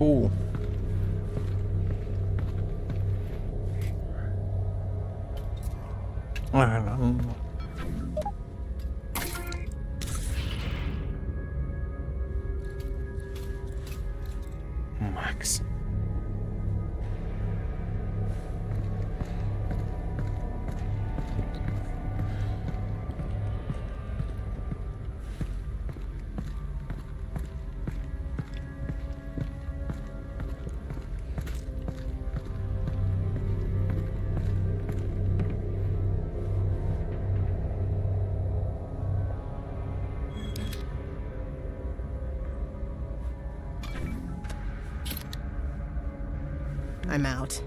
Ooh. Max. I'm out.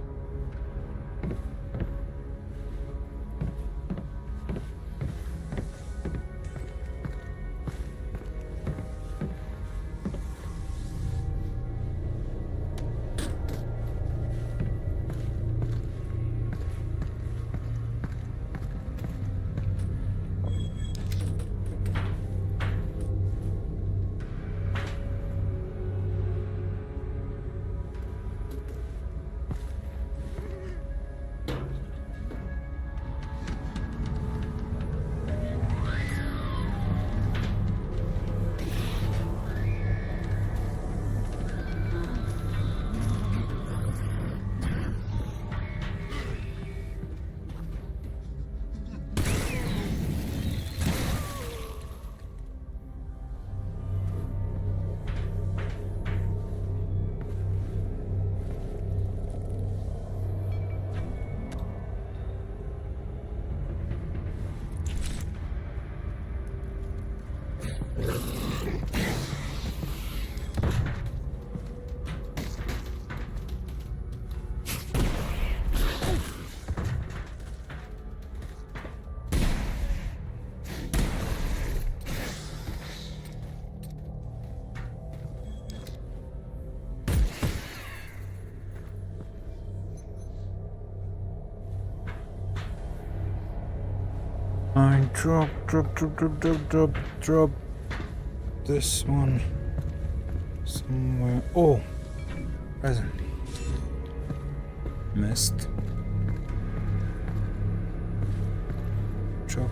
I drop this one somewhere. Oh, present. Missed. Drop.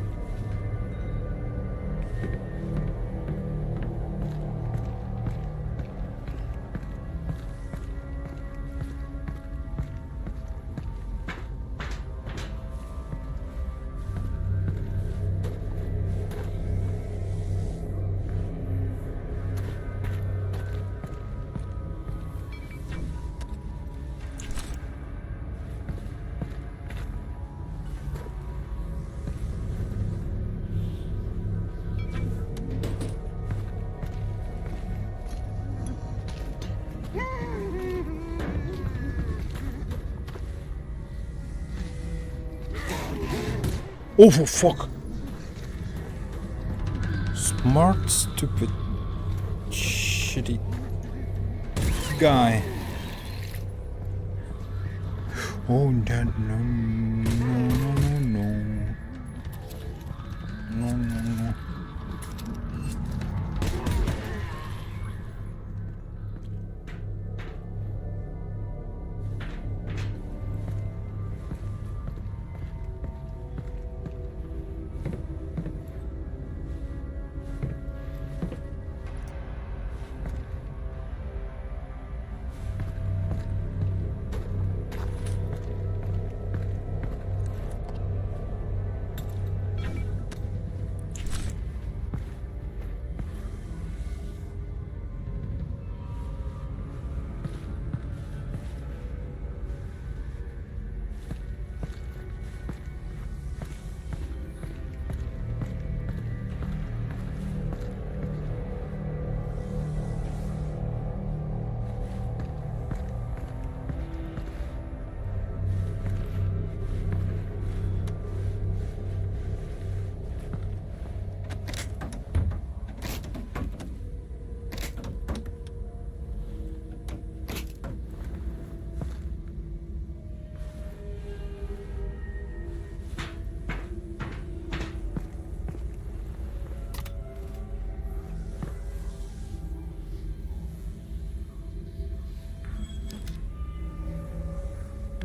Oh, for fuck! Smart, stupid, shitty guy. Oh, Dad, no.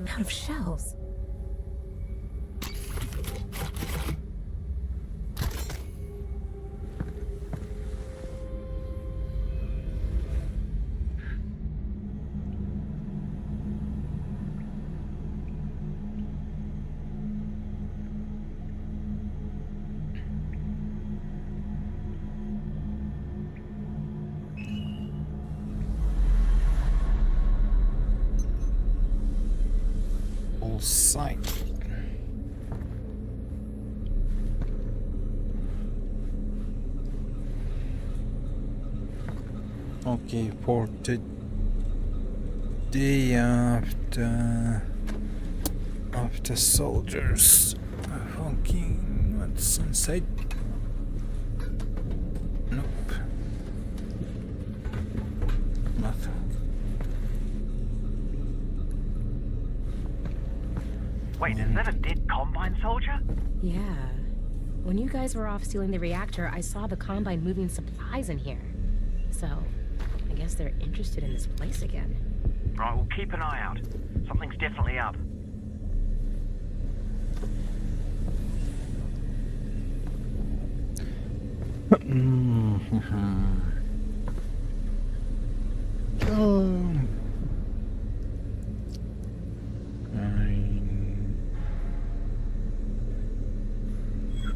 Out of shells. Sight. Okay, for the day after soldiers. Fucking what's inside? Nope. Nothing. Wait, is that a dead Combine soldier? Yeah. When you guys were off stealing the reactor, I saw the Combine moving supplies in here. So, I guess they're interested in this place again. Right, we'll keep an eye out. Something's definitely up.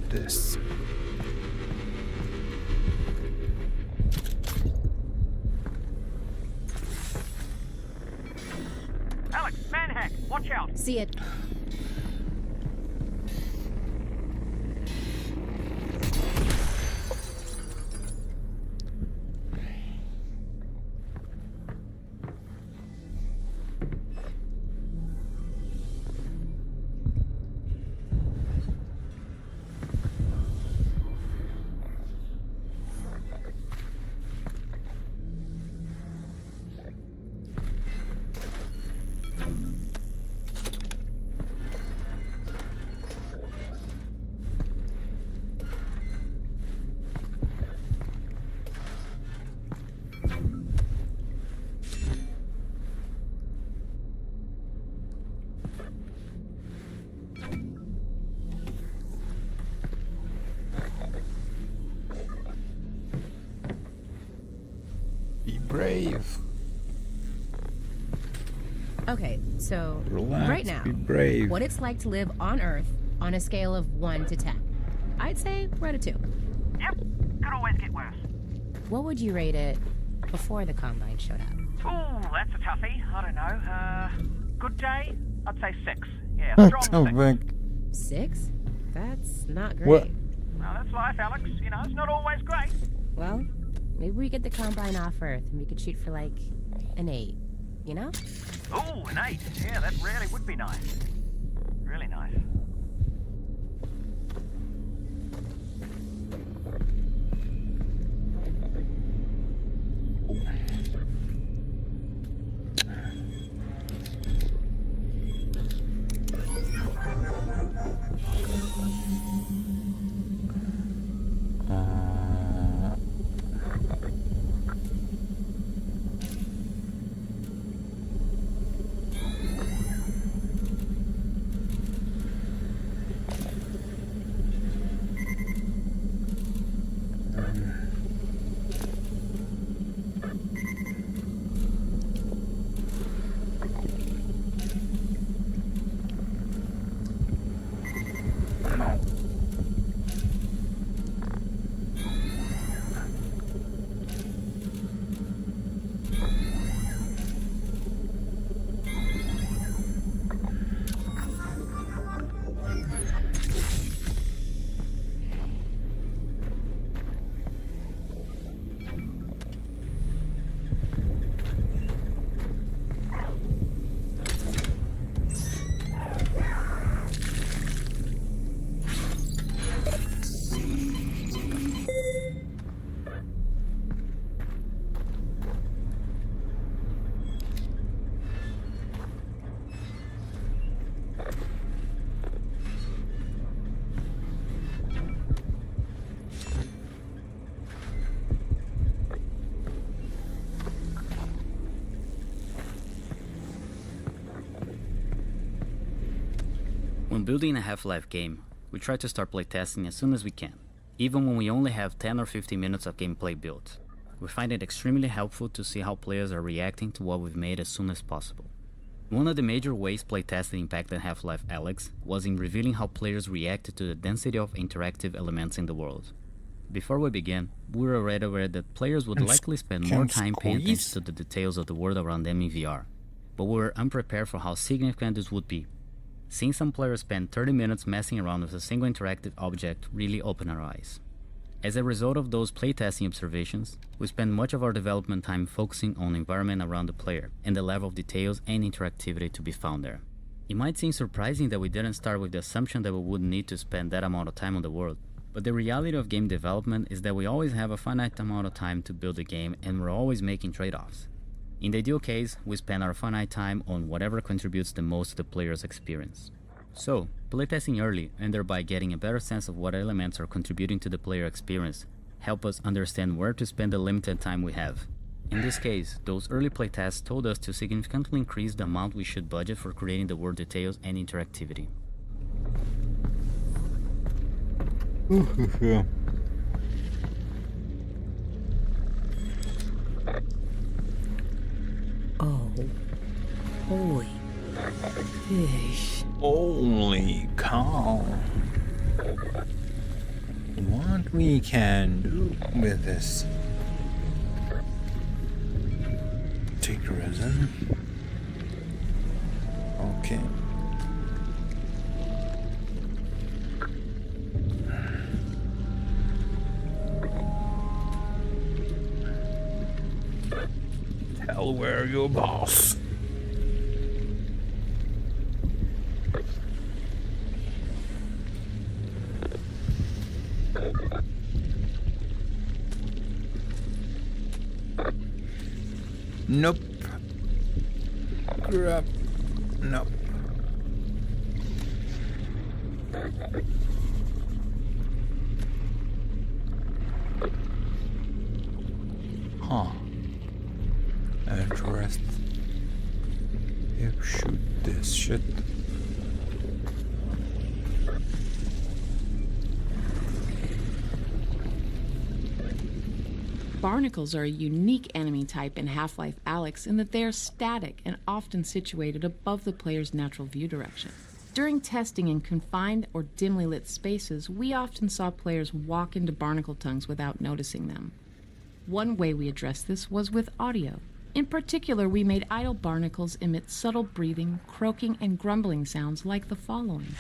This. Alyx, manhack, watch out. See it. brave. Okay, so Relax, right now, be brave. what it's like to live on Earth on a scale of 1 to 10. I'd say we're at a 2. Yep, could always get worse. What would you rate it before the Combine showed up? Ooh, that's a toughie. I don't know. Good day? I'd say 6. Yeah, That's strong 6. big. 6? That's not great. What? Well, that's life, Alex. You know, it's not always great. Well, maybe we get the Combine off Earth and we could shoot for like an 8, you know? Ooh, an 8. Yeah, that really would be nice. Really nice. When building a Half-Life game, we try to start playtesting as soon as we can, even when we only have 10 or 15 minutes of gameplay built. We find it extremely helpful to see how players are reacting to what we've made as soon as possible. One of the major ways playtesting impacted Half-Life Alyx was in revealing how players reacted to the density of interactive elements in the world. Before we began, we were already aware that players would likely spend more time paying attention to the details of the world around them in VR, but we were unprepared for how significant this would be. Seeing some players spend 30 minutes messing around with a single interactive object really opened our eyes. As a result of those playtesting observations, we spent much of our development time focusing on the environment around the player and the level of details and interactivity to be found there. It might seem surprising that we didn't start with the assumption that we wouldn't need to spend that amount of time on the world, but the reality of game development is that we always have a finite amount of time to build a game and we're always making trade-offs. In the ideal case, we spend our finite time on whatever contributes the most to the player's experience. So, playtesting early and thereby getting a better sense of what elements are contributing to the player experience help us understand where to spend the limited time we have. In this case, those early playtests told us to significantly increase the amount we should budget for creating the world details and interactivity. Oh, holy fish. Holy cow. What we can do with this? Take resin. Okay. Tell where your boss. Nope. Grab. Nope. Huh. Interesting. You shoot this shit. Barnacles are a unique enemy type in Half-Life Alyx in that they are static and often situated above the player's natural view direction. During testing in confined or dimly lit spaces, we often saw players walk into barnacle tongues without noticing them. One way we addressed this was with audio. In particular, we made idle barnacles emit subtle breathing, croaking, and grumbling sounds like the following.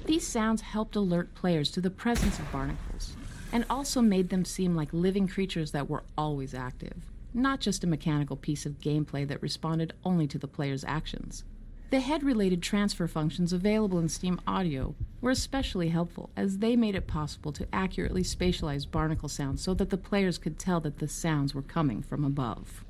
These sounds helped alert players to the presence of barnacles, and also made them seem like living creatures that were always active, not just a mechanical piece of gameplay that responded only to the player's actions. The head-related transfer functions available in Steam Audio were especially helpful, as they made it possible to accurately spatialize barnacle sounds so that the players could tell that the sounds were coming from above.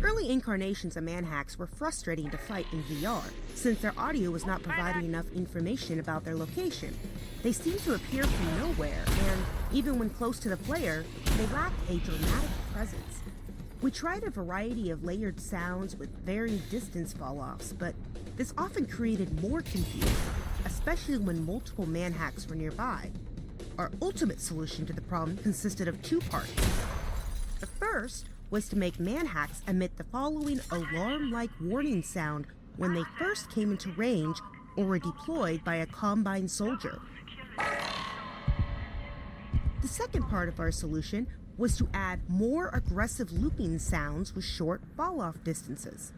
Early incarnations of manhacks were frustrating to fight in VR, since their audio was not providing enough information about their location. They seemed to appear from nowhere, and even when close to the player, they lacked a dramatic presence. We tried a variety of layered sounds with varying distance fall-offs, but this often created more confusion, especially when multiple manhacks were nearby. Our ultimate solution to the problem consisted of two parts. The first was to make manhacks emit the following alarm-like warning sound when they first came into range or were deployed by a Combine soldier. The second part of our solution was to add more aggressive looping sounds with short fall-off distances.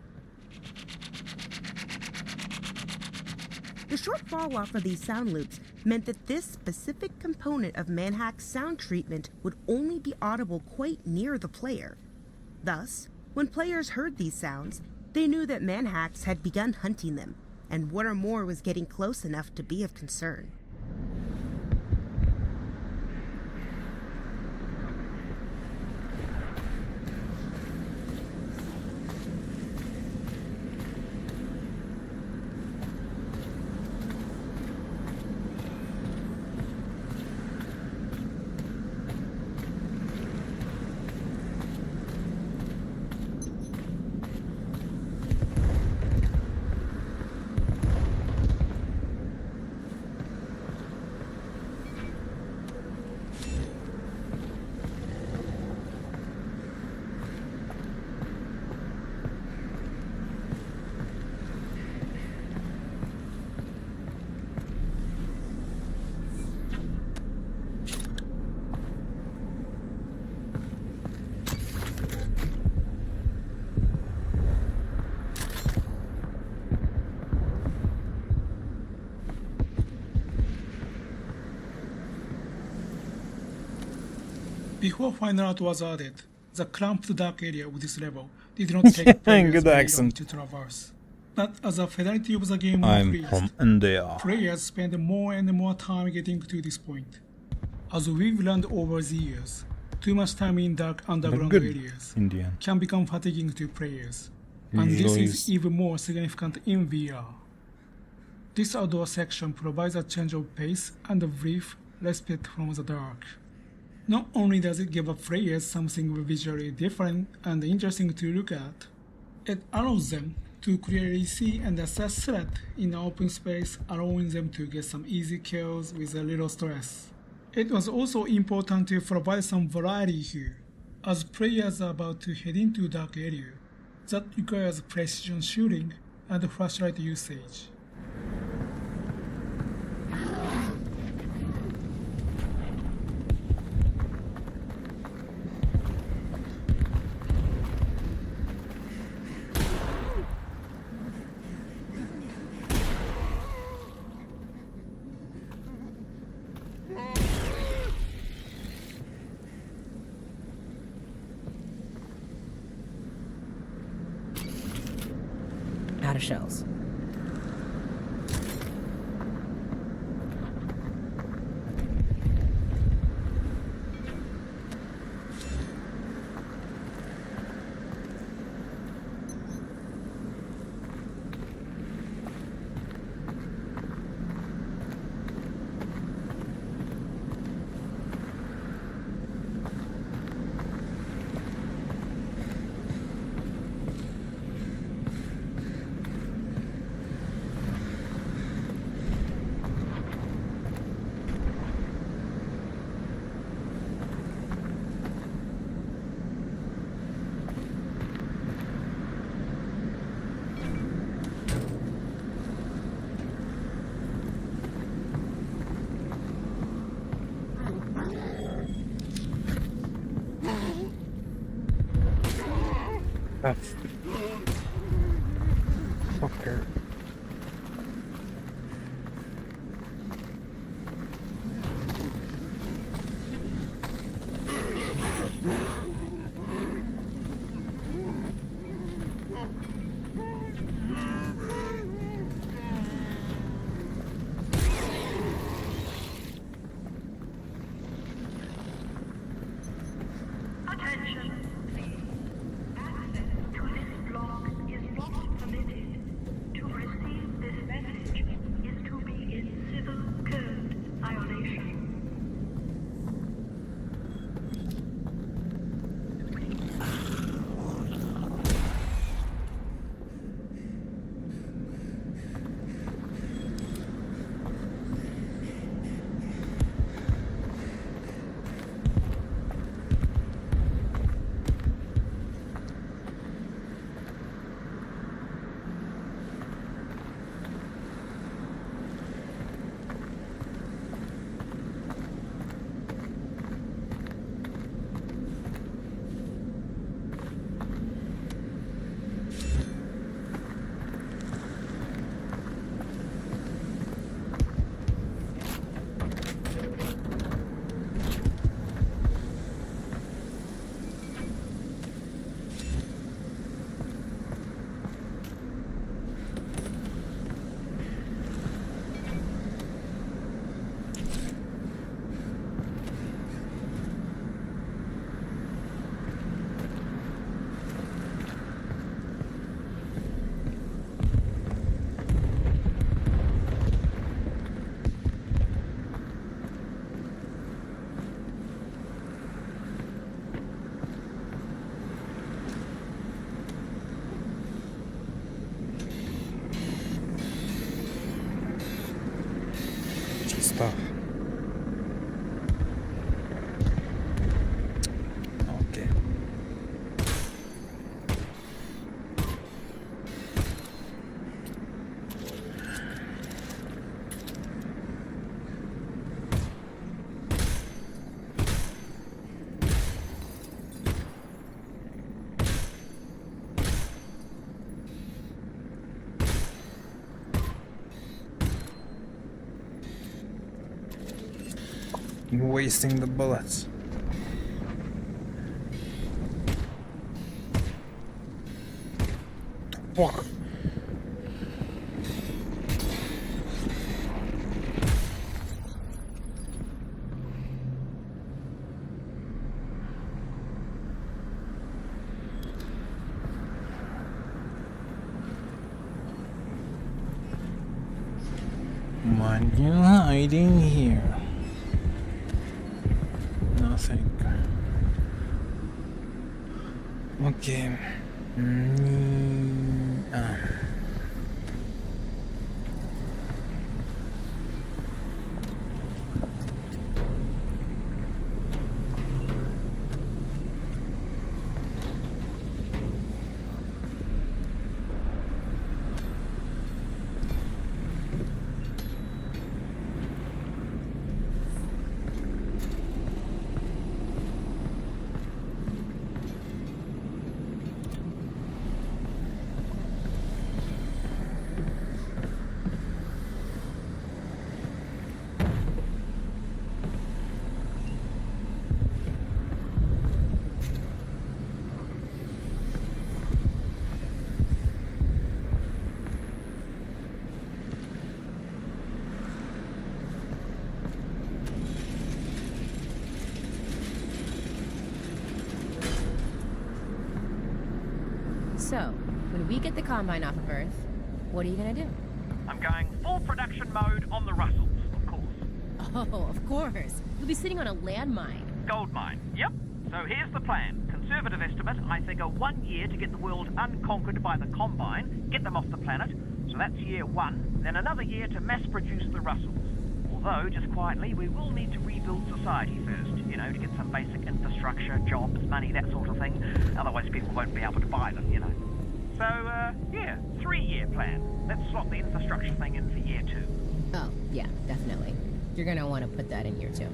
The short fall-off of these sound loops meant that this specific component of manhack's sound treatment would only be audible quite near the player. Thus, when players heard these sounds, they knew that manhacks had begun hunting them, and one or more was getting close enough to be of concern. Before Final Art was added, the cramped dark area of this level did not take players very long to traverse. But as a fidelity of the game increased, players spend more and more time getting to this point. As we've learned over the years, too much time in dark underground areas can become fatiguing to players, and this is even more significant in VR. This outdoor section provides a change of pace and a brief respite from the dark. Not only does it give players something visually different and interesting to look at, It allows them to clearly see and assess threat in open space, allowing them to get some easy kills with a little stress. It was also important to provide some variety here, as players are about to head into dark area that requires precision shooting and flashlight usage. Out of shells. Fucker. Stuff. Okay. You're wasting the bullets. Fuck. What you hiding here? Nothing. Okay. So, when we get the Combine off of Earth, what are you gonna do? I'm going full production mode on the Russells, of course. Oh, of course. You'll be sitting on a landmine. Gold mine, yep. So here's the plan. Conservative estimate, I figure 1 year to get the world unconquered by the Combine, get them off the planet, so that's year 1, then another year to mass produce the Russells. Although, just quietly, we will need to rebuild society first, you know, to get some basic infrastructure, jobs, money, that sort of thing. Otherwise people won't be able to buy them, you know. So, yeah, 3-year plan. Let's slot the infrastructure thing in for year 2. Oh, yeah, definitely. You're gonna want to put that in year 2.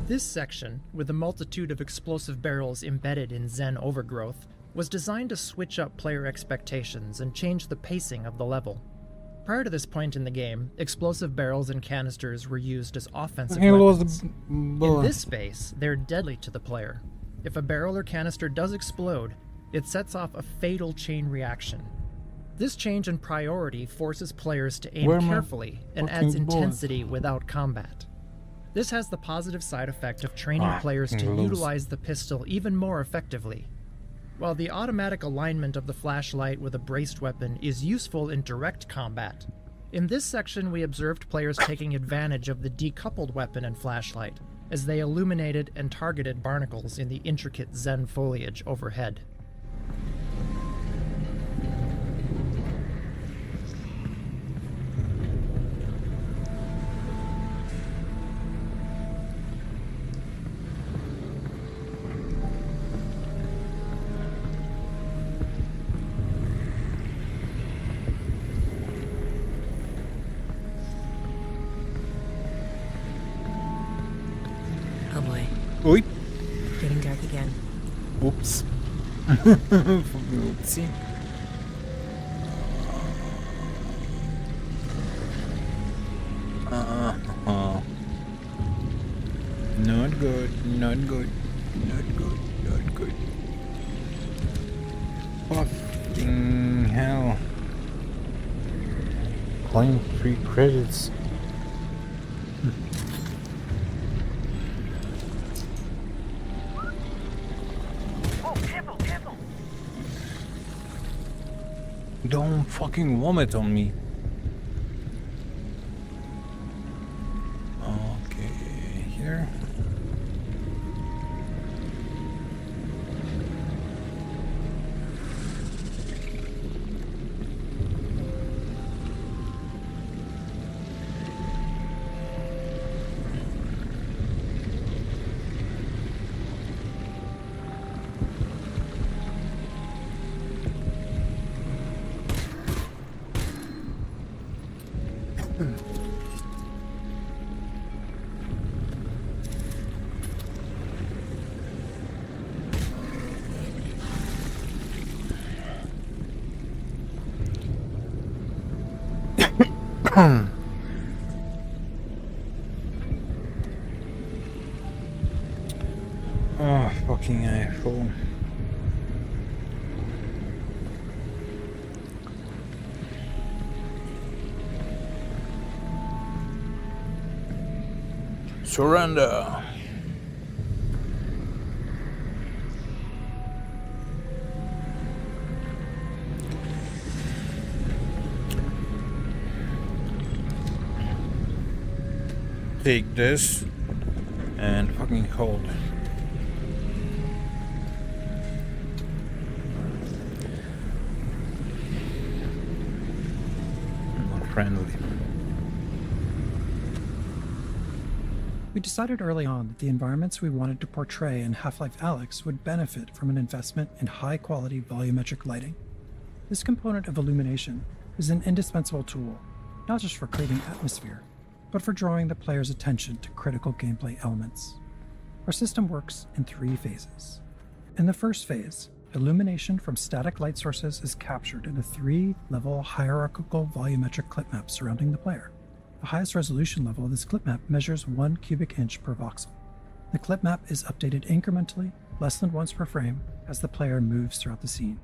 This section, with a multitude of explosive barrels embedded in Zen overgrowth, was designed to switch up player expectations and change the pacing of the level. Prior to this point in the game, explosive barrels and canisters were used as offensive weapons. In this space, they're deadly to the player. If a barrel or canister does explode, it sets off a fatal chain reaction. This change in priority forces players to aim carefully and adds intensity without combat. This has the positive side effect of training players to utilize the pistol even more effectively. While the automatic alignment of the flashlight with a braced weapon is useful in direct combat, in this section we observed players taking advantage of the decoupled weapon and flashlight as they illuminated and targeted barnacles in the intricate Zen foliage overhead. Oh boy. Oi. Getting dark again. Oops. Oopsie. Not good, not good, not good, not good. Fucking hell. Claim 3 credits. Don't fucking vomit on me. Okay, here. Oh, fucking asshole. Surrender. Take this and fucking hold. friendly. We decided early on that the environments we wanted to portray in Half-Life Alyx would benefit from an investment in high-quality volumetric lighting. This component of illumination is an indispensable tool, not just for creating atmosphere, but for drawing the player's attention to critical gameplay elements. Our system works in 3 phases. In the first phase, illumination from static light sources is captured in a 3-level hierarchical volumetric clip map surrounding the player. The highest resolution level of this clip map measures 1 cubic inch per voxel. The clip map is updated incrementally, less than once per frame, as the player moves throughout the scene.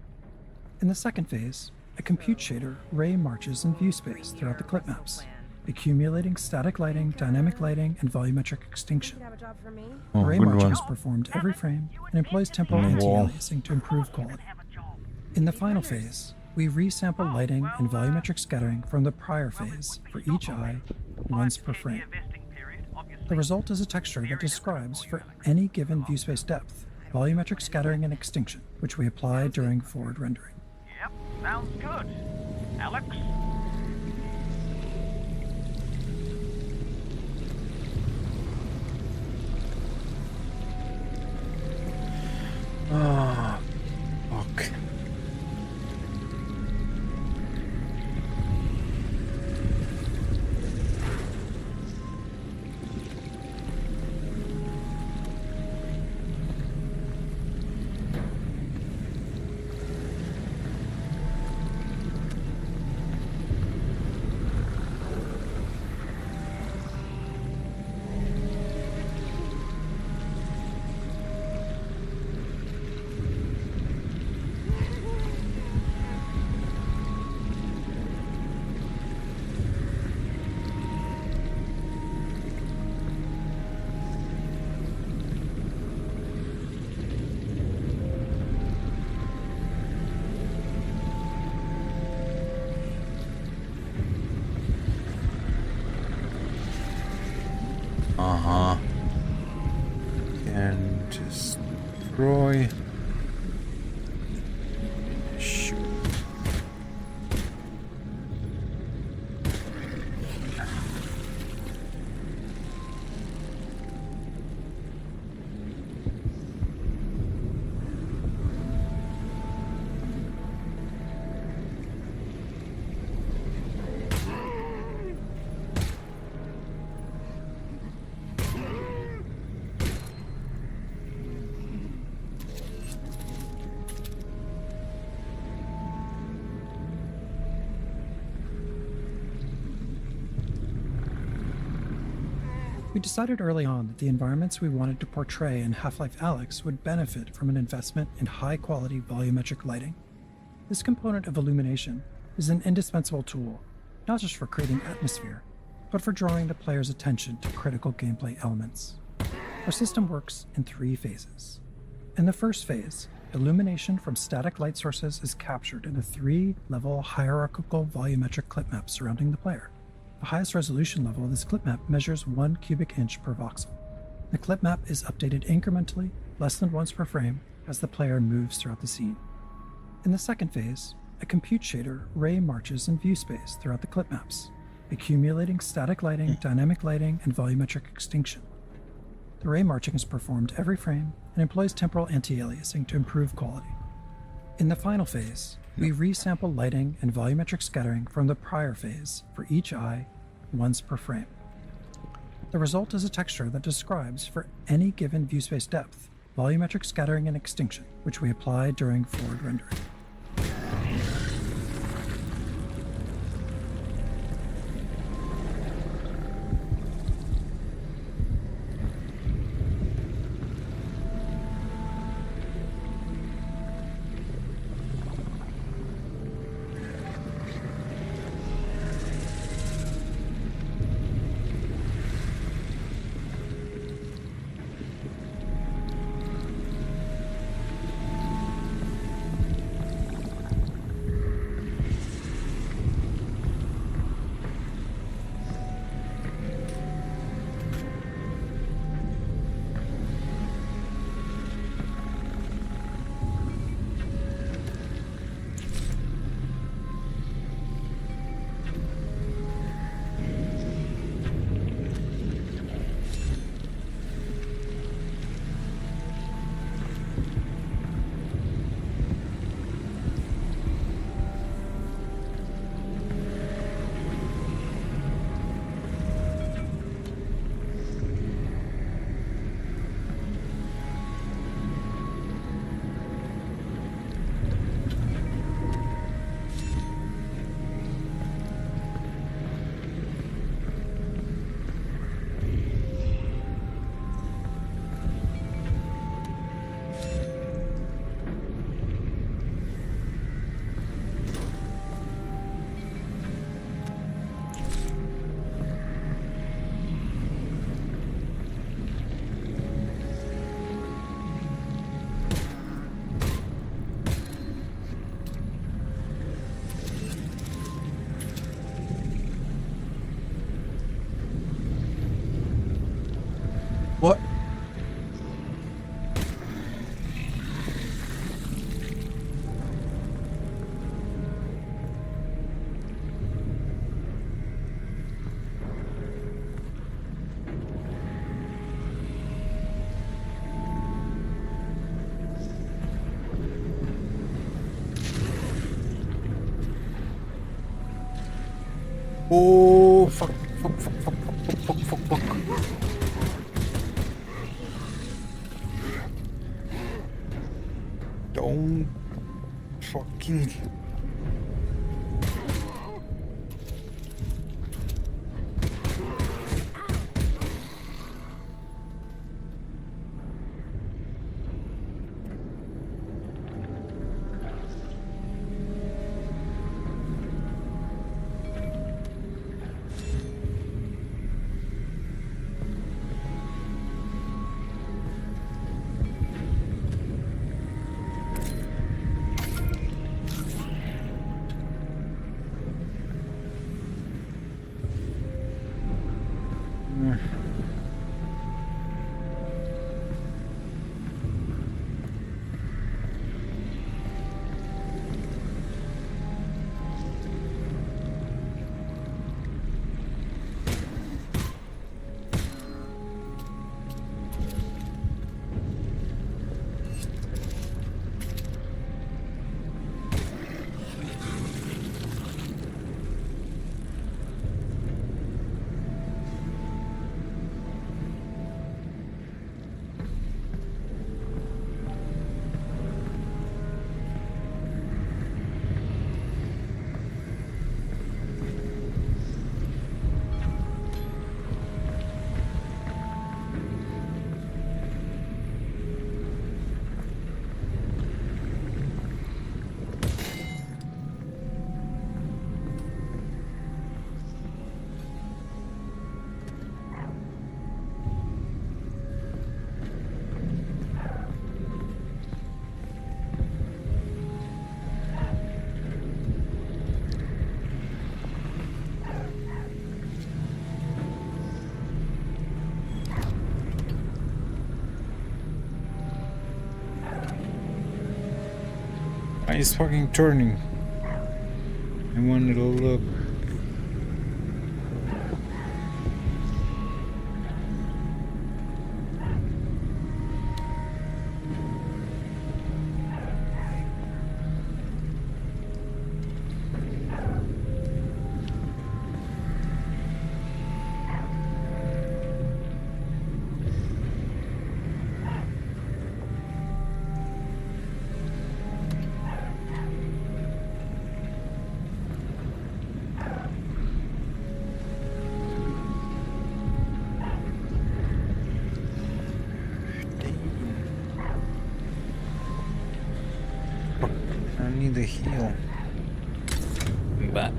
In the second phase, a compute shader ray marches in view space throughout the clip maps, accumulating static lighting, dynamic lighting, and volumetric extinction. The ray marching is performed every frame and employs temporal anti-aliasing to improve quality. In the final phase, we resample lighting and volumetric scattering from the prior phase for each eye once per frame. The result is a texture that describes, for any given view space depth, volumetric scattering and extinction, which we apply during forward rendering. Yep, sounds good. Alex? Ah, fuck. And destroy. Shoot. We decided early on that the environments we wanted to portray in Half-Life Alyx would benefit from an investment in high-quality volumetric lighting. This component of illumination is an indispensable tool, not just for creating atmosphere, but for drawing the player's attention to critical gameplay elements. Our system works in 3 phases. In the first phase, illumination from static light sources is captured in a 3-level hierarchical volumetric clip map surrounding the player. The highest resolution level of this clip map measures 1 cubic inch per voxel. The clip map is updated incrementally, less than once per frame, as the player moves throughout the scene. In the second phase, a compute shader ray marches in view space throughout the clip maps, accumulating static lighting, dynamic lighting, and volumetric extinction. The ray marching is performed every frame and employs temporal anti-aliasing to improve quality. In the final phase, we resample lighting and volumetric scattering from the prior phase for each eye once per frame. The result is a texture that describes, for any given view space depth, volumetric scattering and extinction, which we apply during forward rendering. Oh, fuck. Don't fucking... He's fucking turning. I wanted to look. Need a heal, but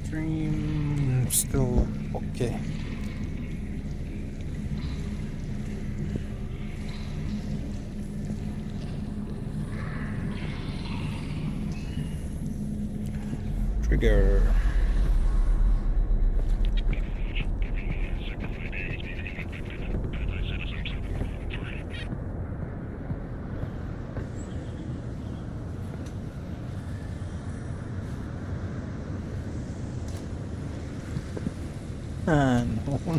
stream still okay. Trigger.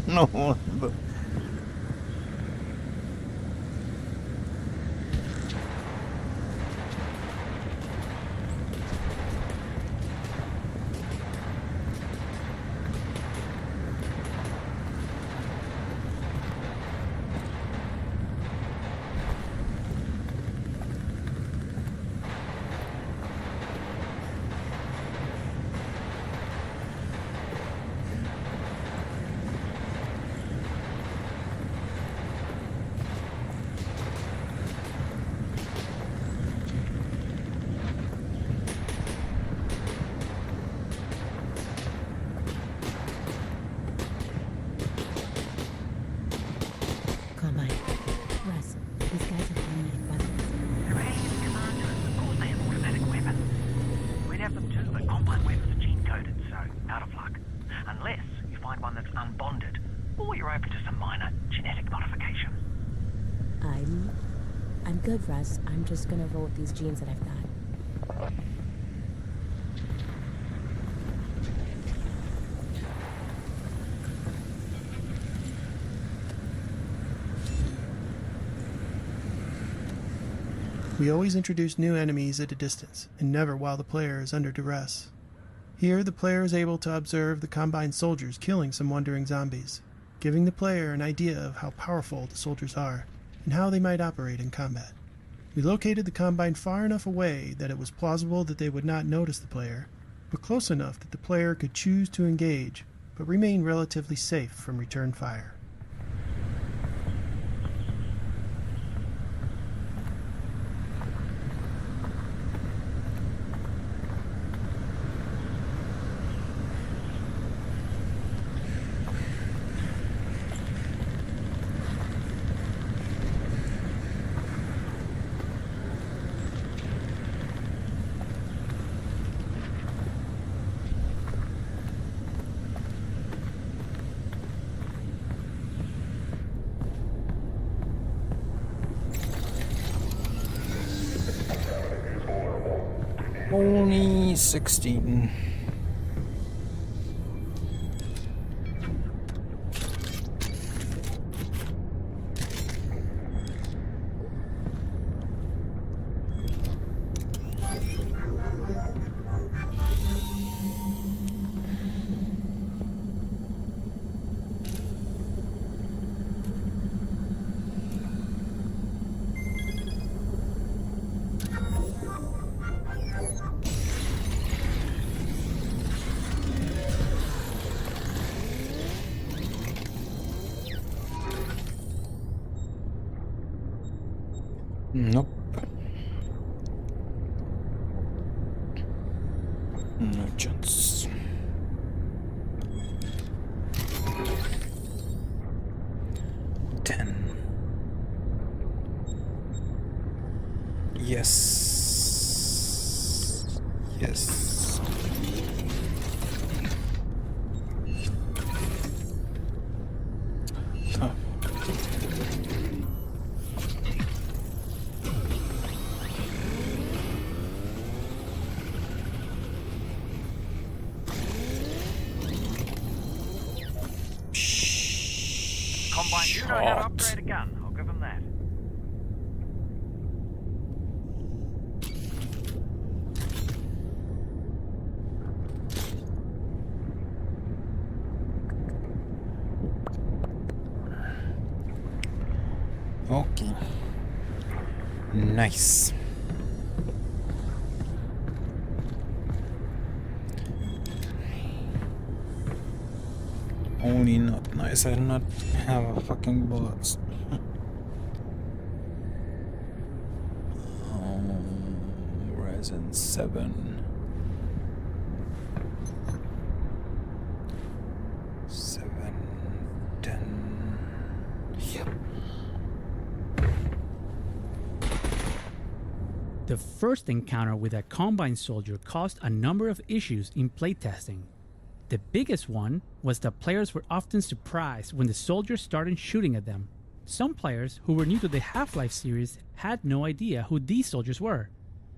No. out of luck. Unless you find one that's unbonded, or you're open to some minor genetic modification. I'm good, Russ. I'm just gonna roll with these genes that I've got. We always introduce new enemies at a distance, and never while the player is under duress. Here, the player is able to observe the Combine soldiers killing some wandering zombies, giving the player an idea of how powerful the soldiers are, and how they might operate in combat. We located the Combine far enough away that it was plausible that they would not notice the player, but close enough that the player could choose to engage, but remain relatively safe from return fire. Only 16. Nope. No chance. Yes. Yes. Oh. Combine do know how to upgrade a gun, I'll give them that. Okay. Nice. Only not nice. I do not have a fucking bullets. Resin 7. 7, 10. Yep. The first encounter with a Combine soldier caused a number of issues in playtesting. The biggest one was that players were often surprised when the soldiers started shooting at them. Some players who were new to the Half-Life series had no idea who these soldiers were,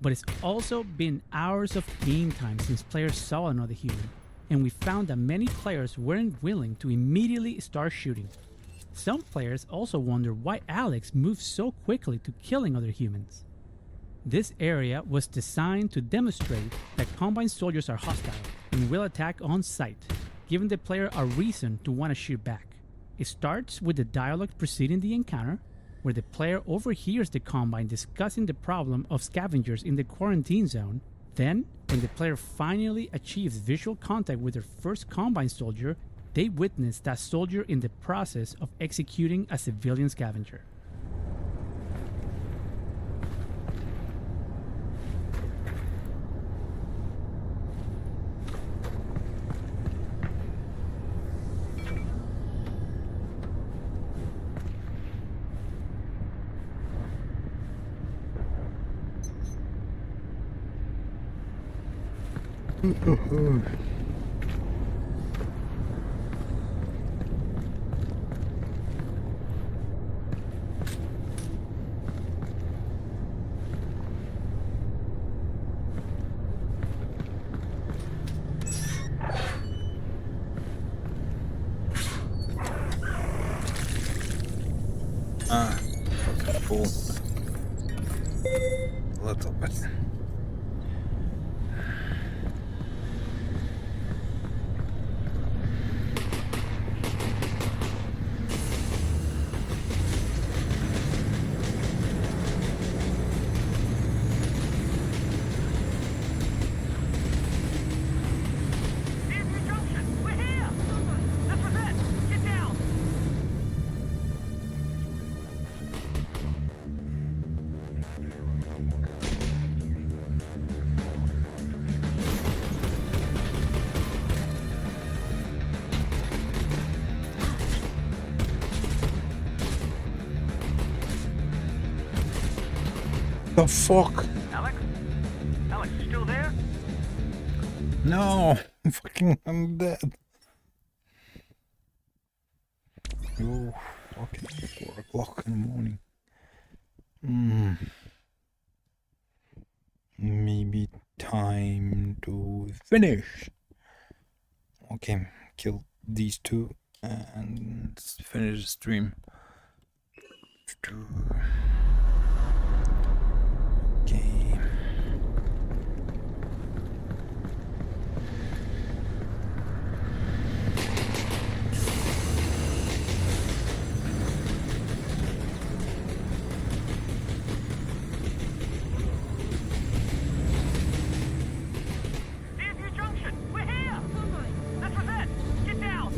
but it's also been hours of game time since players saw another human, and we found that many players weren't willing to immediately start shooting. Some players also wonder why Alyx moved so quickly to killing other humans. This area was designed to demonstrate that Combine soldiers are hostile and will attack on sight, giving the player a reason to want to shoot back. It starts with the dialogue preceding the encounter, where the player overhears the Combine discussing the problem of scavengers in the quarantine zone. Then, when the player finally achieves visual contact with their first Combine soldier, they witness that soldier in the process of executing a civilian scavenger. people. A little bit. The fuck? Alex? Alex, you still there? No, I'm dead. Oh, fucking 4 o'clock in the morning. Maybe time to finish. Okay, kill these two and finish the stream. Okay. Deerview Junction, we're here! That's Rosette! Get down!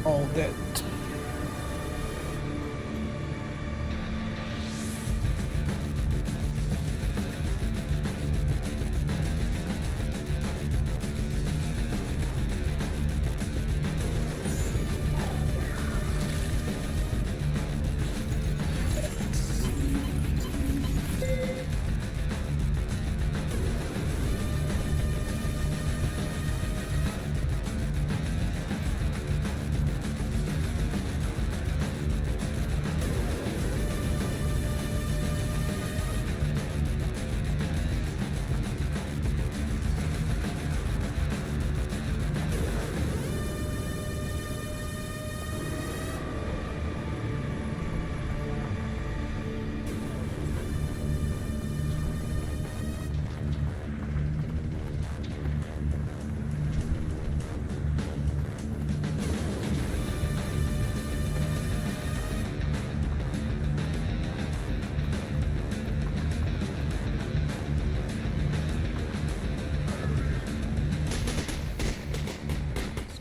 All dead.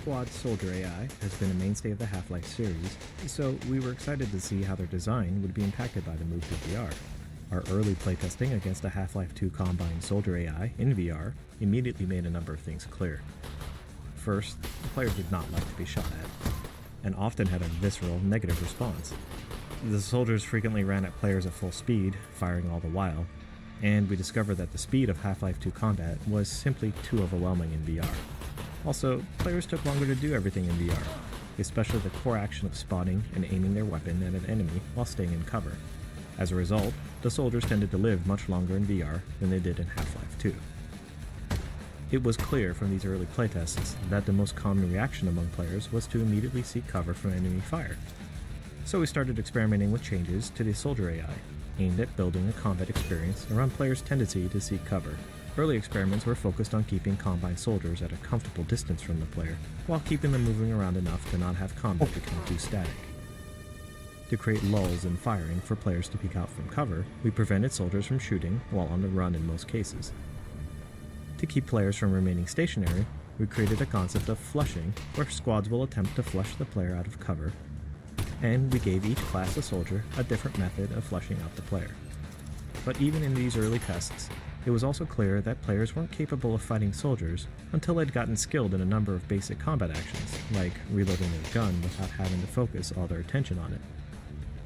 Squad Soldier AI has been a mainstay of the Half-Life series, so we were excited to see how their design would be impacted by the move to VR. Our early playtesting against a Half-Life 2 Combine Soldier AI in VR immediately made a number of things clear. First, the player did not like to be shot at, and often had a visceral negative response. The soldiers frequently ran at players at full speed, firing all the while, and we discovered that the speed of Half-Life 2 combat was simply too overwhelming in VR. Also, players took longer to do everything in VR, especially the core action of spotting and aiming their weapon at an enemy while staying in cover. As a result, the soldiers tended to live much longer in VR than they did in Half-Life 2. It was clear from these early playtests that the most common reaction among players was to immediately seek cover from enemy fire. So we started experimenting with changes to the Soldier AI, aimed at building a combat experience around players' tendency to seek cover. Early experiments were focused on keeping Combine soldiers at a comfortable distance from the player, while keeping them moving around enough to not have combat become too static. To create lulls in firing for players to peek out from cover, we prevented soldiers from shooting while on the run in most cases. To keep players from remaining stationary, we created a concept of flushing, where squads will attempt to flush the player out of cover, and we gave each class of soldier a different method of flushing out the player. But even in these early tests, it was also clear that players weren't capable of fighting soldiers until they'd gotten skilled in a number of basic combat actions, like reloading their gun without having to focus all their attention on it.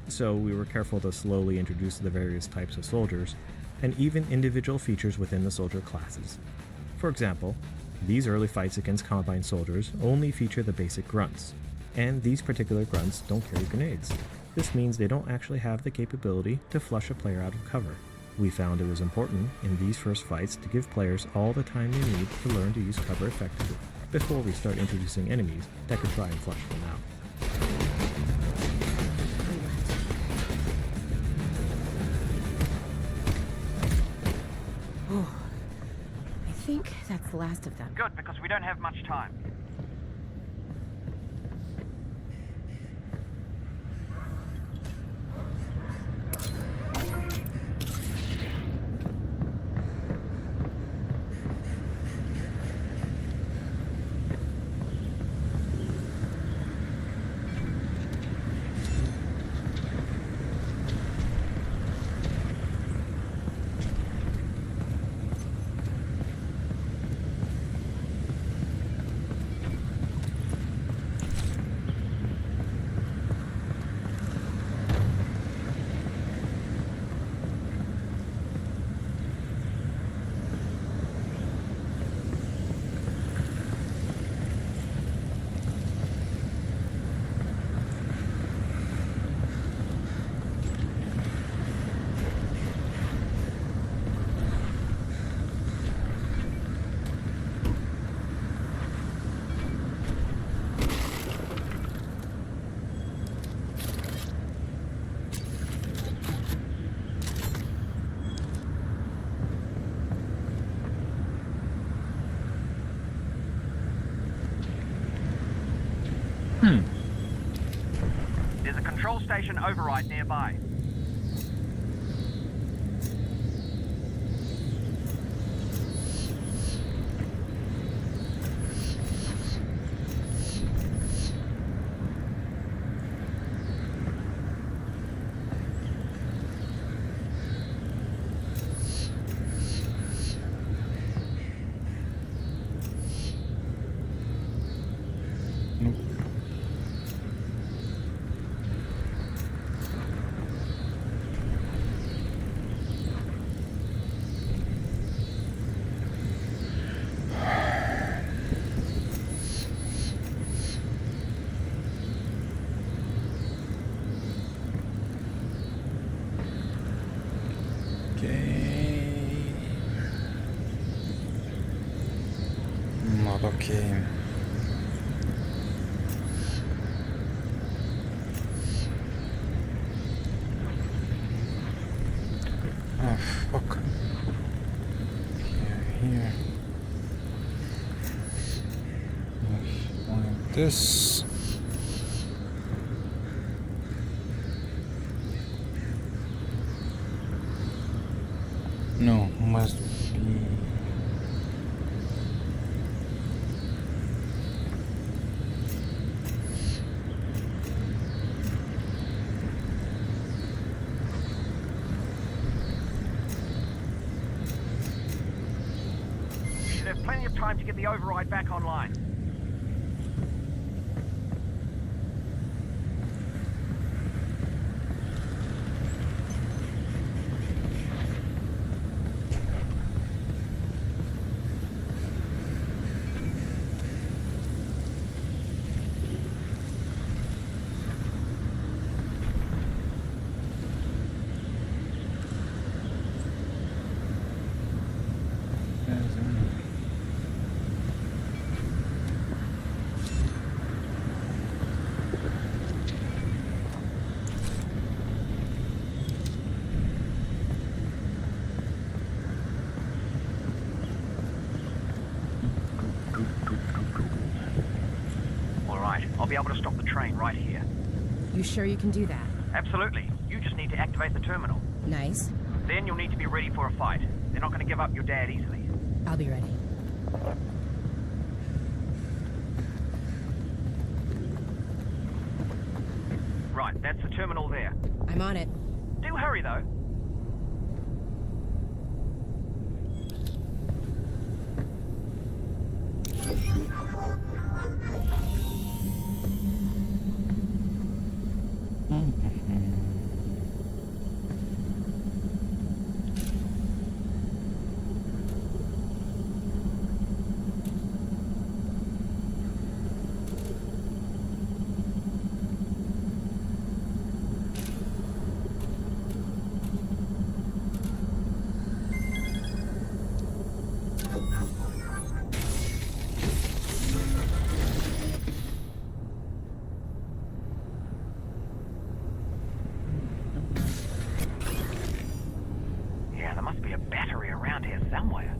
So we were careful to slowly introduce the various types of soldiers, and even individual features within the soldier classes. For example, these early fights against Combine soldiers only feature the basic grunts, and these particular grunts don't carry grenades. This means they don't actually have the capability to flush a player out of cover. We found it was important in these first fights to give players all the time they need to learn to use cover effectively before we start introducing enemies that could try and flush them out. Oh, I think that's the last of them. Good, because we don't have much time. There's a control station override nearby. Not okay. Oh, fuck. Here. Like this. No, must be... There's plenty of time to get the override back online. I'll be able to stop the train right here. You sure you can do that? Absolutely. You just need to activate the terminal. Nice. Then you'll need to be ready for a fight. They're not going to give up your dad easily. I'll be ready. Right, that's the terminal there. I'm on it. Do hurry, though. somewhere.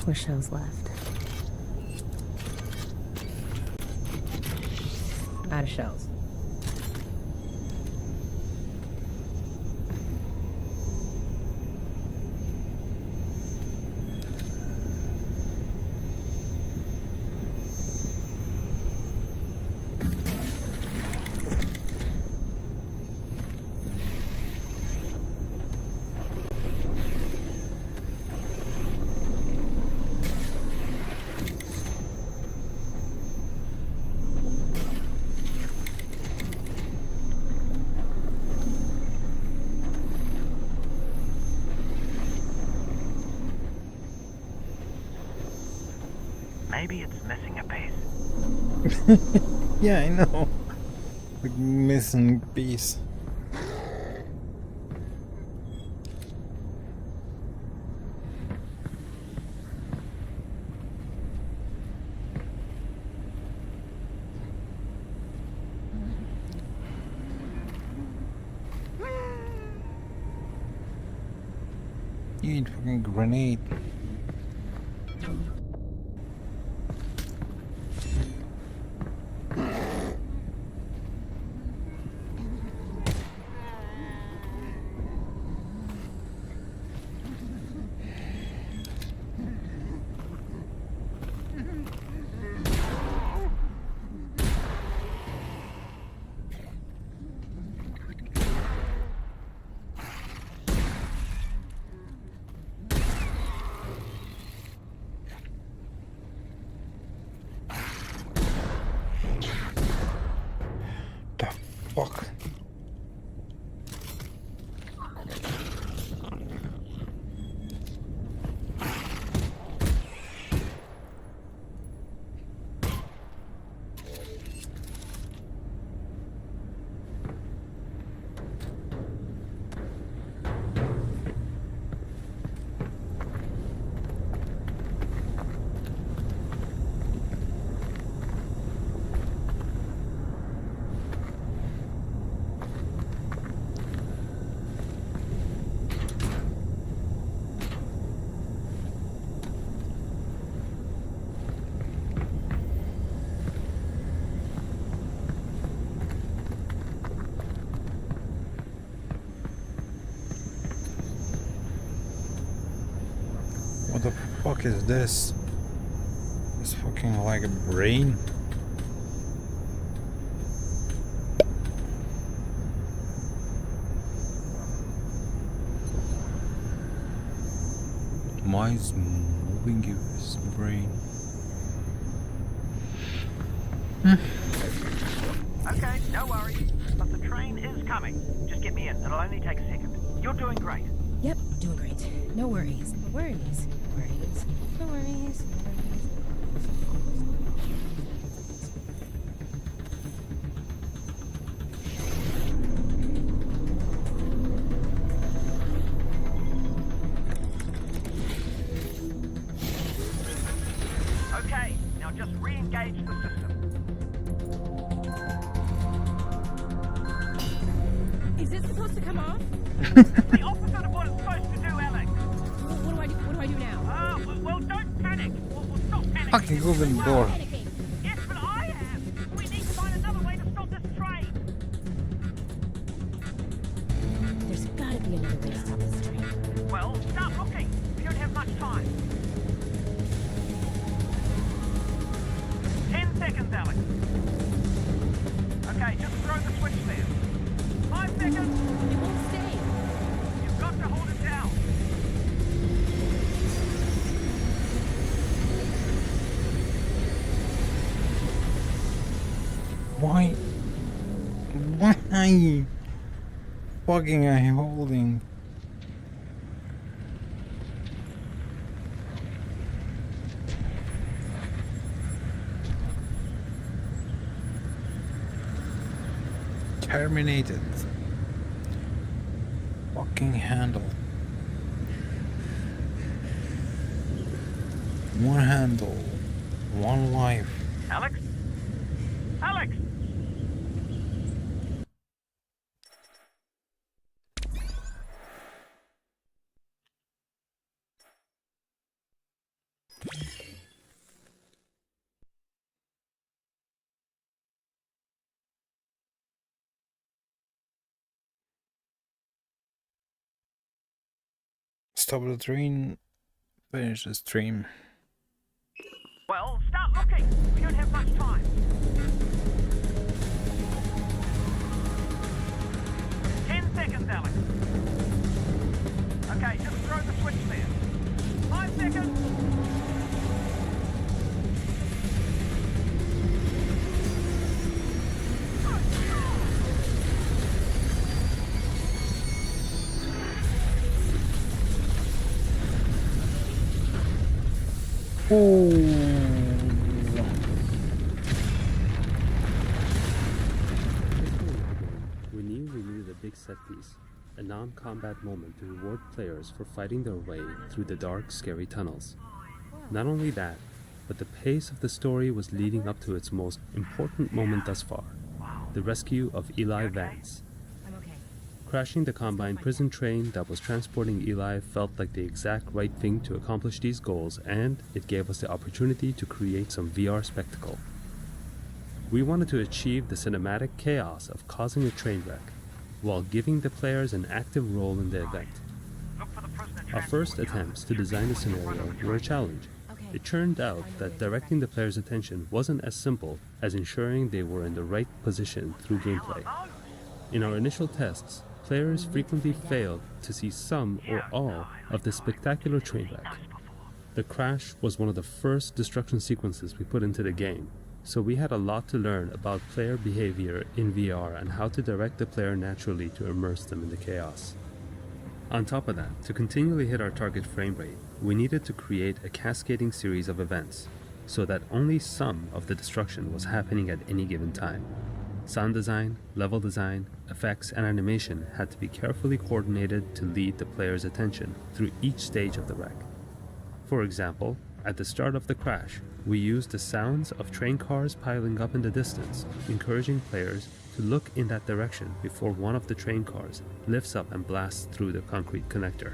Four shells left. Out of shells. Maybe it's missing a piece. Yeah, I know. Like missing piece. You need fucking grenade. Fuck. What the fuck is this? It's fucking like a brain. Why is moving his brain? Okay, no worries. But the train is coming. Just get me in. It'll only take a second. You're doing great. Yep, doing great. No worries. No worries. No worries. No worries. Okay, now just re-engage the system. Is this supposed to come off? The opposite of what it's supposed to do, Alyx. What do I do now? Well, don't panic. We'll stop panicking. Fucking open the door. Yes, but I am. We need to find another way to stop this train. seconds. It won't stay. You've got to hold it down. Why fucking I holding? Terminated. Fucking handle. One handle. One life. Alyx? Alyx! Stop the train. Finish the stream. Well, start looking. We don't have much time. 10 seconds, Alyx. Okay, just throw the switch there. 5 seconds. We knew we needed a big set piece, a non-combat moment to reward players for fighting their way through the dark, scary tunnels. Not only that, but the pace of the story was leading up to its most important moment thus far, the rescue of Eli Vance. Crashing the Combine prison train that was transporting Eli felt like the exact right thing to accomplish these goals, and it gave us the opportunity to create some VR spectacle. We wanted to achieve the cinematic chaos of causing a train wreck, while giving the players an active role in the event. Our first attempts to design the scenario were a challenge. It turned out that directing the players' attention wasn't as simple as ensuring they were in the right position through gameplay. In our initial tests, players frequently failed to see some or all of the spectacular train wreck. The crash was one of the first destruction sequences we put into the game, so we had a lot to learn about player behavior in VR and how to direct the player naturally to immerse them in the chaos. On top of that, to continually hit our target frame rate, we needed to create a cascading series of events, so that only some of the destruction was happening at any given time. Sound design, level design, effects, and animation had to be carefully coordinated to lead the player's attention through each stage of the wreck. For example, at the start of the crash, we used the sounds of train cars piling up in the distance, encouraging players to look in that direction before one of the train cars lifts up and blasts through the concrete connector.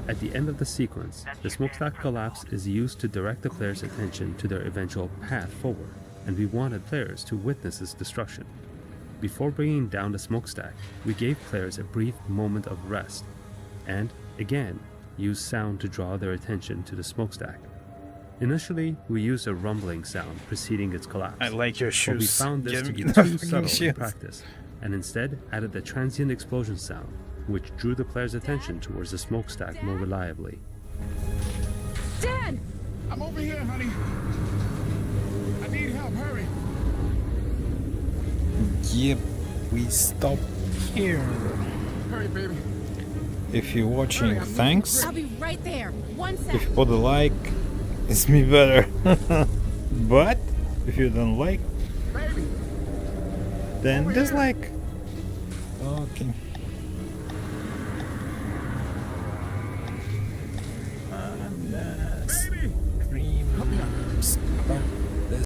At the end of the sequence, the smokestack collapse is used to direct the player's attention to their eventual path forward, and we wanted players to witness its destruction. Before bringing down the smokestack, we gave players a brief moment of rest, and, again, used sound to draw their attention to the smokestack. Initially, we used a rumbling sound preceding its collapse. I like your shoes. But we found this to be Give me too the subtle shoes. in practice, and instead added the transient explosion sound, which drew the player's attention towards the smokestack more reliably. Dad! I'm over here, honey. I need help, hurry. Yep, we stop here. Hurry, baby. If you're watching, thanks. I'll be right there. One sec. If you put a like, it's me better. But if you don't like, then dislike. Okay. Cream.